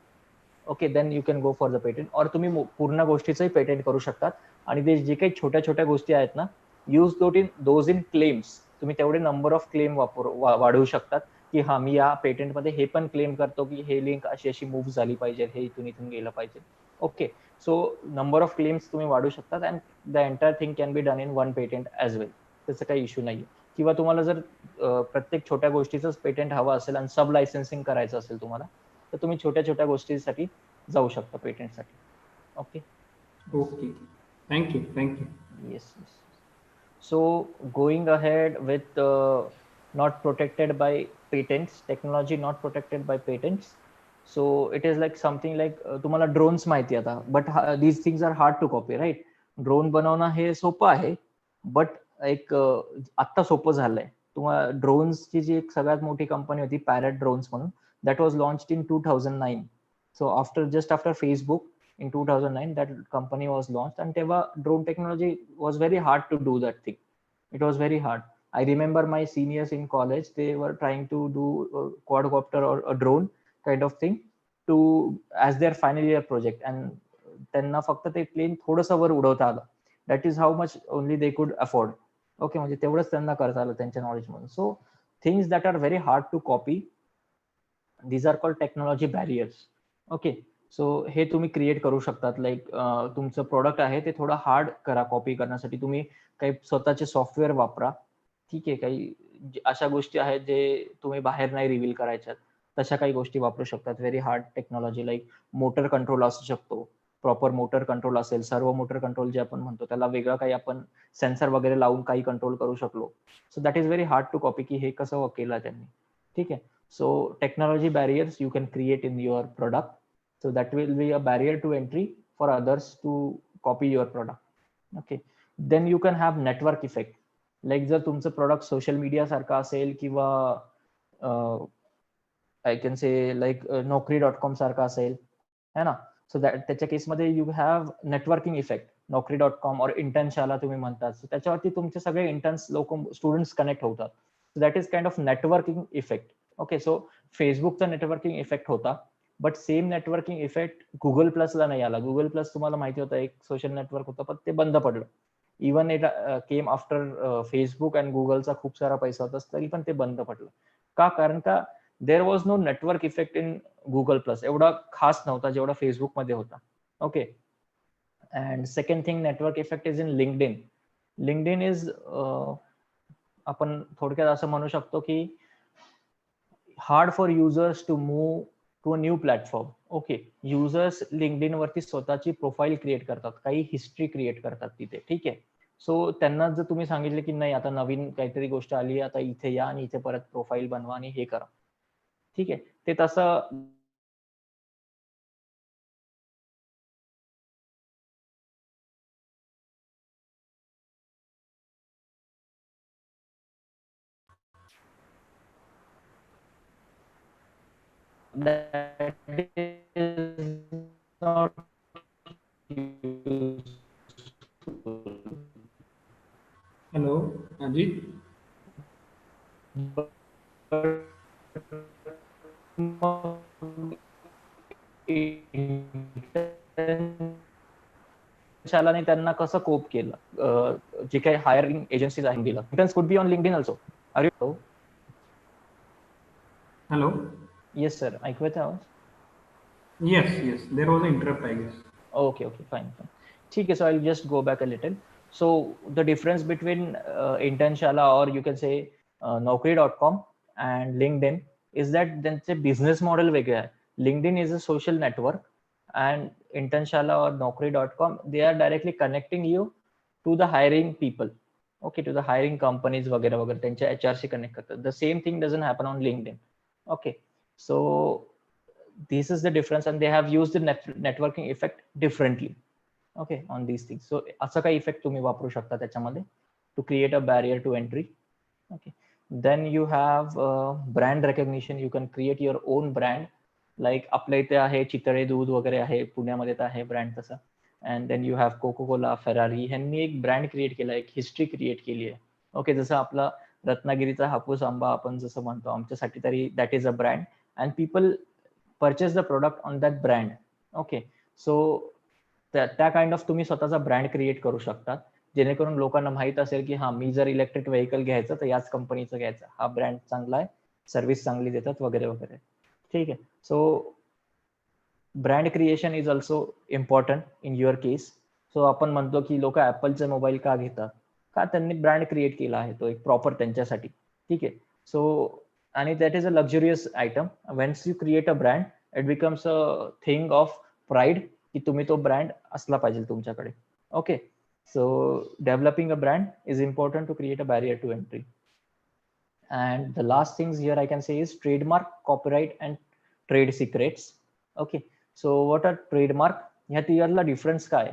okay, then you can go for the patent. और तुम्ही पूर्ण गोष्टीचंही पेटंट करू शकतात. आणि ते जे काही छोट्या छोट्या गोष्टी आहेत ना, यूज दोज इन क्लेम्स. तुम्ही तेवढे नंबर ऑफ क्लेम वाढवू शकतात की हा मी या पेटंटमध्ये हे पण क्लेम करतो की हे लिंक अशी अशी मूव्ह झाली पाहिजे, हे इथून इथून गेलं पाहिजे. Okay. So number of claims तुम्ही वाढवू शकतात and the entire thing can be done in one patent as well. त्याचा काही इश्यू नाही. किंवा तुम्हाला जर प्रत्येक छोट्या गोष्टीचंच पेटंट हवं असेल आणि सब लायसन्सिंग करायचं असेल तुम्हाला, तर तुम्ही छोट्या छोट्या गोष्टींसाठी जाऊ शकता पेटंटसाठी. Okay. Okay. Thank you. Thank you. Yes, yes. So going ahead with not protected by patents, technology not protected by patents. So it is like something like तुम्हाला ड्रोन्स माहिती आता, but these things are hard to copy, right? Drone बनवणं हे सोपं आहे, but एक आत्ता सोपं झालंय. तुम्हाला ड्रोन्सची जी एक सगळ्यात मोठी कंपनी होती पॅरेट ड्रोन्स म्हणून, that was launched in 2009. So after Facebook in 2009 that company was launched, and teva drone technology was very hard to do that thing. It was very hard. I remember my seniors in college, they were trying to do a quadcopter or a drone kind of thing to as their final year project, and त्यांना फक्त ते plain थोडंसं वर उडवता आलं. That is how much only they could afford. Okay. म्हणजे तेवढंच त्यांना करता आलं त्यांच्या नॉलेजमधून. So things that are very hard to copy, these are called technology barriers. Okay. So हे तुम्ही क्रिएट करू शकतात. लाईक तुमचं प्रोडक्ट आहे ते थोडं हार्ड करा कॉपी करण्यासाठी. तुम्ही काही स्वतःचे सॉफ्टवेअर वापरा. ठीक आहे. काही अशा गोष्टी आहेत जे तुम्ही बाहेर नाही रिव्हील करायच्यात, तशा काही गोष्टी वापरू शकतात. Very hard technology like motor control असू शकतो. प्रॉपर मोटर कंट्रोल असेल, सर्व मोटर कंट्रोल जे आपण म्हणतो, त्याला वेगळं काही आपण सेन्सर वगैरे लावून काही कंट्रोल करू शकलो. So that is very hard to copy की हे कसं केलं त्यांनी. ठीक आहे. So technology barriers you can create in your product. So that will be a barrier to entry for others to copy your product. Okay. Then you can have network effect. Like जर तुमचं product social media सारखं असेल किंवा I can say like naukri.com सारखं असेल, है ना. So त्याच्या केसमध्ये you have networking effect. naukri.com और इंटर्नशाला तुम्ही म्हणतात, so त्याच्यावरती तुमचे सगळे इंटर्न्स लोक स्टुडंट्स कनेक्ट होतात. So that is kind of networking effect. Okay. So फेसबुकचा नेटवर्किंग इफेक्ट होता, but same networking effect Google प्लसला नाही आला. गुगल प्लस तुम्हाला माहिती होतं एक सोशल नेटवर्क होतं, पण ते बंद पडलं. Even it came after Facebook and गुगलचा खूप सारा पैसा होता, तरी पण ते बंद पडलं. का? कारण का there was no network effect in Google plus. एवढा खास नव्हता जेवढा फेसबुकमध्ये होता. Okay. And second thing network effect is in LinkedIn. LinkedIn is आपण थोडक्यात असं म्हणू शकतो की hard for users to move to a new platform. Okay. Users LinkedIn वरती स्वतःची प्रोफाईल क्रिएट करतात, काही हिस्ट्री क्रिएट करतात तिथे. ठीक आहे. सो त्यांना जर तुम्ही सांगितले की नाही आता नवीन काहीतरी गोष्ट आली, आता इथे या आणि इथे परत प्रोफाईल बनवा आणि हे करा, ठीक आहे, ते तसं that is not useful. Hello, Ajit. But शालाने त्यांना कसं कोप केलं, जे काही हायरिंग एजन्सीज आहेत दिलं. Interns could be on LinkedIn also. Are you? Hello. Yes, sir. ऐकू येतंय आवाज? Yes, yes. There was an interrupt, I guess. Okay, fine. ठीक है, so I'll just go back a little. So the difference between Internshala or you can say Naukri.com and LinkedIn is that त्यांचे business model वेगळे आहे. LinkedIn is a social network and Internshala or Naukri.com, they are directly connecting you to the hiring people. Okay, to the hiring companies वगैरह वगैरह त्यांच्या HR शी connect करतात. The same thing doesn't happen on LinkedIn. Okay, so this is the difference and they have used the networking effect differently, okay, on these things. So असा काही effect तुम्ही वापरू शकता त्याच्यामध्ये to create a barrier to entry. Okay, then you have brand recognition. You can create your own brand, like आपल्या इथे आहे चितळे दूध वगैरे आहे, पुण्यामध्ये तर आहे ब्रँड तसा. And then you have Coca Cola, Ferrari, ह्यांनी एक ब्रँड क्रिएट केला, एक हिस्ट्री क्रिएट केली आहे. ओके, जसं आपला रत्नागिरीचा हापूस आंबा आपण जसं म्हणतो, आमच्यासाठी तरी that is a brand and people purchase the product on that brand. Okay, so त्या काइंड ऑफ तुम्ही स्वतःचा ब्रँड क्रिएट करू शकता, जेणेकरून लोकांना माहित असेल की हा मी जर इलेक्ट्रिक व्हेकल घ्यायचं तर याच कंपनीचं घ्यायचं, हा ब्रँड चांगला आहे, सर्व्हिस चांगली देतात वगैरे वगैरे. ठीक आहे, so brand creation is also important in your case. So आपण म्हणतो की लोक ऍपलचे मोबाईल का घेतात, का त्यांनी ब्रँड क्रिएट केला आहे तो एक प्रॉपर त्यांच्यासाठी. ठीक आहे, सो आणि that is a luxurious item. Once you create a brand, it becomes a thing of pride की तुम्ही तो ब्रँड असला पाहिजे तुमच्याकडे. Okay, so developing a brand is important to create a barrier to entry. And the last things here I can say is trademark, copyright and trade secrets. Okay, so what are trademark? ह्या तिघातला difference काय?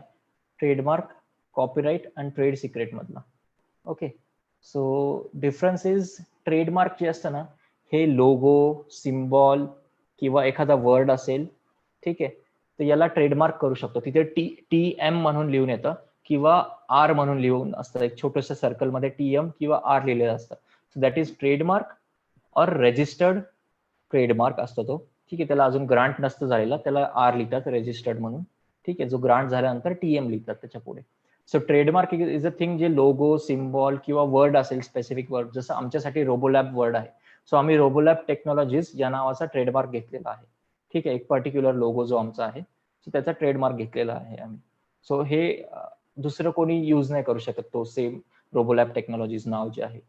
Trademark, copyright आणि trade secret मधला. Okay, so difference is trademark जे असतं ना, हे logo, symbol किंवा एखादा वर्ड असेल, ठीक आहे, तर याला ट्रेडमार्क करू शकतो. तिथे TM म्हणून लिहून येतं किंवा R म्हणून लिहून असतं, एक छोटंसं सर्कलमध्ये TM किंवा R लिहिलेलं असतं. सो दॅट इज ट्रेडमार्क और रजिस्टर्ड ट्रेडमार्क असतो तो. ठीक आहे, त्याला अजून ग्रांट नसतं झालेला, त्याला R लिहितात रजिस्टर्ड म्हणून. ठीक आहे, जो ग्रांट झाल्यानंतर TM लिहितात त्याच्या पुढे. So trademark is a thing जे लोगो, सिम्बॉल किंवा वर्ड असेल, स्पेसिफिक वर्ड, जसं आमच्यासाठी रोबोलॅब वर्ड आहे. सो आम्ही रोबोलॅब टेक्नॉलॉजीज या नावाचा ट्रेडमार्क घेतलेला आहे. ठीक आहे, एक पर्टिक्युलर लोगो जो आमचा आहे, सो त्याचा ट्रेडमार्क घेतलेला आहे आम्ही. सो हे दुसरं कोणी यूज नाही करू शकत तो सेम रोबोलॅब टेक्नॉलॉजीज नाव जे आहे.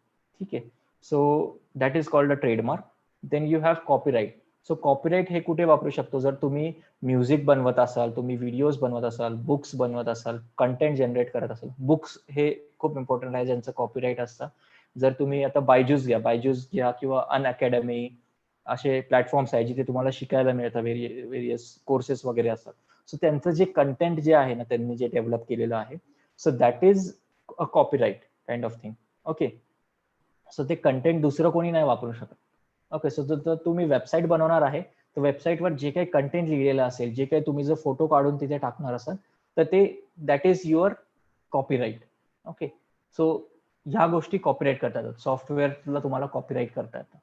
ठीक आहे, so that is called a trademark. Then you have copyright. So copyright हे कुठे वापरू शकतो? जर तुम्ही म्युझिक बनवत असाल, तुम्ही व्हिडिओज बनवत असाल, बुक्स बनवत असाल, कंटेंट जनरेट करत असाल. बुक्स हे खूप इम्पॉर्टंट आहे ज्यांचं कॉपीराइट असतं. जर तुम्ही आता बायजूस घ्या किंवा अन अकॅडमी, असे प्लॅटफॉर्म्स आहे जिथे तुम्हाला शिकायला मिळतं, वेरियस कोर्सेस वगैरे असतात. सो त्यांचं जे कंटेंट जे आहे ना, त्यांनी जे डेव्हलप केलेलं आहे, so that is a copyright kind of thing. Okay, so ते कंटेंट दुसरं कोणी नाही वापरू शकत. ओके, सो जर तुम्ही वेबसाईट बनवणार आहे, तर वेबसाईटवर जे काही कंटेंट लिहिलेलं असेल, जे काही तुम्ही जर फोटो काढून तिथे टाकणार असाल, तर ते that is your copyright. Okay, so ह्या गोष्टी कॉपीराइट करता येतात. सॉफ्टवेअरला तुम्हाला कॉपीराइट करता येतं.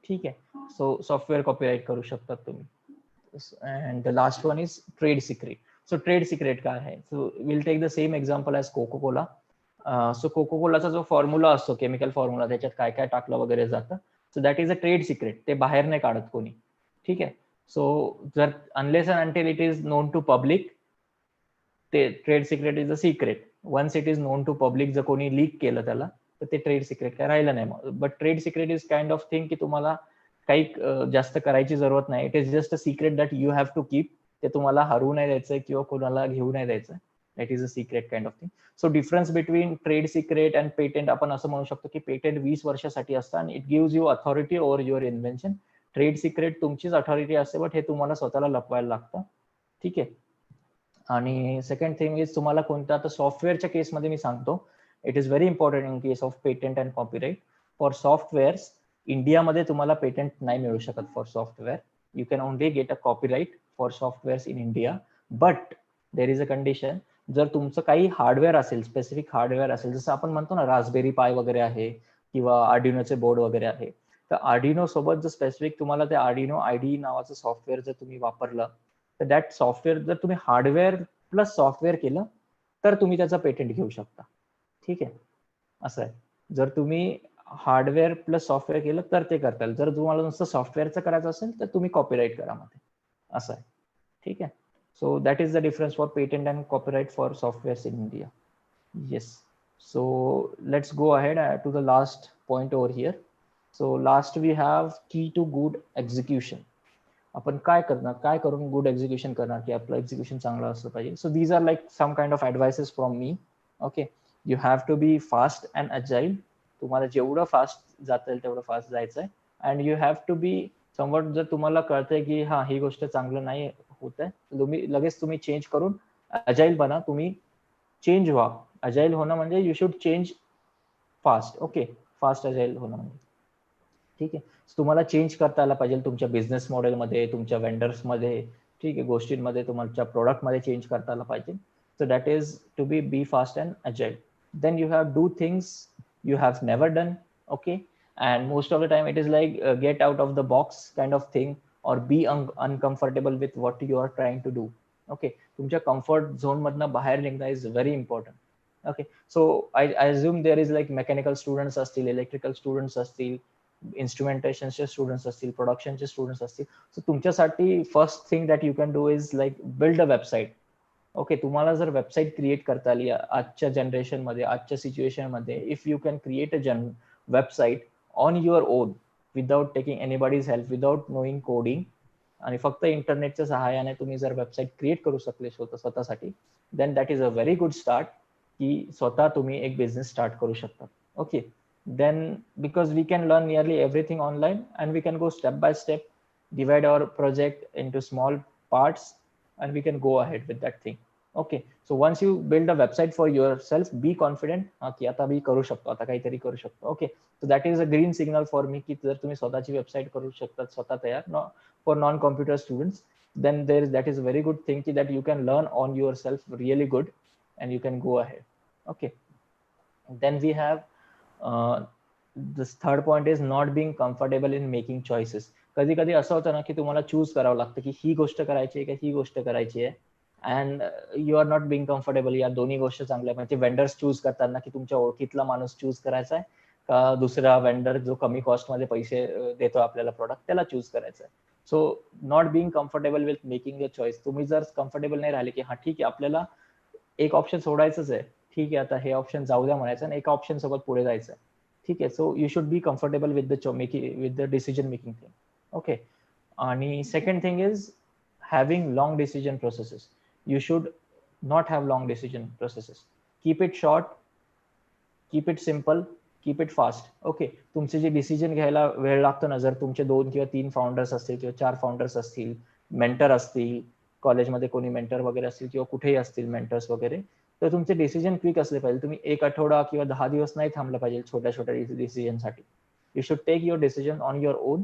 ठीक आहे, सो सॉफ्टवेअर कॉपीराइट करू शकतात तुम्ही. And the last one is trade secret. So trade secret काय आहे? So will take the same example as Coca Cola. So Coca कोलाचा जो फॉर्म्युला असतो, केमिकल फॉर्म्युला, त्याच्यात काय काय टाकलं वगैरे जातं, so that is a trade secret. ते बाहेर नाही काढत कोणी. ठीक आहे, सो जर unless and until it is known to public, ते trade secret is a secret. Once it is known to public, जर कोणी लीक केलं त्याला, तर ते ट्रेड सिक्रेट काय राहिलं नाही. But trade secret is kind of thing की तुम्हाला काही जास्त करायची जरूरत नाही. It is just a secret that you have to keep. ते तुम्हाला हरवू नाही द्यायचं किंवा कोणाला घेऊ नाही द्यायचं. That is a secret kind of thing. So difference between trade secret and patent आपण असं म्हणू शकतो की पेटंट 20 वर्षासाठी असतं आणि it gives you authority over your invention. Trade secret तुमचीच अथॉरिटी असते, बट हे तुम्हाला स्वतःला लपवायला लागतं. ठीक आहे. आणि सेकंड थिंग इज तुम्हाला कोणत्या आता सॉफ्टवेअरच्या केसमध्ये मी सांगतो, it is very important in case of patent and copyright. For softwares इंडियामध्ये तुम्हाला पेटंट नाही मिळू शकत for software. You can only get a copyright for softwares in India. But there is a condition, जर तुमचं काही हार्डवेअर असेल, specific hardware असेल, जसं आपण म्हणतो ना रास्पबेरी पाय वगैरे आहे किंवा आर्डिनोचे बोर्ड वगैरे आहे, तर आर्डिनो सोबत जर स्पेसिफिक तुम्हाला ते आर्डिनो आयडी नावाचं सॉफ्टवेअर जर तुम्ही वापरलं, तर दॅट सॉफ्टवेअर जर तुम्ही हार्डवेअर प्लस सॉफ्टवेअर केलं तर तुम्ही त्याचा पेटंट घेऊ शकता. ठीक आहे, असं आहे. जर तुम्ही हार्डवेअर प्लस सॉफ्टवेअर केलं तर ते करता येईल. जर तुम्हाला नुसतं सॉफ्टवेअरचं करायचं असेल तर तुम्ही कॉपीराईट करा मध्ये, असं आहे. ठीक आहे. So that is the difference for patent and copyright for softwares in India. Yes. So let's go ahead to the last point over here. So last we have key to good execution. आपण काय करणार, काय करून good execution करणार की आपलं execution चांगलं असलं पाहिजे. So these are like some kind of advices from me. Okay, you have to be fast and agile. तुम्हाला जेवढं फास्ट जाता येईल तेवढं फास्ट जायचं आहे. And you have to be somewhat, जर तुम्हाला कळतंय की हा ही गोष्ट चांगलं नाही होत आहे, तुम्ही लगेच तुम्ही चेंज करून अजाईल बना. तुम्ही चेंज व्हा. अजाईल होणं म्हणजे you should change fast. Okay, fast agile होणं म्हणजे. ठीक आहे. तुम्हाला चेंज करता आला पाहिजे तुमच्या बिझनेस मॉडेलमध्ये, तुमच्या वेंडर्समध्ये, ठीक आहे, गोष्टींमध्ये, तुमच्या प्रोडक्टमध्ये चेंज करता आला पाहिजे. So that is to be fast and agile. Then you have do things you have never done. Okay, and most of the time it is like get out of the box kind of thing, or be uncomfortable with what you are trying to do. Okay, तुमच्या comfort zone मधनं बाहेर निघणं is very important. Okay, so I assume there is like mechanical students असतील, electrical students असतील, instrumentationचे students असतील, productionचे students असतील. So तुमच्यासाठी first thing that you can do is like build a website. Okay, तुम्हाला जर वेबसाईट क्रिएट करता आली आजच्या जनरेशन मध्ये, आजच्या सिच्युएशन मध्ये, if you can create a website on your on without taking anybody's help, without knowing coding, आणि फक्त इंटरनेटच्या सहाय्याने तुम्ही जर वेबसाईट क्रिएट करू शकले स्वतःसाठी, then that is a very good start की स्वतः तुम्ही एक बिझनेस स्टार्ट करू शकता. Okay, then because we can learn nearly everything online and we can go step by step, divide our project into small parts and we can go ahead with that thing. Okay, so once you build a website for yourself, be confident की आता मी करू शकतो, आता काहीतरी करू शकतो. Okay, so that is a green signal for me की जर तुम्ही स्वतःची वेबसाईट करू शकता स्वतः तयार for non computer students, then that is a very good thing that you can learn on yourself really good and you can go ahead. Okay, then we have this third point is not being comfortable in making choices. कधी कधी असं होतं ना की तुम्हाला choose करावं लागतं की ही गोष्ट करायची आहे का ही गोष्ट करायची आहे, and you are not being comfortable. या दोन्ही गोष्ट चांगल्या, म्हणजे वेंडर्स चूज करताना की तुमच्या ओळखीतला माणूस चूज करायचा आहे का दुसरा वेंडर जो कमी कॉस्ट मध्ये पैसे देतो आपल्याला प्रोडक्ट, त्याला चूज करायचं आहे. So not being comfortable with making a choice. तुम्ही जर कम्फर्टेबल नाही राहिले की हा ठीक आहे आपल्याला एक ऑप्शन सोडायचंच आहे, ठीक आहे आता हे ऑप्शन जाऊ द्या म्हणायचं आणि एका ऑप्शन सोबत पुढे जायचं आहे. ठीक आहे, so you should be comfortable with the decision making thing. Okay, आणि second thing is having long decision processes. You should not have long decision processes. Keep it short, keep it simple, keep it fast. Okay, तुमचे जे decision घ्यायला वेळ लागतो ना, जर तुमचे 2 किंवा 3 फाउंडर्स असतील किंवा 4 फाउंडर्स असतील, मेंटर असतील, कॉलेजमध्ये कोणी मेंटर वगैरे असतील किंवा कुठेही असतील मेंटर्स वगैरे, तर तुमचे डिसिजन क्विक असले पाहिजे. तुम्ही 1 आठवडा किंवा 10 दिवस नाही थांबलं पाहिजे छोट्या छोट्या डिसिजनसाठी. You should take your decision on your own,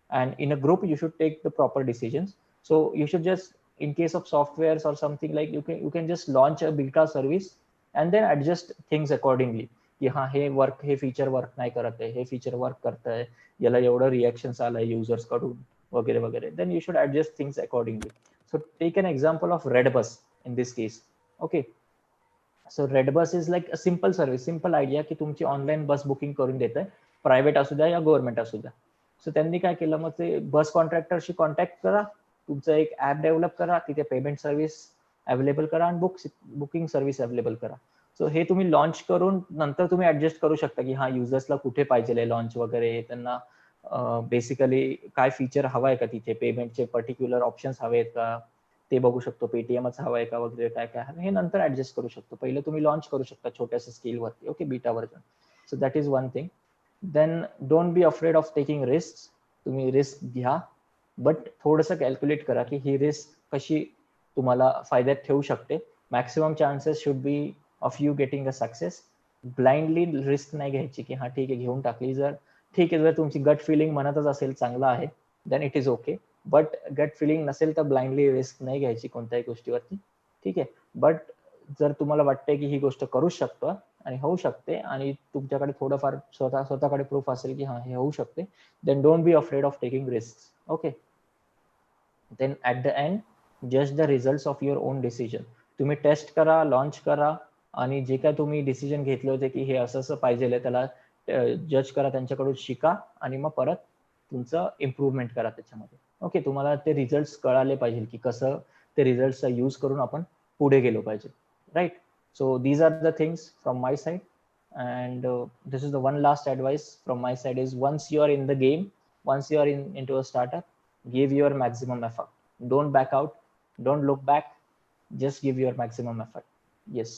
and in a group you should take the proper decisions. So you should just, in case of softwares or something, like you can just launch a beta service and then adjust things accordingly. की हा हे feature work नाही करत आहे, हे feature work करत आहे, याला एवढं रिएक्शन्स आलंय युजर्स कडून वगैरे वगैरे, then you should adjust things accordingly. So take an example of Redbus in this case. Okay, so Redbus is like a simple service, simple idea की तुमची ऑनलाईन बस बुकिंग करून देत आहे, प्रायव्हेट असू द्या या गव्हर्नमेंट असू द्या. सो त्यांनी काय केलं, मग ते बस कॉन्ट्रॅक्टरशी कॉन्टॅक्ट करा, तुमचं एक ऍप डेव्हलप करा, तिथे पेमेंट सर्व्हिस अवेलेबल करा आणि बुकिंग सर्व्हिस अवेलेबल करा. सो हे तुम्ही लॉन्च करून नंतर तुम्ही ऍडजस्ट करू शकता की हा युजर्सला कुठे पाहिजे लॉन्च वगैरे, त्यांना बेसिकली काय फीचर हवाय का, तिथे पेमेंटचे पर्टिक्युलर ऑप्शन्स हवे आहेत का, ते बघू शकतो, पेटीएमच हवं आहे का वगैरे, काय काय हे नंतर ऍडजस्ट करू शकतो. पहिले तुम्ही लॉन्च करू शकता छोट्याशा स्केलवरती, okay, beta version. So that is one thing. Then don't be afraid of taking risk. तुम्ही रिस्क घ्या, बट थोडंसं कॅल्क्युलेट करा की ही रिस्क कशी तुम्हाला फायद्यात ठेवू शकते. Maximum chances should be of you getting a success. Blindly risk नाही घ्यायची की हा ठीक आहे घेऊन टाकली. जर ठीक आहे, जर तुमची गट फिलिंग म्हणतच असेल चांगला आहे, then it is okay. But gut feeling नसेल तर ब्लाइंडली रिस्क नाही घ्यायची कोणत्याही गोष्टीवरती, ठीक आहे. बट जर तुम्हाला वाटतंय की ही गोष्ट करूच शकतो आणि होऊ शकते आणि तुमच्याकडे थोडंफार स्वतःकडे प्रूफ असेल की हा हे होऊ शकते, then don't be afraid of taking risk. Okay. Then at the end just the result of your own decision. तुम्ही टेस्ट करा, लॉन्च करा आणि जे काय तुम्ही डिसिजन घेतले होते की हे असं असं पाहिजे त्याला जज करा, त्यांच्याकडून शिका आणि मग परत तुमचं इम्प्रूव्हमेंट करा त्याच्यामध्ये. ओके, तुम्हाला ते रिझल्ट कळाले पाहिजे की कसं ते रिझल्टचा यूज करून आपण पुढे गेलो पाहिजे, right. So these are the things from my side, and this is the one last advice from my side is once you are in the game, once you are into a startup, give your maximum effort. Don't back out, don't look back, just give your maximum effort. Yes.